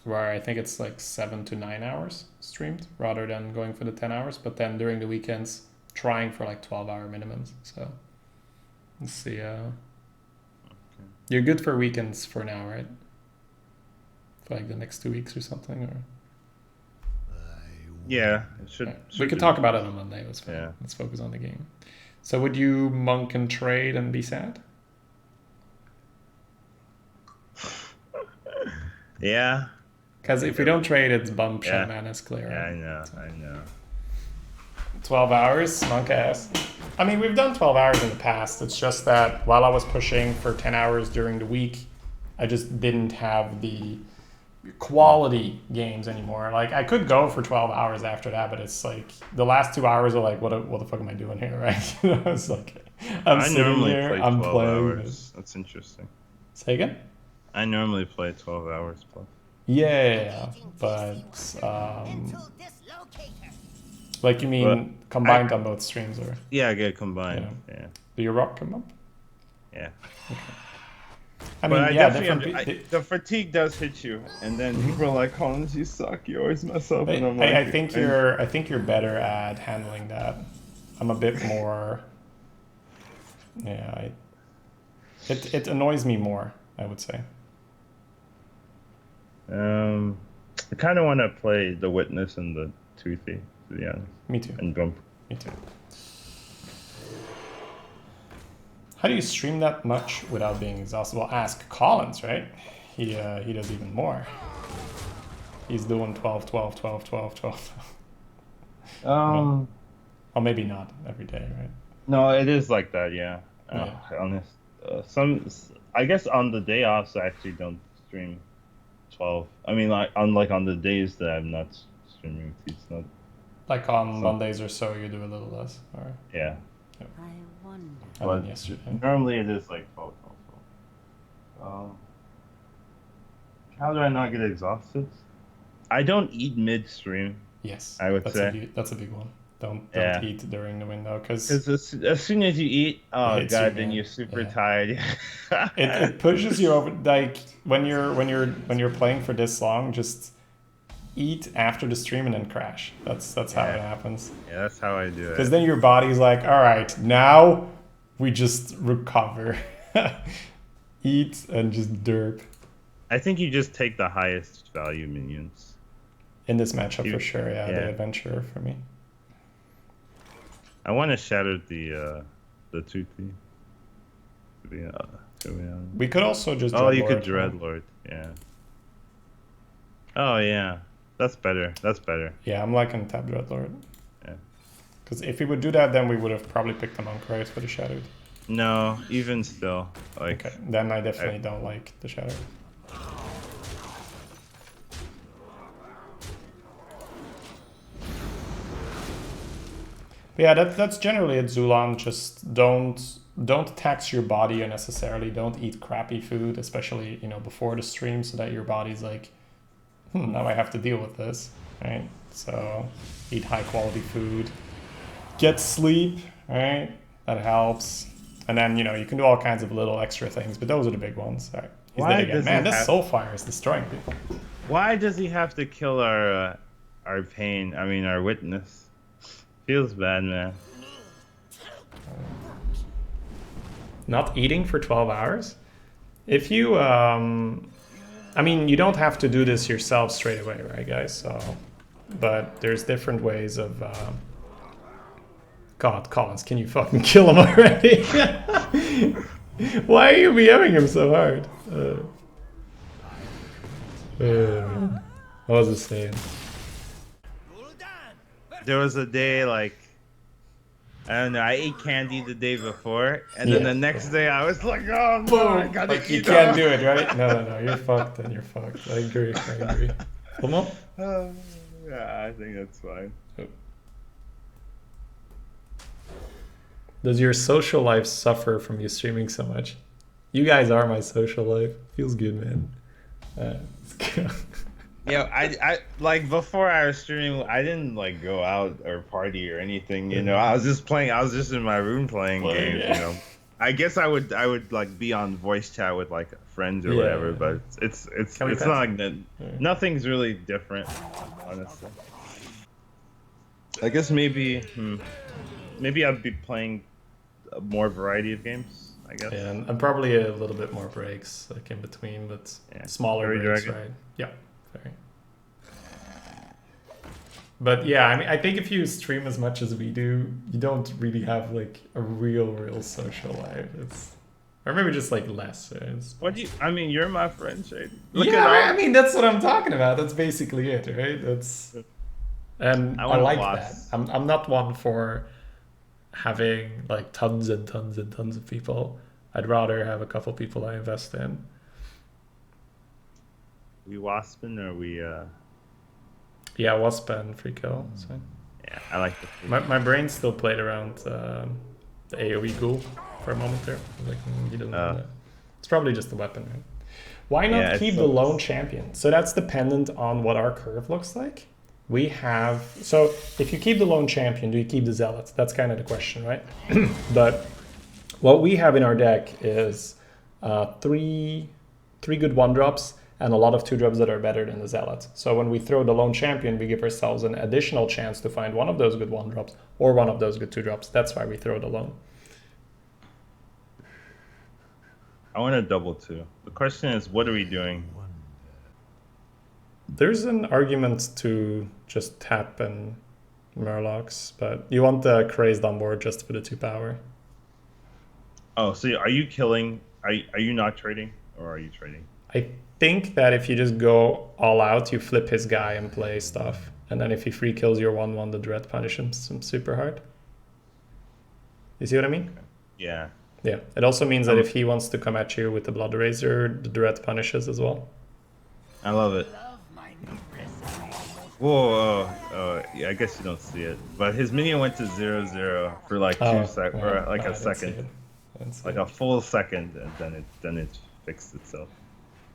Speaker 3: where I think it's like 7 to 9 hours streamed rather than going for the 10 hours. But then during the weekends, trying for like 12-hour minimums. So let's see. You're good for weekends for now, right? For like the next 2 weeks or something, or
Speaker 2: Yeah, it should.
Speaker 3: yeah.
Speaker 2: should
Speaker 3: We could
Speaker 2: be.
Speaker 3: talk about it on Monday. Let's fine.
Speaker 2: Yeah.
Speaker 3: Let's focus on the game. So would you monk and trade and be sad?
Speaker 2: Yeah.
Speaker 3: Because if we don't trade, it's bump
Speaker 2: Yeah.
Speaker 3: shaman is clear.
Speaker 2: Yeah,
Speaker 3: Right?
Speaker 2: I know.
Speaker 3: 12 hours, monk ass. I mean, we've done 12 hours in the past. It's just that while I was pushing for 10 hours during the week, I just didn't have the quality games anymore. Like, I could go for 12 hours after that, but it's like the last 2 hours are like, what the fuck am I doing here, right? It's like, I'm
Speaker 2: I
Speaker 3: sitting
Speaker 2: normally
Speaker 3: here,
Speaker 2: play
Speaker 3: I'm
Speaker 2: 12
Speaker 3: playing.
Speaker 2: hours. That's interesting.
Speaker 3: Say again?
Speaker 2: I normally play 12 hours plus.
Speaker 3: Yeah, but
Speaker 5: Into this locator.
Speaker 3: like, you mean combined on both streams, or
Speaker 2: Yeah, I get combined. Yeah.
Speaker 3: do your rock come up?
Speaker 2: Yeah.
Speaker 3: I
Speaker 2: But
Speaker 3: mean,
Speaker 2: I
Speaker 3: yeah,
Speaker 2: definitely
Speaker 3: different.
Speaker 2: the fatigue does hit you, and then people are like, "Collins, you suck. You always mess up." And I'm like,
Speaker 3: I think you're better at handling that. I'm a bit more. Yeah, it annoys me more, I would say.
Speaker 2: I kind of want to play the Witness and the Toothy, to be honest.
Speaker 3: Me too.
Speaker 2: And Gump.
Speaker 3: Me too. How do you stream that much without being exhausted? Well, ask Collins, right? He does even more. He's doing 12, 12, 12, 12, 12. Or maybe not every day, right?
Speaker 2: No, it is like that, yeah.
Speaker 3: Yeah.
Speaker 2: Honest. I guess on the day offs, I actually don't stream 12. I mean, like on the days that I'm not streaming, it's not.
Speaker 3: Like on Mondays or so, you do a little less, or
Speaker 2: Yeah.
Speaker 7: I wonder.
Speaker 3: and then
Speaker 2: But
Speaker 3: yesterday.
Speaker 2: normally it is like 12, 12, 12. How do I not get exhausted? I don't eat mid-stream.
Speaker 3: Yes,
Speaker 2: I would say.
Speaker 3: that's a big one. Don't
Speaker 2: Yeah.
Speaker 3: eat during the window, because
Speaker 2: Because as soon as you eat, oh
Speaker 3: hits you,
Speaker 2: god, then
Speaker 3: man.
Speaker 2: you're super
Speaker 3: Yeah.
Speaker 2: tired.
Speaker 3: it pushes you over. Like when you're playing for this long, just eat after the stream and then crash. That's how it happens.
Speaker 2: Yeah, that's how I do it.
Speaker 3: Because then your body's like, all right, now we just recover, eat and just derp.
Speaker 2: I think you just take the highest value minions.
Speaker 3: In this matchup
Speaker 2: You-
Speaker 3: for sure, yeah,
Speaker 2: yeah.
Speaker 3: the adventurer for me.
Speaker 2: I want to shatter the Toothy. To be honest.
Speaker 3: We could also just
Speaker 2: Oh, you
Speaker 3: Dreadlord,
Speaker 2: could Dreadlord, yeah. Oh yeah, that's better. That's better.
Speaker 3: Yeah, I'm liking Tab Dreadlord.
Speaker 2: Yeah.
Speaker 3: Because if we would do that, then we would have probably picked the Monk, right, for the Shadowed.
Speaker 2: No, even still, like.
Speaker 3: Okay, then I definitely don't like the Shadowed. But yeah, that's generally it, Zulan. Just don't tax your body unnecessarily. Don't eat crappy food, especially before the stream, so that your body's like, now I have to deal with this. right? So eat high quality food, get sleep, right? That helps. And then, you know, you can do all kinds of little extra things, but those are the big ones. All right. He's
Speaker 2: Why
Speaker 3: dead again.
Speaker 2: does
Speaker 3: Man,
Speaker 2: he
Speaker 3: this
Speaker 2: have-
Speaker 3: Soulfire is destroying people.
Speaker 2: Why does he have to kill our pain? I mean, our witness. Feels bad, man.
Speaker 3: Not eating for 12 hours? If you, I mean, you don't have to do this yourself straight away, right, guys? So, but there's different ways of, God, Collins, can you fucking kill him already? Why are you BMing him so hard? What was I saying?
Speaker 2: There was a day like, I don't know, I ate candy the day before, and then
Speaker 3: Yeah.
Speaker 2: the next day I was like, oh no, I gotta
Speaker 3: Like, you
Speaker 2: eat
Speaker 3: can't
Speaker 2: up.
Speaker 3: do it, right? No, you're fucked, then you're fucked. I agree. Come on.
Speaker 2: Yeah, I think that's fine.
Speaker 3: Does your social life suffer from you streaming so much? You guys are my social life. Feels good, man. Let's go.
Speaker 2: Yeah, I like before I was streaming, I didn't like go out or party or anything. You know, I was just playing. I was just in my room playing games.
Speaker 3: yeah.
Speaker 2: You know, I guess I would like be on voice chat with like friends or
Speaker 3: Yeah.
Speaker 2: whatever. But it's
Speaker 3: Can we
Speaker 2: not
Speaker 3: pass?
Speaker 2: like that. Nothing's really different, honestly. I guess maybe I'd be playing a more variety of games. I guess.
Speaker 3: Yeah, and probably a little bit more breaks like in between, but
Speaker 2: Yeah.
Speaker 3: smaller
Speaker 2: Fairy
Speaker 3: breaks,
Speaker 2: Dragon.
Speaker 3: right? Yeah, very. But yeah, I mean, I think if you stream as much as we do, you don't really have like a real social life. It's or maybe just like less. It's,
Speaker 2: What do you? I mean, you're my friend, Shady. Look at
Speaker 3: yeah,
Speaker 2: all-
Speaker 3: I mean that's what I'm talking about. That's basically it, right? That's and
Speaker 2: I
Speaker 3: I,
Speaker 2: wanna
Speaker 3: like
Speaker 2: watch.
Speaker 3: that. I'm not one for having like tons and tons and tons of people. I'd rather have a couple people I invest in.
Speaker 2: We waspin or we
Speaker 3: Yeah, Wasp and Free Kill. So.
Speaker 2: yeah, I like the
Speaker 3: My brain still played around the AoE ghoul for a moment there. I was like, you don't know that. It's probably just the weapon, right? Why not
Speaker 2: Yeah,
Speaker 3: keep
Speaker 2: it's
Speaker 3: the
Speaker 2: so-
Speaker 3: lone champion? So that's dependent on what our curve looks like. We have so if you keep the lone champion, do you keep the zealots? That's kind of the question, right? But what we have in our deck is three good 1-drops and a lot of 2-drops that are better than the zealots. So when we throw the lone champion, we give ourselves an additional chance to find one of those good 1-drops or one of those good 2-drops. That's why we throw the lone.
Speaker 2: I want to double too. The question is, what are we doing?
Speaker 3: There's an argument to just tap and Murlocs, but you want the crazed on board just for the 2 power.
Speaker 2: Oh, so are you killing? Are you not trading, or are you trading?
Speaker 3: I think that if you just go all out, you flip his guy and play stuff. And then if he free kills your 1/1, the dread punish him super hard. You see what I mean?
Speaker 2: Yeah.
Speaker 3: Yeah. It also means that if he wants to come at you with the Blood Razor, the dread punishes as well.
Speaker 2: I love it.
Speaker 4: Love my new recipe.
Speaker 2: Whoa, yeah, I guess you don't see it, but his minion went to 0/0 for like 2 seconds, or like
Speaker 3: no, I
Speaker 2: a
Speaker 3: didn't see
Speaker 2: second,
Speaker 3: it. I didn't see
Speaker 2: like
Speaker 3: it.
Speaker 2: a full second, and then it fixed itself.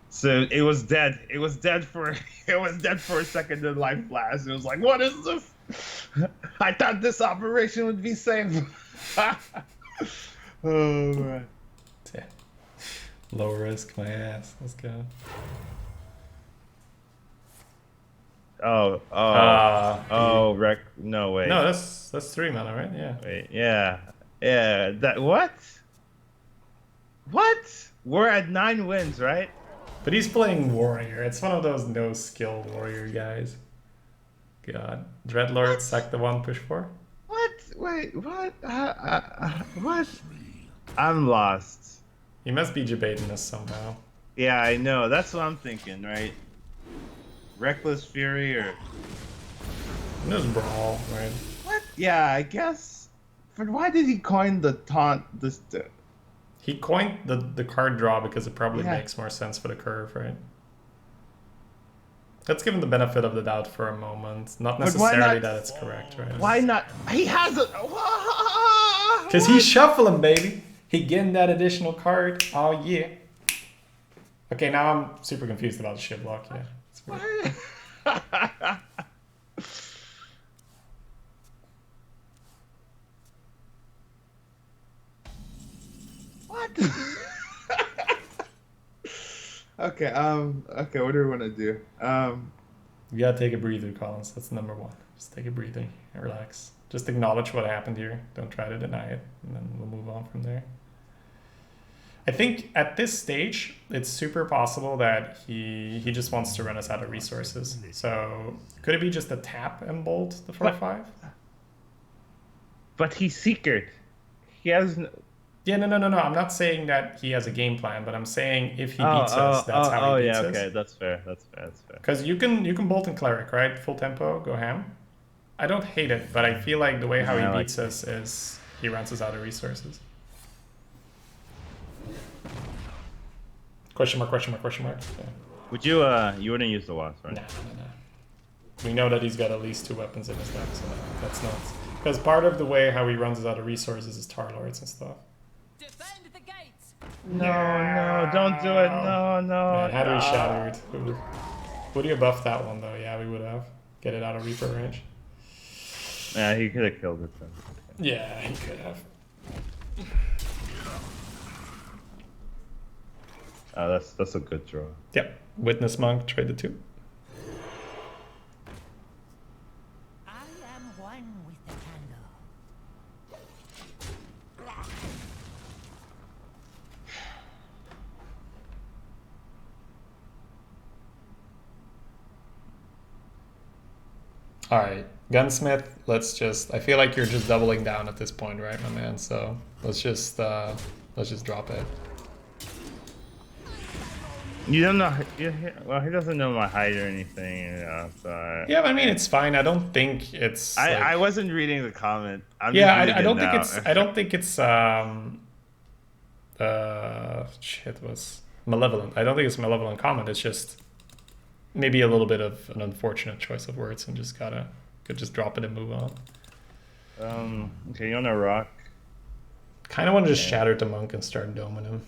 Speaker 2: So it was dead. It was dead for a second. Then life flashed. It was like, what is this? I thought this operation would be safe. Oh man.
Speaker 3: Yeah. Low risk, my ass. Let's go.
Speaker 2: Wreck. No way.
Speaker 3: No, that's 3 mana, right? Yeah.
Speaker 2: Wait, yeah. That what? What? We're at 9 wins, right?
Speaker 3: But he's playing warrior. It's one of those no skill warrior guys. God, Dreadlord, sack the 1, push 4.
Speaker 2: What? Wait, what? What? I'm lost.
Speaker 3: He must be debating us somehow.
Speaker 2: Yeah, I know. That's what I'm thinking, right? Reckless Fury or
Speaker 3: Just brawl, right?
Speaker 2: what? Yeah, I guess. But why did he coin the taunt?
Speaker 3: He coined the card draw because it probably
Speaker 2: Yeah.
Speaker 3: makes more sense for the curve, right? Let's give him the benefit of the doubt for a moment. Not
Speaker 2: But why
Speaker 3: necessarily
Speaker 2: not-
Speaker 3: that it's correct, right?
Speaker 2: Why not? He has a.
Speaker 3: Because he's shuffling, baby. He getting that additional card. Oh, yeah. Okay, now I'm super confused about the ship block, yeah. It's weird.
Speaker 6: Okay, okay, what do we want to do?
Speaker 3: You gotta take a breather, Collins. That's number one. Just take a breather and relax. Just acknowledge what happened here. Don't try to deny it, and then we'll move on from there. I think at this stage, it's super possible that he just wants to run us out of resources. So could it be just a tap and bolt the 4/5?
Speaker 2: But he's secret. He has.
Speaker 3: Yeah, no. I'm not saying that he has a game plan, but I'm saying if he beats us, that's how he beats us.
Speaker 2: Okay, that's fair.
Speaker 3: Because you can bolt and cleric, right? Full tempo, go ham. I don't hate it, but I feel like the way how he beats us is he runs us out of resources. Question mark. Yeah.
Speaker 2: Would you wouldn't use the wasp, right?
Speaker 3: Nah. We know that he's got at least 2 weapons in his deck, so that's not. Because part of the way how he runs us out of resources is Tar Lords and stuff.
Speaker 5: Defend the gates.
Speaker 2: No, don't do it. No.
Speaker 3: Man, had we shattered, would you buff that one though? Yeah, we would have. Get it out of Reaper range.
Speaker 2: Yeah, he could have killed it then.
Speaker 3: Yeah, he could have.
Speaker 2: That's a good draw.
Speaker 3: Yep. Witness Monk, trade the 2.
Speaker 5: I am one with the candle.
Speaker 3: Alright, Gunsmith, let's just... I feel like you're just doubling down at this point, right, my man? So let's just drop it.
Speaker 2: You don't know. Well, he doesn't know my height or anything. So
Speaker 3: Yeah, but I mean, it's fine. I don't think it's...
Speaker 2: I wasn't reading the comment.
Speaker 3: I don't think it's... I don't think it's... shit, was malevolent. I don't think it's malevolent comment. It's just maybe a little bit of an unfortunate choice of words and just could just drop it and move on.
Speaker 2: Okay, you want to rock?
Speaker 3: Kind of want to just shatter the monk and start doming him.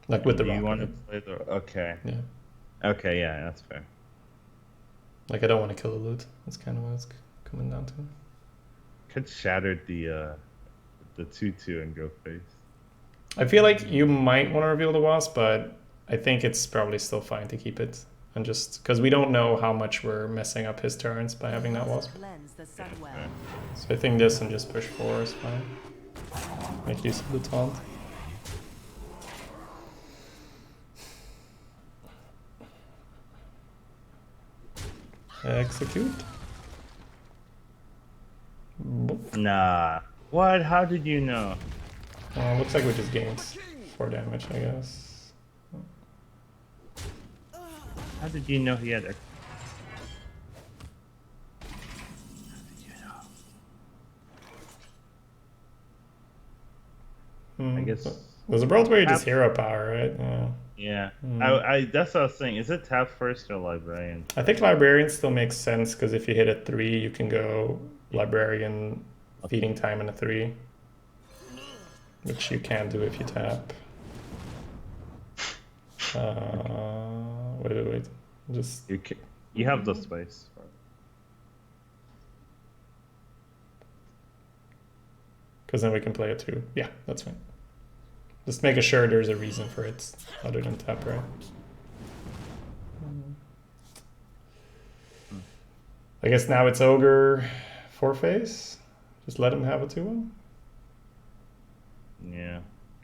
Speaker 3: Like with the rock.
Speaker 2: You want to play the... Okay.
Speaker 3: Yeah.
Speaker 2: Okay, yeah, that's fair.
Speaker 3: Like, I don't want to kill the loot. That's kind of what it's coming down to.
Speaker 2: Could shatter the 2/2 and go face.
Speaker 3: I feel like you might want to reveal the wasp, but I think it's probably still fine to keep it. And just... Because we don't know how much we're messing up his turns by having that wasp.
Speaker 7: Cleanse the sun well.
Speaker 3: So I think this and just push 4 is fine. Make use of the taunt. Execute.
Speaker 2: Nah. What? How did you know?
Speaker 3: Looks like we just gained 4 damage, I guess.
Speaker 2: How did you know he had... I guess...
Speaker 3: There's a world where you just hero power, right?
Speaker 2: Yeah. I that's what I was saying. Is it tap first or librarian?
Speaker 3: I think librarian still makes sense because if you hit a 3, you can go librarian, feeding time, and a 3, which you can do if you tap. Wait. Just
Speaker 2: You have the space.
Speaker 3: because then we can play it too. Yeah, that's fine. Just making sure there's a reason for it other than tap, right? I guess now it's Ogre 4-face. Just let him have a 2-1.
Speaker 2: Yeah.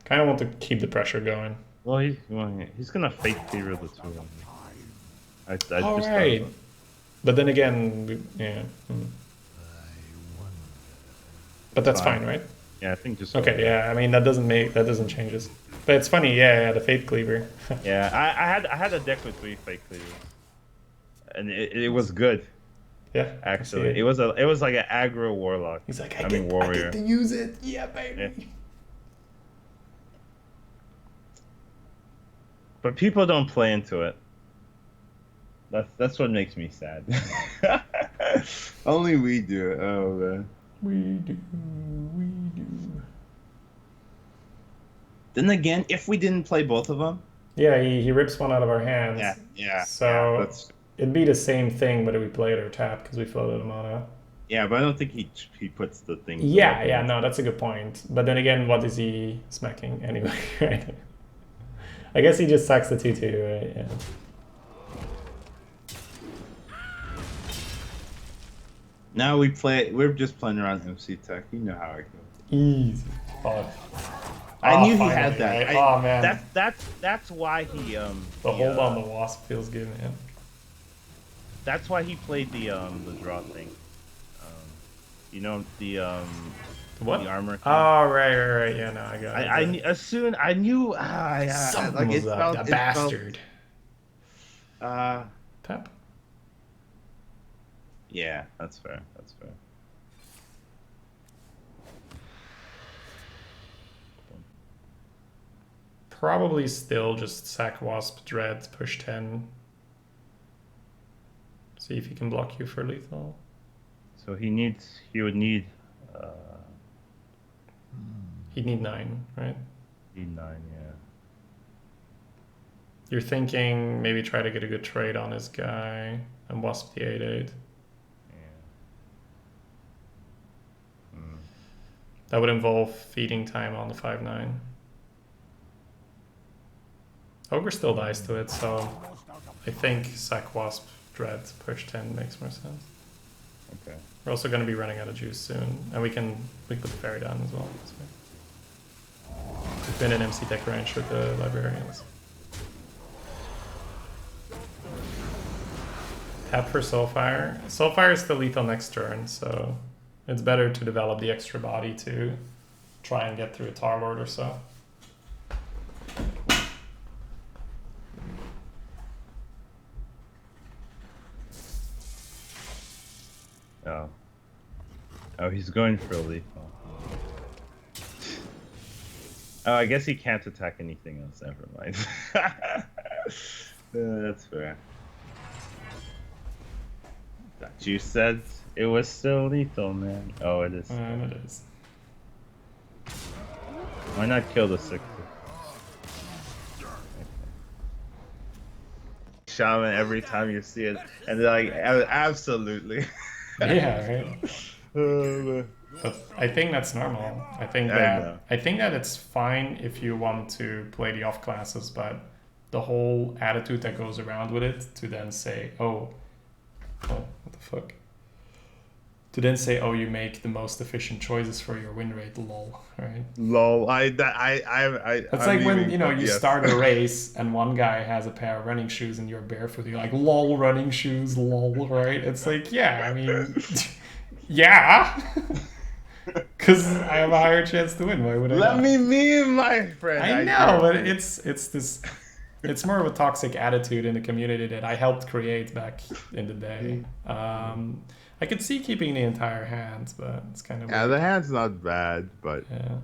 Speaker 3: Kind of want to keep the pressure going.
Speaker 2: Well, he's gonna fake clear the 2-1.
Speaker 3: All right. But then again, yeah. But that's fine, right?
Speaker 2: Yeah, I think just...
Speaker 3: Okay, yeah, I mean, that doesn't change this. But it's funny, yeah, the Fate Cleaver.
Speaker 2: Yeah, I had a deck with 3 fake cleavers. And it was good.
Speaker 3: Yeah,
Speaker 2: actually. It was like an aggro warlock.
Speaker 3: He's like,
Speaker 2: warrior.
Speaker 3: I get to use it. Yeah, baby.
Speaker 2: Yeah. But people don't play into it. That's what makes me sad.
Speaker 6: Only we do it. Oh man.
Speaker 3: We do.
Speaker 2: Then again, if we didn't play both of them...
Speaker 3: Yeah, he rips one out of our hands.
Speaker 2: Yeah.
Speaker 3: So it'd be the same thing, but if we played or tap because we floated him on out.
Speaker 2: Yeah, but I don't think he puts the things.
Speaker 3: Yeah, yeah, no, that's a good point. But then again, what is he smacking anyway, right? I guess he just sacks the 2-2, right? Yeah.
Speaker 2: Now we're just playing around MC Tech. You know how it goes.
Speaker 3: Easy. Oh.
Speaker 2: I knew he
Speaker 3: finally,
Speaker 2: had that.
Speaker 3: right? Oh man.
Speaker 2: That's why he
Speaker 3: The hold on the wasp feels good, man.
Speaker 2: That's why he played the draw thing. You know the
Speaker 3: What?
Speaker 2: the armor.
Speaker 3: Oh right. Yeah, no, I got it.
Speaker 2: I knew.
Speaker 3: Something
Speaker 2: like
Speaker 3: was
Speaker 2: it
Speaker 3: up.
Speaker 2: felt,
Speaker 3: That
Speaker 2: it
Speaker 3: bastard.
Speaker 2: Felt,
Speaker 3: Tap.
Speaker 2: yeah, that's fair. That's fair.
Speaker 3: Probably still just sack wasp, dread, push 10. See if he can block you for lethal.
Speaker 2: So he would need.
Speaker 3: He'd need 9, right?
Speaker 2: Need 9, yeah.
Speaker 3: You're thinking maybe try to get a good trade on his guy and wasp the 8-8. That would involve feeding time on the 5-9. Ogre still dies to it, so I think sack wasp, dread, push 10 makes more sense.
Speaker 2: Okay.
Speaker 3: We're also going to be running out of juice soon, and we put the fairy down as well. We've been in MC deck range with the librarians. Tap for Soulfire. Soulfire is still lethal next turn, so it's better to develop the extra body to try and get through a Tar Lord or so.
Speaker 2: Oh, he's going for a lethal. Oh, I guess he can't attack anything else. Never mind. That's fair. Thought you said it was still lethal, man. Oh, it is.
Speaker 3: It is.
Speaker 2: Why not kill the 6? Shaman every time you see it, and they're like, absolutely.
Speaker 3: Yeah, right. But I think that's normal. I think that it's fine if you want to play the off classes, but the whole attitude that goes around with it to then say, oh, what the fuck? To then say, oh, you make the most efficient choices for your win rate, lol, right?
Speaker 2: Lol,
Speaker 3: It's like when you start a race and one guy has a pair of running shoes and you're barefoot. You're like, lol, running shoes, lol, right? It's like, yeah, I mean, yeah, because I have a higher chance to win. Why would I?
Speaker 2: Let me meme, my friend.
Speaker 3: I know, but it's this. It's more of a toxic attitude in the community that I helped create back in the day. I could see keeping the entire hand, but it's kind of
Speaker 2: weird. The hand's not bad, but
Speaker 3: yeah.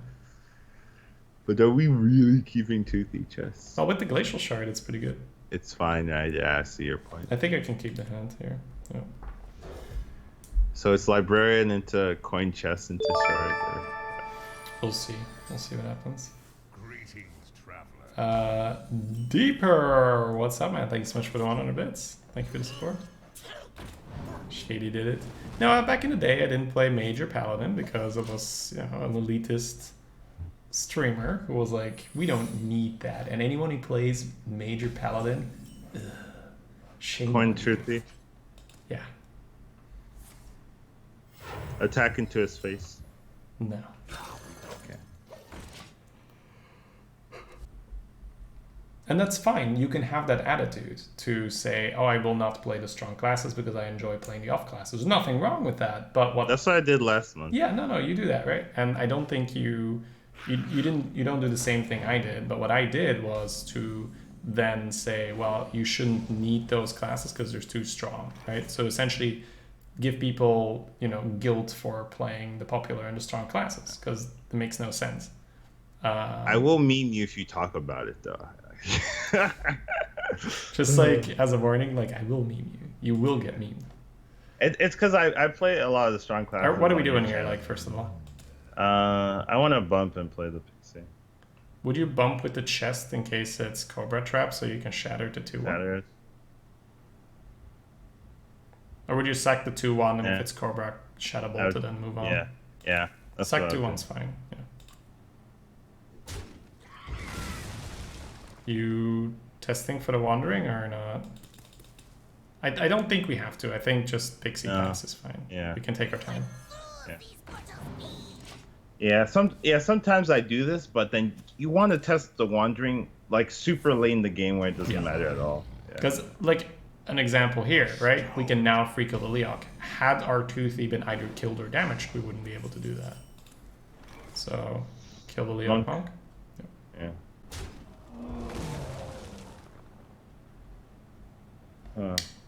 Speaker 2: But are we really keeping toothy chests?
Speaker 3: Well, with the glacial shard, it's pretty good.
Speaker 2: It's fine, right? Yeah, I see your point.
Speaker 3: I think I can keep the hand here. Yeah.
Speaker 2: So it's librarian into coin chest into shard. Or...
Speaker 3: We'll see. We'll see what happens.
Speaker 1: Greetings, traveler.
Speaker 3: Deeper. What's up, man? Thank you so much for the 100 bits. Thank you for the support. Shady did it. No, back in the day, I didn't play Major Paladin because I was, an elitist streamer who was like, we don't need that. And anyone who plays Major Paladin, shame.
Speaker 2: Coin truthy.
Speaker 3: Yeah.
Speaker 2: Attack into his face.
Speaker 3: No.
Speaker 2: Okay.
Speaker 3: And that's fine. You can have that attitude to say, oh, I will not play the strong classes because I enjoy playing the off classes. There's nothing wrong with that. But what...
Speaker 2: That's what I did last month.
Speaker 3: Yeah, no, you do that, right? And I don't think you don't do the same thing I did. But what I did was to then say, well, you shouldn't need those classes because they're too strong, right? So essentially give people, guilt for playing the popular and the strong classes because it makes no sense.
Speaker 2: I will meme you if you talk about it, though.
Speaker 3: Just like as a warning, like I will meme you. You will get memed.
Speaker 2: It's because I play a lot of the strong classes.
Speaker 3: What are we doing here? Like first of all,
Speaker 2: I want to bump and play the pixie.
Speaker 3: Would you bump with the chest in case it's Cobra Trap so you can shatter to 2-1?
Speaker 2: Shatter.
Speaker 3: Or would you sack the 2/1 and
Speaker 2: Yeah.
Speaker 3: if it's Cobra, Shadow Bolted and move on?
Speaker 2: Yeah, yeah. That's
Speaker 3: Sack
Speaker 2: what I would
Speaker 3: 2/1's fine. Yeah. You testing for the Wandering or not? I don't think we have to. I think just Pixie Pass is fine.
Speaker 2: Yeah.
Speaker 3: We can take our time.
Speaker 2: Yeah, sometimes I do this, but then you want to test the Wandering like super late in the game where it doesn't matter at all.
Speaker 3: Because, like, an example here, right? We can now free kill the Leok. Had our Toothy been either killed or damaged, we wouldn't be able to do that. So, kill the Leok Monk.
Speaker 2: Yeah.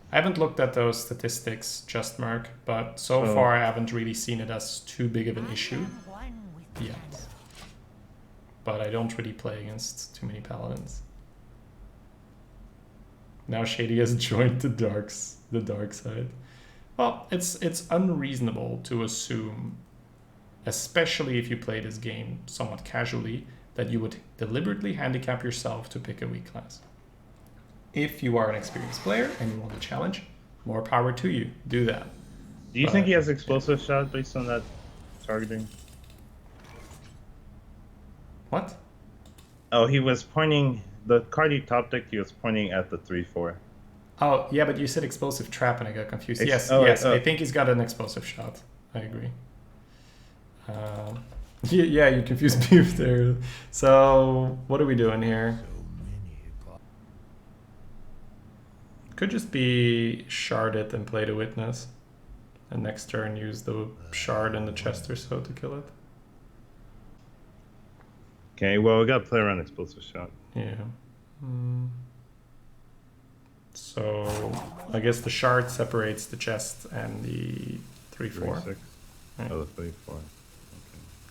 Speaker 3: I haven't looked at those statistics, just Mark, but so far I haven't really seen it as too big of an issue yet. But I don't really play against too many paladins. Now Shady has joined the dark side. Well, it's unreasonable to assume, especially if you play this game somewhat casually, that you would deliberately handicap yourself to pick a weak class. If you are an experienced player and you want a challenge, more power to you. Do that.
Speaker 2: Do you think he has explosive shot based on that targeting?
Speaker 3: What?
Speaker 2: Oh, he was pointing the card he top decked. He was pointing at the 3/4.
Speaker 3: Oh yeah, but you said explosive trap and I got confused. Yes, I think he's got an explosive shot. I agree. Yeah, you confused me there. So what are we doing here? Could just be shard it and play the witness, and next turn use the shard and the chest or so to kill it.
Speaker 2: Okay, well, we got to play around explosive shot.
Speaker 3: Yeah. So I guess the shard separates the chest and the 3/4.
Speaker 2: 3/6.
Speaker 3: Right.
Speaker 2: Oh, the 3/4. Okay.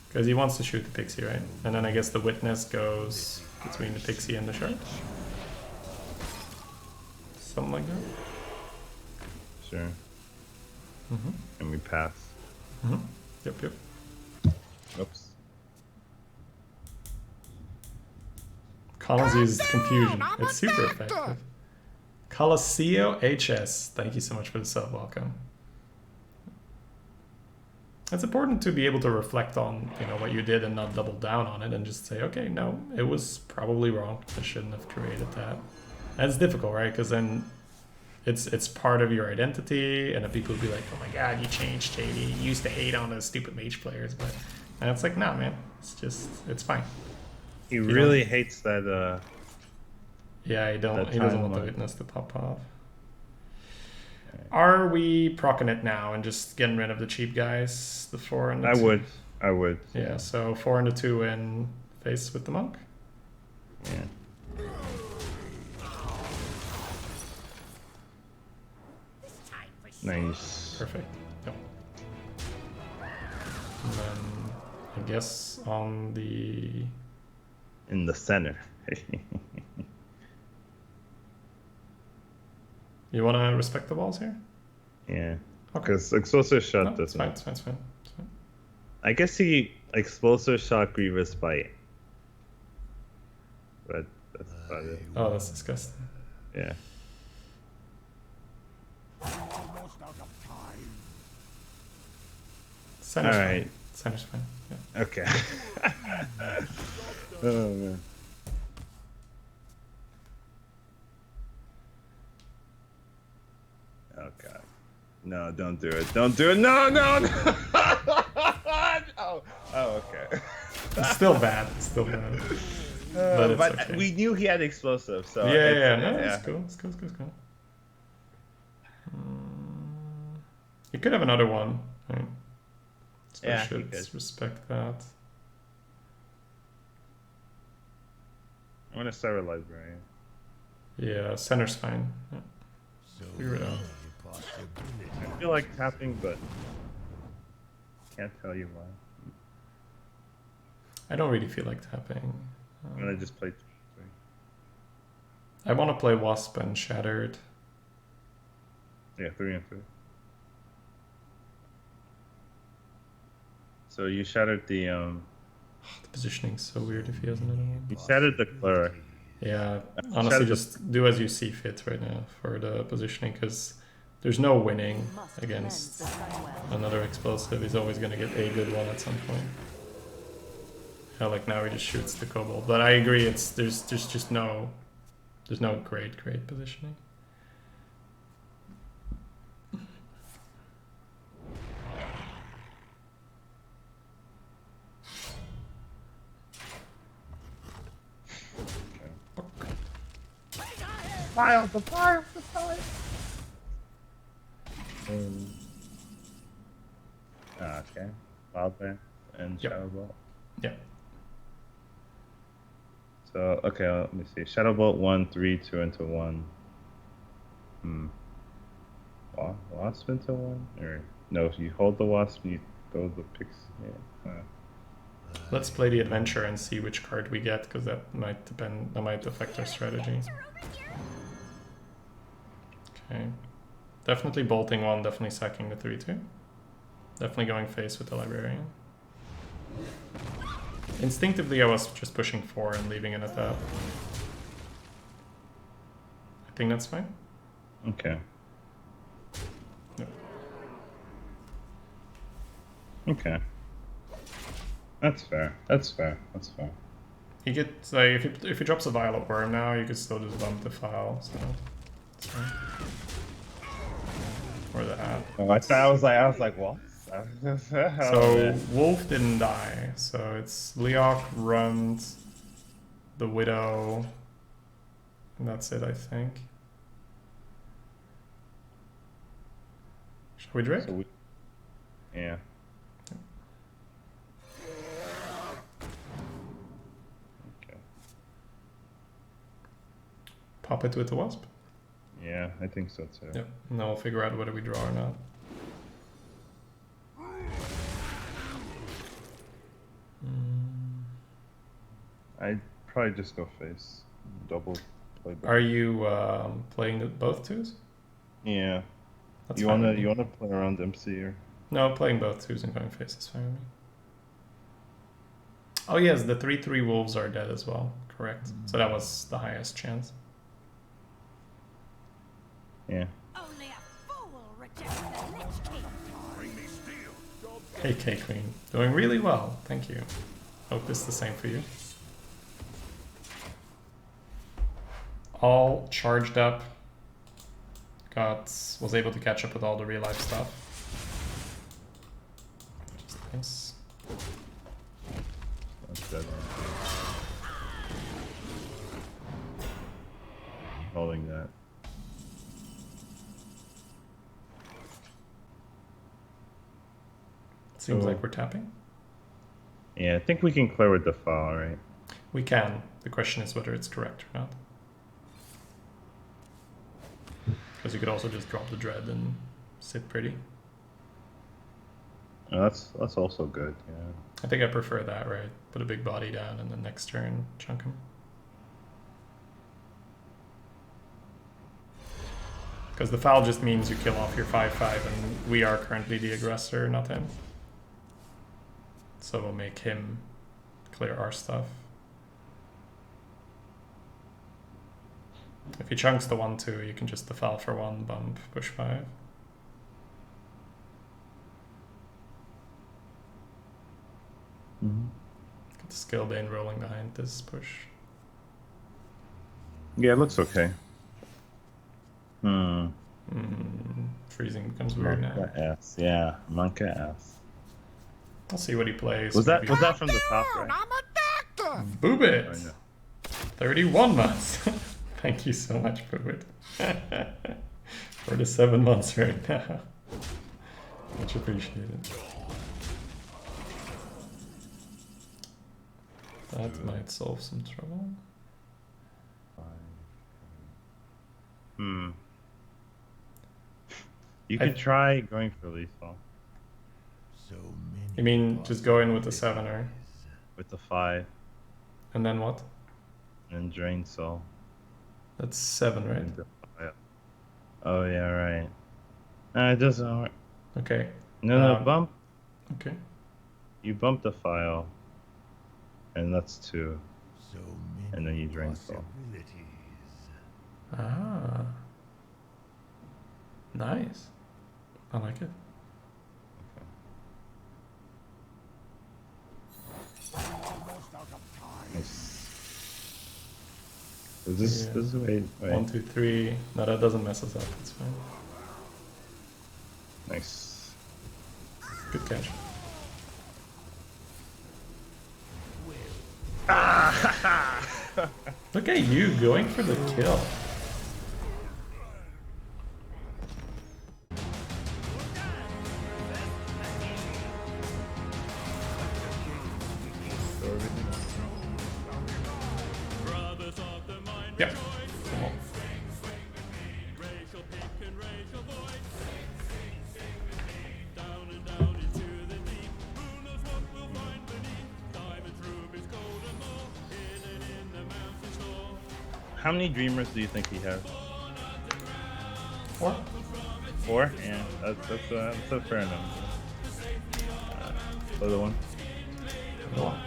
Speaker 3: Because he wants to shoot the pixie, right? And then I guess the witness goes between the pixie and the shard. Something like that.
Speaker 2: Sure. And we pass.
Speaker 3: Yep.
Speaker 2: Oops.
Speaker 3: Collins uses confusion. It's super effective. Colosseo HS. Thank you so much for the sub. Welcome. It's important to be able to reflect on, what you did and not double down on it and just say, okay, no, it was probably wrong. I shouldn't have created that. And it's difficult, right? Because then it's part of your identity, and then people will be like, oh my god, you changed, JD. You used to hate on those stupid mage players, and it's like, nah, man, it's fine.
Speaker 2: He really hates that.
Speaker 3: Yeah, he doesn't want the witness to pop off. Are we proccing it now and just getting rid of the cheap guys, the 4 and the 2?
Speaker 2: I would.
Speaker 3: Yeah, so 4 and the 2 in face with the monk.
Speaker 2: Yeah. Nice.
Speaker 3: Perfect. Yep. And then I guess on the...
Speaker 2: In the center.
Speaker 3: You want to respect the walls here?
Speaker 2: Yeah.
Speaker 3: Okay.
Speaker 2: Because explosive shot
Speaker 3: No,
Speaker 2: doesn't.
Speaker 3: it's fine.
Speaker 2: I guess he explosive shot Grievous Bite. But that's about it.
Speaker 3: Oh, that's disgusting.
Speaker 2: Yeah.
Speaker 4: Almost out of time.
Speaker 3: Center's
Speaker 2: All
Speaker 3: fine.
Speaker 2: right.
Speaker 3: Center's fine. Yeah.
Speaker 2: Okay. Oh man. Oh god. No, don't do it. Don't do it. No. Oh, okay.
Speaker 3: It's still bad. But it's
Speaker 2: but
Speaker 3: okay.
Speaker 2: we knew he had explosive, so
Speaker 3: Yeah. No, it's cool. It's cool. You could have another one. Right? So
Speaker 2: Yeah,
Speaker 3: I should respect that.
Speaker 2: I'm gonna start a library.
Speaker 3: Yeah, center's fine. Yeah. Figure it out.
Speaker 2: I feel like tapping, but can't tell you why.
Speaker 3: I don't really feel like tapping.
Speaker 2: I'm gonna just play 3.
Speaker 3: I want to play Wasp and Shattered.
Speaker 2: Yeah, 3 and 3. So you shattered the
Speaker 3: The positioning's so weird if he has another one.
Speaker 2: you shattered the cleric.
Speaker 3: Yeah, honestly, just do as you see fit right now for the positioning, because There's no winning
Speaker 7: Must
Speaker 3: against
Speaker 7: cleanse the Sunwell.
Speaker 3: another explosive. He's always gonna get a good one at some point. Yeah, like now he just shoots the kobold. But I agree, there's just no great positioning.
Speaker 2: File the file. Okay. Wildfire and
Speaker 3: Yep.
Speaker 2: Shadow Bolt.
Speaker 3: Yeah.
Speaker 2: So okay, let me see. Shadow Bolt 1, 3, 2 into 1. Wasp into 1? Or no, you hold the wasp and you throw the pix. Yeah.
Speaker 3: Let's play the adventure and see which card we get, because that might depend. That might affect our strategy. Okay. Definitely bolting 1. Definitely sacking the 3/2. Definitely going face with the librarian. Instinctively, I was just pushing 4 and leaving it at that. I think that's fine.
Speaker 2: Okay.
Speaker 3: No.
Speaker 2: Okay. That's fair. That's fair. That's fair.
Speaker 3: He gets like if he drops a Violet Worm now, you could still just bump the file. So it's fine. Or the hat.
Speaker 2: Oh, I was like, what?
Speaker 3: So Wolf didn't die. So it's Leok, Rund, the Widow, and that's it, I think. Shall we drink?
Speaker 2: So yeah. Okay.
Speaker 3: Pop it with the Wasp.
Speaker 2: Yeah, I think so too.
Speaker 3: Yep. And then we'll figure out whether we draw or not.
Speaker 2: I'd probably just go face. Double play back.
Speaker 3: Are you playing both twos?
Speaker 2: Yeah.
Speaker 3: That's
Speaker 2: You
Speaker 3: fine with
Speaker 2: wanna
Speaker 3: me.
Speaker 2: play around MC or?
Speaker 3: No, playing both twos and going face is fine with me. Oh yes, the 3/3 wolves are dead as well. Correct. So that was the highest chance.
Speaker 2: Yeah.
Speaker 5: Only a fool rejects the Lich King.
Speaker 1: Bring me steel.
Speaker 3: Hey K Queen, doing really well. Thank you. Hope it's the same for you. All charged up. Was able to catch up with all the real life stuff. Which is nice.
Speaker 2: That's dead. Holding that.
Speaker 3: Seems
Speaker 2: So-
Speaker 3: like we're tapping.
Speaker 2: Yeah, I think we can clear with the file, right?
Speaker 3: We can. The question is whether it's correct or not. Because you could also just drop the dread and sit pretty.
Speaker 2: Oh, that's also good. Yeah.
Speaker 3: I think I prefer that, right? Put a big body down and then next turn chunk him. Because the foul just means you kill off your 5/5 and we are currently the aggressor, not him. So we'll make him clear our stuff. If he chunks the 1/2, you can just defoul for 1, bump, push 5. Get the Scalebane rolling behind this push.
Speaker 2: Yeah, it looks okay.
Speaker 3: Freezing becomes weird now.
Speaker 2: Monka S. Yeah, Monka S.
Speaker 3: I'll see what he plays.
Speaker 2: Was that
Speaker 3: maybe.
Speaker 2: from the top, right?
Speaker 4: I'm a doctor!
Speaker 3: Boobit!
Speaker 2: I know.
Speaker 3: 31 months! Thank you so much, Boobit. For the 7 months right now. Much appreciated. That might solve some trouble.
Speaker 2: You could try going for lethal
Speaker 4: So many.
Speaker 3: You mean just go in with the 7er?
Speaker 2: with the 5
Speaker 3: And then what?
Speaker 2: and drain soul.
Speaker 3: That's 7, right?
Speaker 2: And the 5. Oh yeah, right. It doesn't work.
Speaker 3: Okay.
Speaker 2: No, bump.
Speaker 3: Okay.
Speaker 2: You bump the file, and that's 2.
Speaker 4: So many
Speaker 2: And then you drain soul.
Speaker 4: possibilities.
Speaker 3: Ah. Nice. I like it.
Speaker 2: Nice. This is wait.
Speaker 3: 1, 2, 3. No, that doesn't mess us up. It's fine.
Speaker 2: Nice.
Speaker 3: Good catch. Look at you going for the kill. Yeah. Come on.
Speaker 2: How many dreamers do you think he has?
Speaker 3: 4?
Speaker 2: 4? Yeah, that's a fair number. Other one.
Speaker 3: Go on.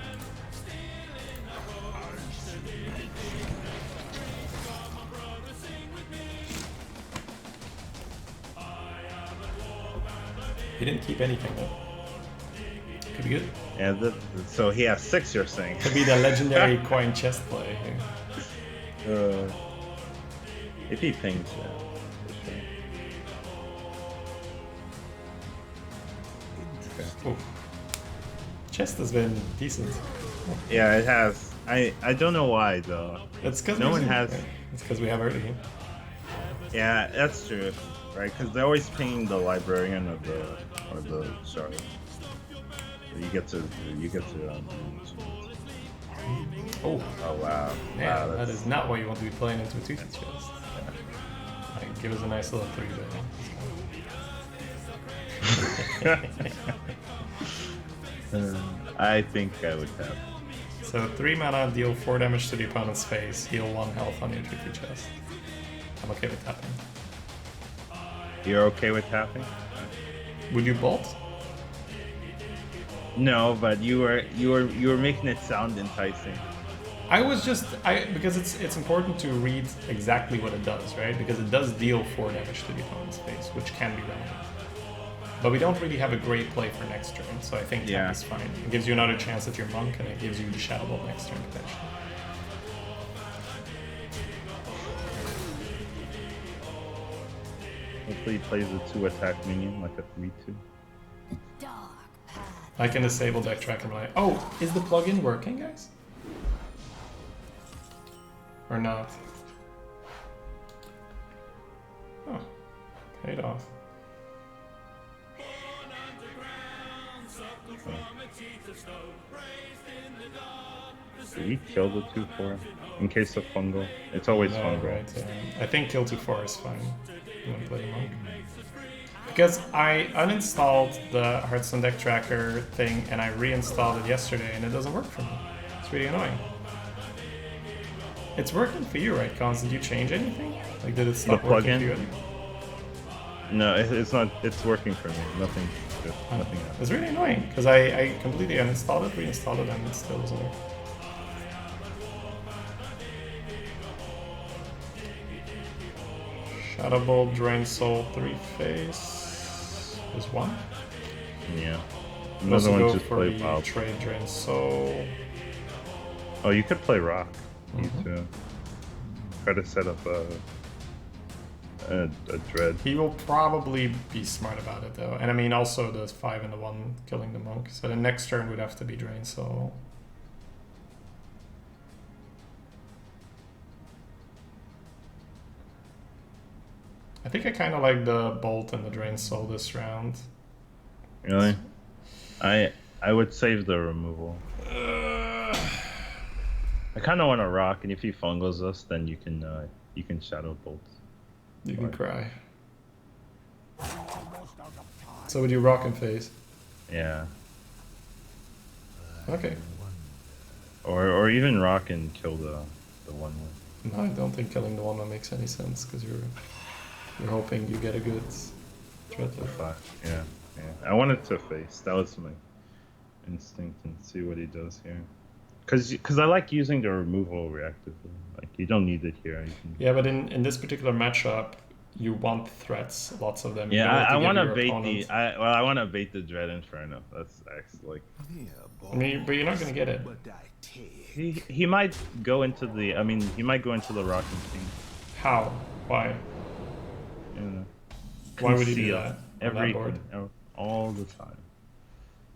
Speaker 3: He didn't keep anything though. Could be good.
Speaker 2: Yeah, so he has 6, you're saying?
Speaker 3: Could be the legendary coin chest play here.
Speaker 2: If he pings, yeah, for sure.
Speaker 3: Ooh. Chest has been decent.
Speaker 2: Yeah, it has. I don't know why though.
Speaker 3: It's because
Speaker 2: No one has.
Speaker 3: It's because we have early game.
Speaker 2: Yeah, that's true, right? Because they're always pinging the librarian or the shard. You get to.
Speaker 3: Oh,
Speaker 2: Oh wow!
Speaker 3: yeah,
Speaker 2: Wow,
Speaker 3: that is not what you want to be playing into a 2 chest. Like, give us a nice little 3 there.
Speaker 2: I think I would have.
Speaker 3: So 3 mana, deal 4 damage to the opponent's face, heal 1 health on your 2 chest. I'm okay with tapping.
Speaker 2: You're okay with tapping?
Speaker 3: Would you bolt?
Speaker 2: No, but you were making it sound enticing.
Speaker 3: I was just because it's important to read exactly what it does, right? Because it does deal 4 damage to the opponent's face, which can be relevant. But we don't really have a great play for next turn, so I think tap is fine. It gives you another chance at your monk, and it gives you the Shadow Ball next turn potentially.
Speaker 2: Hopefully he plays a 2-attack minion, like a 3/2.
Speaker 5: Dark path.
Speaker 3: I can disable deck track and like, oh, is the plugin working, guys? Or not? Oh, paid off.
Speaker 2: Did we kill the 2/4 in case of fungal? It's always
Speaker 3: No,
Speaker 2: fungal.
Speaker 3: right, I think kill 2/4 is fine. You want to play monk? Because I uninstalled the Hearthstone deck tracker thing and I reinstalled it yesterday and it doesn't work for me. It's really annoying. It's working for you, right, Cons? Did you change anything? Like, did it stop working for you?
Speaker 2: No, it's not. It's working for me. Nothing. Nothing else.
Speaker 3: It's really annoying because I completely uninstalled it, reinstalled it, and it still doesn't work. Shadow Ball, Drain Soul, 3-face is 1.
Speaker 2: Yeah.
Speaker 3: You also
Speaker 2: Another
Speaker 3: go
Speaker 2: one just
Speaker 3: for
Speaker 2: play
Speaker 3: the
Speaker 2: wild.
Speaker 3: Trade Drain Soul.
Speaker 2: Oh, you could play rock. You too. Try to set up a dread.
Speaker 3: He will probably be smart about it though. And I mean also the 5 and the 1 killing the monk. So the next turn would have to be Drain Soul. I think I kind of like the Bolt and the Drain Soul this round.
Speaker 2: Really? I would save the removal. I kind of want to rock, and if he fungals us, then you can Shadow Bolt.
Speaker 3: You can cry. So would you rock and face?
Speaker 2: Yeah.
Speaker 3: Okay.
Speaker 2: Or even rock and kill the 1/1.
Speaker 3: No, I don't think killing the 1 makes any sense because you're hoping you get a good threat there.
Speaker 2: Yeah. I wanted to face. That was my instinct, and see what he does here. Because I like using the removal reactively. Like, you don't need it here. You can...
Speaker 3: Yeah, but in this particular matchup, you want threats, lots of them. You
Speaker 2: Yeah,
Speaker 3: know what to
Speaker 2: I
Speaker 3: give
Speaker 2: want to
Speaker 3: your
Speaker 2: bait
Speaker 3: opponent.
Speaker 2: I want to bait the Dread Inferno. That's actually
Speaker 3: I mean, but you're not gonna get it.
Speaker 2: he might go into the. I mean, he might go into the Rocking King.
Speaker 3: How? Why?
Speaker 2: You know,
Speaker 3: Why would he do
Speaker 2: conceal
Speaker 3: that on that board?
Speaker 2: everything, all the time.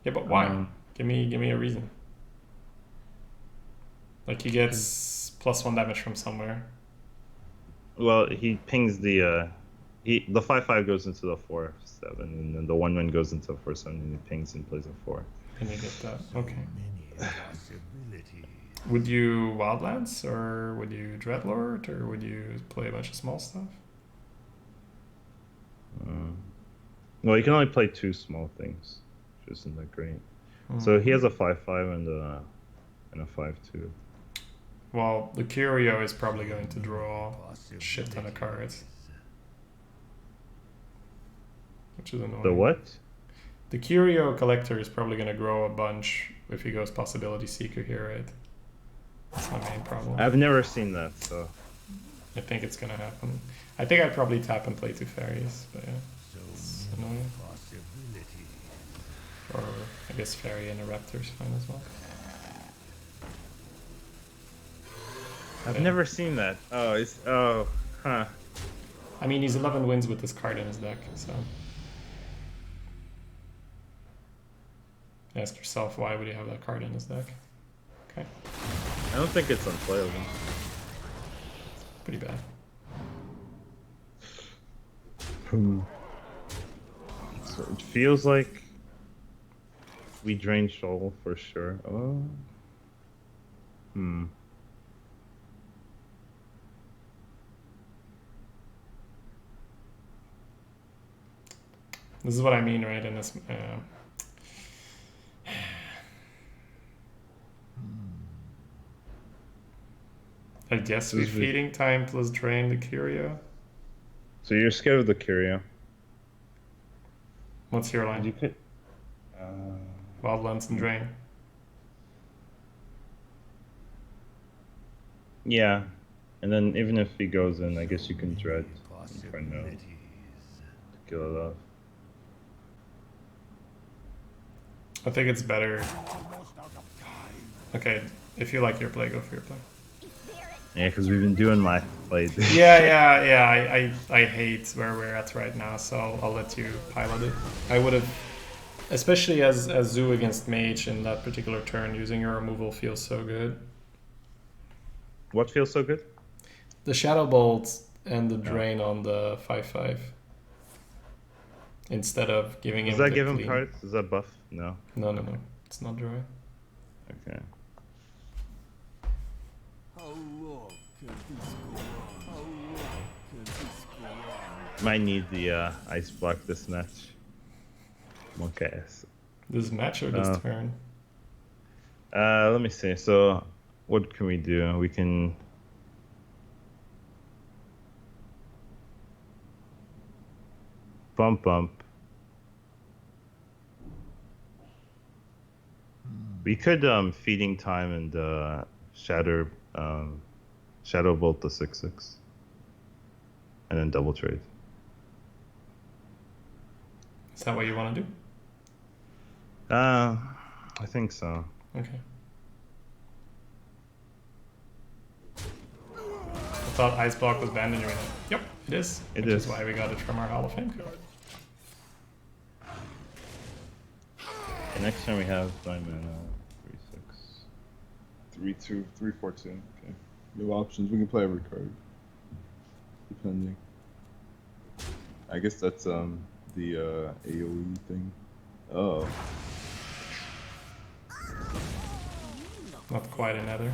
Speaker 3: Yeah, but why?
Speaker 2: Um,
Speaker 3: Give me a reason. Like he gets +1 damage from somewhere.
Speaker 2: Well, he pings the the 5/5 goes into the 4/7, and then the 1/1 goes into 4/7, and he pings and plays a 4.
Speaker 3: And you get that. Okay.
Speaker 1: Many possibilities.
Speaker 3: Would you Wildlands or would you Dreadlord or would you play a bunch of small stuff?
Speaker 2: Well, you can only play 2 small things, which isn't that great. So he has a 5/5 and a 5/2.
Speaker 3: Well, the Curio is probably going to draw a shit ton of cards. Which is annoying.
Speaker 2: The what?
Speaker 3: The Curio Collector is probably going to grow a bunch if he goes Possibility Seeker here, right? That's my main problem.
Speaker 2: I've never seen that, so.
Speaker 3: I think it's going to happen. I think I'd probably tap and play 2 fairies, but yeah. It's annoying. Or I guess fairy and a raptor's fine as well.
Speaker 2: I've never seen that. Huh.
Speaker 3: I mean, he's 11 wins with this card in his deck, so. Ask yourself, why would he have that card in his deck? Okay.
Speaker 2: I don't think it's unplayable.
Speaker 3: Pretty bad.
Speaker 2: So it feels like we drain Shoal for sure. Oh.
Speaker 3: This is what I mean, right? In this, I guess we feeding time plus drain the Curio.
Speaker 2: So you're scared of the Curio?
Speaker 3: What's your line?
Speaker 2: You could.
Speaker 3: Wildlands and drain.
Speaker 2: Yeah, and then even if he goes in, I guess you can Dread Inferno to kill it off.
Speaker 3: I think it's better. Okay, if you like your play, go for your play.
Speaker 2: Yeah, because we've been doing my play.
Speaker 3: Yeah. I hate where we're at right now, so I'll let you pilot it. I would have, especially as Zoo against Mage in that particular turn, using your removal feels so good.
Speaker 2: What feels so good?
Speaker 3: The Shadow Bolt and the drain on the 5/5. Instead of giving him.
Speaker 2: Does that
Speaker 3: the
Speaker 2: give him
Speaker 3: clean.
Speaker 2: cards? Does that buff? No.
Speaker 3: No. It's not drawing.
Speaker 2: Okay. Might need the ice block this match. Monk ass.
Speaker 3: This match or this turn?
Speaker 2: Let me see. So, what can we do? We can. Bump. We could feeding time and shadow bolt the 6/6, and then double trade.
Speaker 3: Is that what you want to do?
Speaker 2: I think so.
Speaker 3: Okay. I thought Ice Block was banned in your arena. Yep, it is.
Speaker 2: It
Speaker 3: which
Speaker 2: is.
Speaker 3: is why we got it from our Hall of Fame card.
Speaker 2: The next time we have 9 mana, 3/6.
Speaker 6: 3/2, 3/4/2. Okay. We have options. We can play every card. Depending. I guess that's the AoE thing. Oh.
Speaker 3: Not quite another.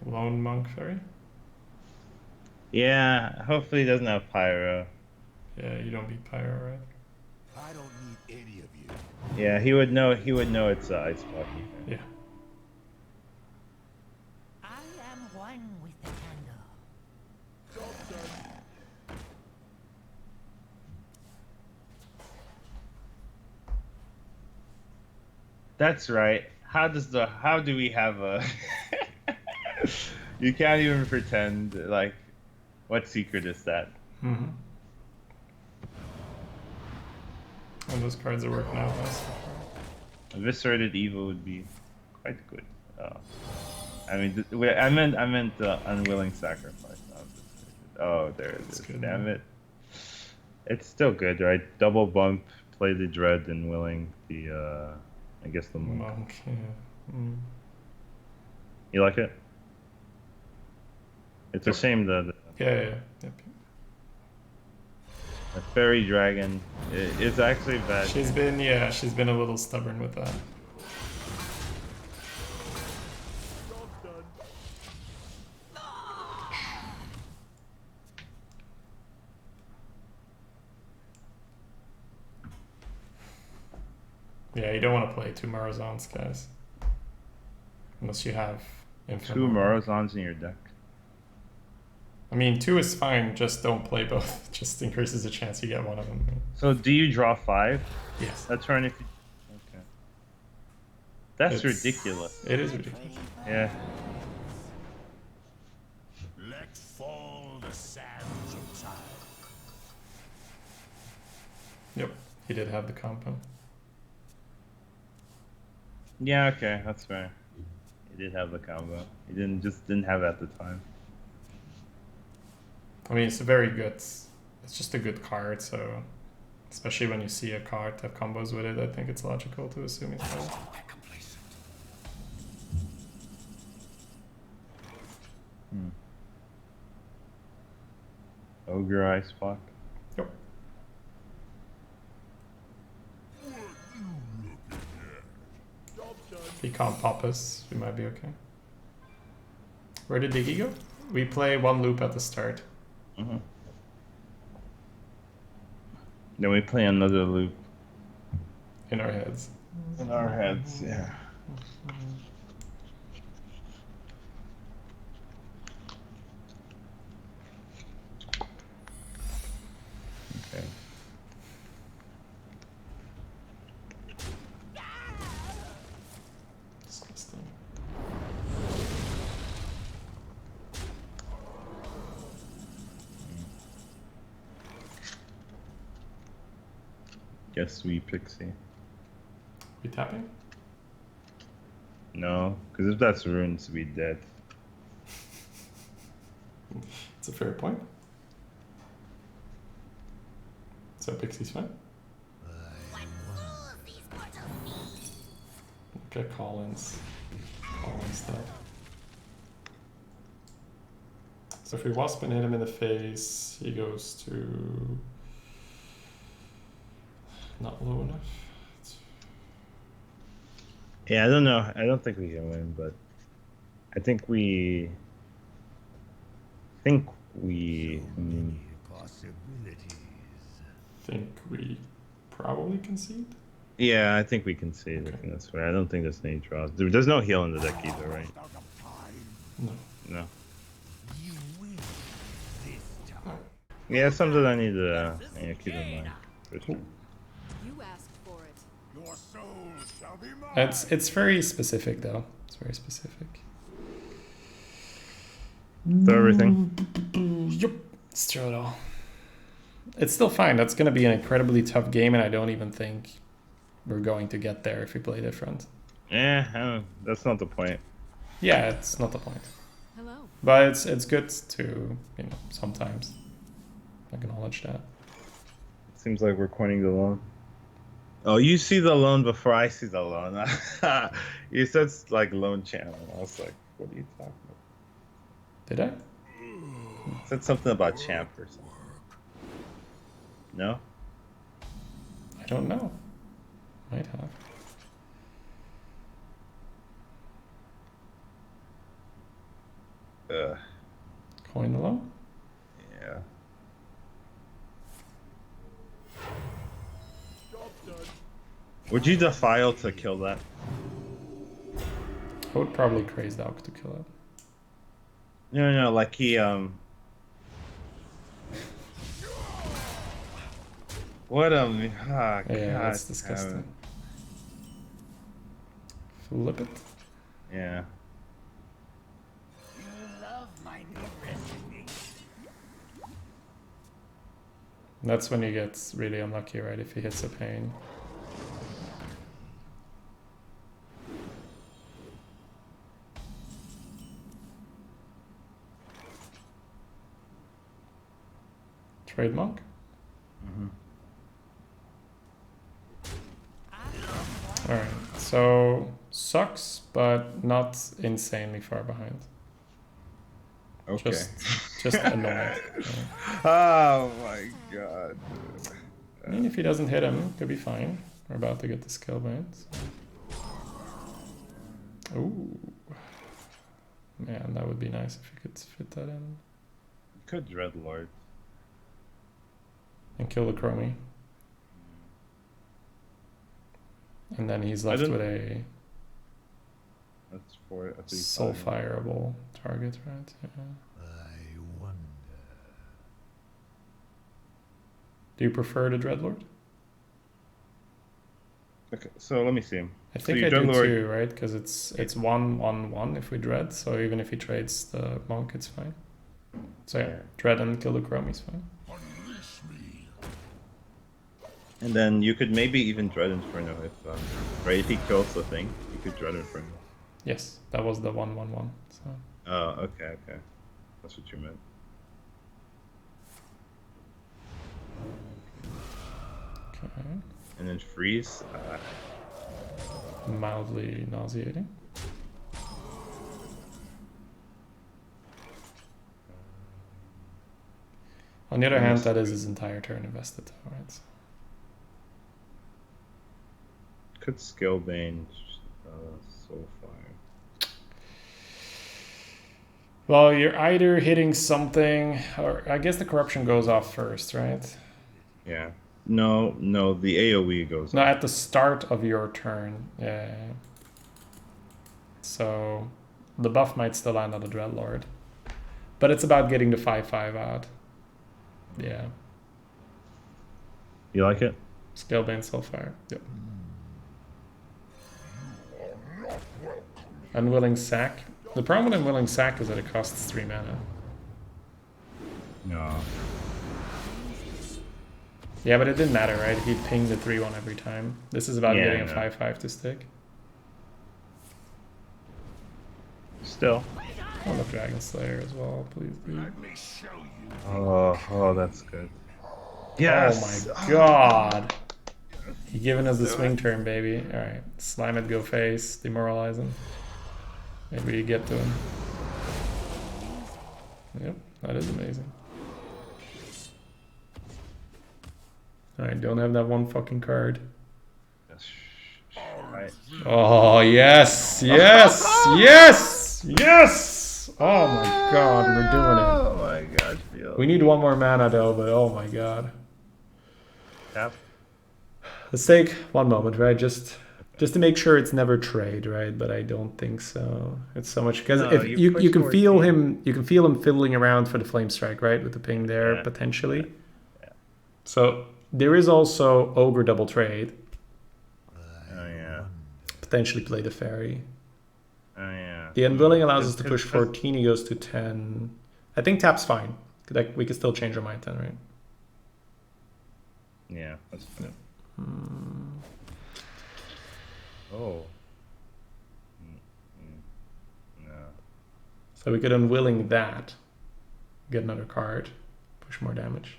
Speaker 3: Lone Monk Fairy?
Speaker 2: Yeah, hopefully he doesn't have Pyro.
Speaker 3: Yeah, you don't beat Pyro, right?
Speaker 1: I don't need any of you.
Speaker 2: Yeah, he would know it's Ice Block.
Speaker 3: Yeah.
Speaker 5: I am one with the candle.
Speaker 2: That's right. How do we have a? You can't even pretend. Like, what secret is that?
Speaker 3: Mm-hmm. And those cards are working out nice.
Speaker 2: Eviscerated evil would be quite good. I mean, I meant unwilling sacrifice. Not eviscerated. Oh, there it is.
Speaker 3: Good,
Speaker 2: Damn
Speaker 3: man.
Speaker 2: it. It's still good, right? Double bump, play the dread, and willing the I guess the monk.
Speaker 3: Monk, yeah. Mm.
Speaker 2: You like it? It's a shame that
Speaker 3: Yeah. Yep.
Speaker 2: the fairy dragon is actually bad.
Speaker 3: She's been a little stubborn with that. Yeah, you don't want to play 2 Marazons, guys. Unless you have infinite.
Speaker 2: 2 Morozons in your deck.
Speaker 3: I mean, 2 is fine, just don't play both. Just increases the chance you get one of them.
Speaker 2: So do you draw 5?
Speaker 3: Yes.
Speaker 2: That turn if you... Okay. That's
Speaker 3: It's-
Speaker 2: ridiculous.
Speaker 3: It is ridiculous.
Speaker 2: Yeah.
Speaker 1: Let fall the sands of time.
Speaker 3: Yep, he did have the combo.
Speaker 2: Yeah, okay, that's fair. He did have the combo. He didn't have it at the time.
Speaker 3: I mean, it's a very good. It's just a good card, so especially when you see a card have combos with it, I think it's logical to assume it's better.
Speaker 2: Ogre Ice Block.
Speaker 3: Yep. If he can't pop us, we might be okay. Where did Diggy go? We play 1 loop at the start.
Speaker 2: Mm-hmm. Then we play another loop.
Speaker 3: In our heads.
Speaker 2: In our heads, yeah. Okay.
Speaker 3: Disgusting.
Speaker 2: Guess we Pixie.
Speaker 3: We tapping?
Speaker 2: No, because if that's runes, we dead.
Speaker 3: It's a fair point. So Pixie's fine. Okay, Collins dead. So if we wasp and hit him in the face, he goes to not low enough.
Speaker 2: Yeah, I don't know. I don't think we can win, but I think we.
Speaker 1: Possibilities.
Speaker 3: Think we probably concede.
Speaker 2: Yeah, I think we can see it.
Speaker 3: Okay.
Speaker 2: That's right. I don't think there's any draws. There's no heal in the deck either, right?
Speaker 1: Out of time.
Speaker 3: No.
Speaker 2: No.
Speaker 1: You win this time.
Speaker 2: Yeah, it's something I need to keep in mind. For sure.
Speaker 7: You asked for it.
Speaker 1: Your soul shall be mine.
Speaker 3: It's very specific though. It's very specific.
Speaker 2: So everything.
Speaker 3: Yup. Let's throw it all. It's still fine. That's gonna be an incredibly tough game, and I don't even think we're going to get there if we play different.
Speaker 2: Yeah, that's not the point.
Speaker 3: Yeah, it's not the point.
Speaker 7: Hello.
Speaker 3: But it's good to, sometimes acknowledge that.
Speaker 2: It seems like we're coining the loan. Oh, you see the loan before I see the loan. You said like loan channel. I was like, what are you talking about?
Speaker 3: Did I?
Speaker 2: You said something about champ or something. No?
Speaker 3: I don't know. Might have. Coin the loan?
Speaker 2: Yeah. Would you defile to kill that?
Speaker 3: I would probably craze Dog to kill it.
Speaker 2: No, like he What
Speaker 3: Yeah,
Speaker 2: God
Speaker 3: that's
Speaker 2: damn
Speaker 3: disgusting.
Speaker 2: it.
Speaker 3: Flip it.
Speaker 2: Yeah.
Speaker 4: You love my new recipe.
Speaker 3: That's when he gets really unlucky, right? If he hits a pain. Trade monk? Alright, so sucks, but not insanely far behind.
Speaker 6: Okay.
Speaker 3: Just annoying.
Speaker 6: Oh my god.
Speaker 3: I mean, if he doesn't hit him, he'll be fine. We're about to get the skill bands. Ooh. Man, that would be nice if you could fit that in.
Speaker 2: Could Dreadlord.
Speaker 3: And kill the Chromie. And then he's left with a
Speaker 2: That's for a 3/5.
Speaker 3: soul-fireable target, right? Yeah.
Speaker 1: I wonder.
Speaker 3: Do you prefer the Dreadlord?
Speaker 2: Okay, so let me see.
Speaker 3: I think
Speaker 2: so
Speaker 3: I do
Speaker 2: Dreadlord,
Speaker 3: too, right? Because it's 1/1/1 if we dread, so even if he trades the monk, it's fine. So yeah, dread and kill the Chromie's fine.
Speaker 1: Unleash me.
Speaker 2: and then you could maybe even Dread Inferno if he kills the thing, you could Dread Inferno.
Speaker 3: Yes, that was the 1/1/1. So
Speaker 2: Oh, okay. That's what you meant.
Speaker 3: okay,
Speaker 2: And then freeze.
Speaker 3: mildly nauseating. On the other hand, that is his entire turn invested, though, right? So
Speaker 2: Could Scalebane Soulfire.
Speaker 3: well, you're either hitting something, or I guess the corruption goes off first, right?
Speaker 2: Yeah. No, the AoE goes
Speaker 3: No,
Speaker 2: up.
Speaker 3: at the start of your turn. Yeah. So the buff might still land on the Dreadlord. But it's about getting the 5/5 out. Yeah.
Speaker 2: You like it?
Speaker 3: Scalebane Soulfire. Yep. Unwilling Sack. The problem with Unwilling Sack is that it costs 3 mana.
Speaker 2: No.
Speaker 3: Yeah, but it didn't matter, right? He'd ping the 3/1 every time. This is about
Speaker 2: Yeah,
Speaker 3: getting
Speaker 2: I
Speaker 3: a
Speaker 2: know.
Speaker 3: 5/5 to stick.
Speaker 2: Still.
Speaker 3: I want a Dragon Slayer as well, please.
Speaker 1: Let me show you.
Speaker 2: Oh, that's good. Yes.
Speaker 3: Oh my god. He giving us the swing turn, baby. Alright. Slime it, go face, demoralize him. Maybe you get to him. Yep, that is amazing. Alright, don't have that one fucking card.
Speaker 2: Right.
Speaker 3: Oh, yes! Yes! Yes! Yes! Oh my god, we're doing it.
Speaker 2: Oh my god, feel.
Speaker 3: We need one more mana though, but oh my god.
Speaker 2: Tap.
Speaker 3: Let's take one moment, right? Just to make sure it's never trade, right? But I don't think so. It's so much because
Speaker 2: No,
Speaker 3: if
Speaker 2: you
Speaker 3: you can
Speaker 2: push
Speaker 3: feel
Speaker 2: 14.
Speaker 3: him, you can feel him fiddling around for the flame strike, right? With the ping there
Speaker 2: Yeah.
Speaker 3: potentially.
Speaker 2: Yeah.
Speaker 3: So there is also ogre double trade.
Speaker 2: Oh yeah.
Speaker 3: Potentially play the fairy.
Speaker 2: Oh yeah.
Speaker 3: The unwilling allows us to
Speaker 2: Cause-
Speaker 3: push
Speaker 2: cause-
Speaker 3: 14. He goes to 10. I think tap's fine. Like we can still change our mind then, right?
Speaker 2: Yeah, that's fine. Oh. No.
Speaker 3: So we could unwilling that. Get another card. Push more damage.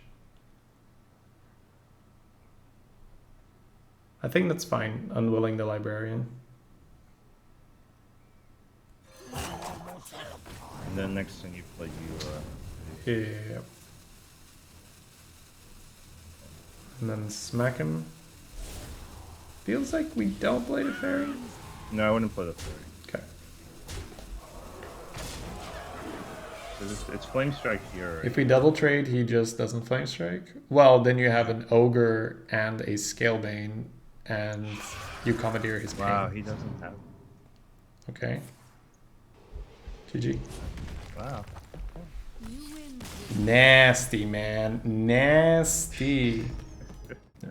Speaker 3: I think that's fine. Unwilling the librarian.
Speaker 2: And then next thing you play
Speaker 3: Yeah. And then smack him. Feels like we don't play the fairy.
Speaker 2: No, I wouldn't play the fairy.
Speaker 3: Okay.
Speaker 2: 'Cause it's flame strike here. Right?
Speaker 3: If we double trade, he just doesn't flame strike. Well, then you have an ogre and a scalebane, and you commandeer his pain.
Speaker 2: Wow, he doesn't have.
Speaker 3: Okay. GG.
Speaker 2: Wow.
Speaker 7: You win.
Speaker 3: Nasty, man. Nasty. Yeah.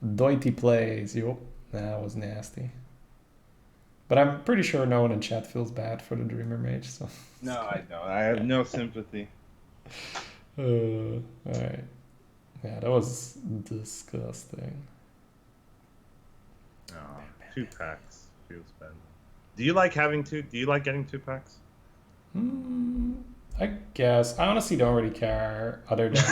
Speaker 3: Doity plays. Yo, that was nasty. But I'm pretty sure no one in chat feels bad for the Dreamer Mage, so.
Speaker 2: No, I don't. I have no sympathy.
Speaker 3: Alright. Yeah, that was disgusting.
Speaker 2: Oh, 2 packs feels bad. Do you like having 2? Do you like getting 2 packs?
Speaker 3: I guess. I honestly don't really care, other than...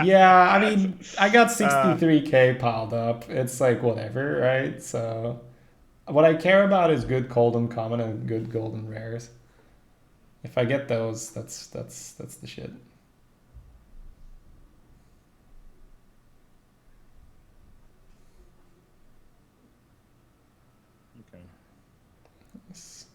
Speaker 3: Yeah, I mean, I got 63k piled up. It's like, whatever, right? So... What I care about is good golden common and good golden rares. If I get those, that's the shit.
Speaker 2: Okay.
Speaker 3: Nice.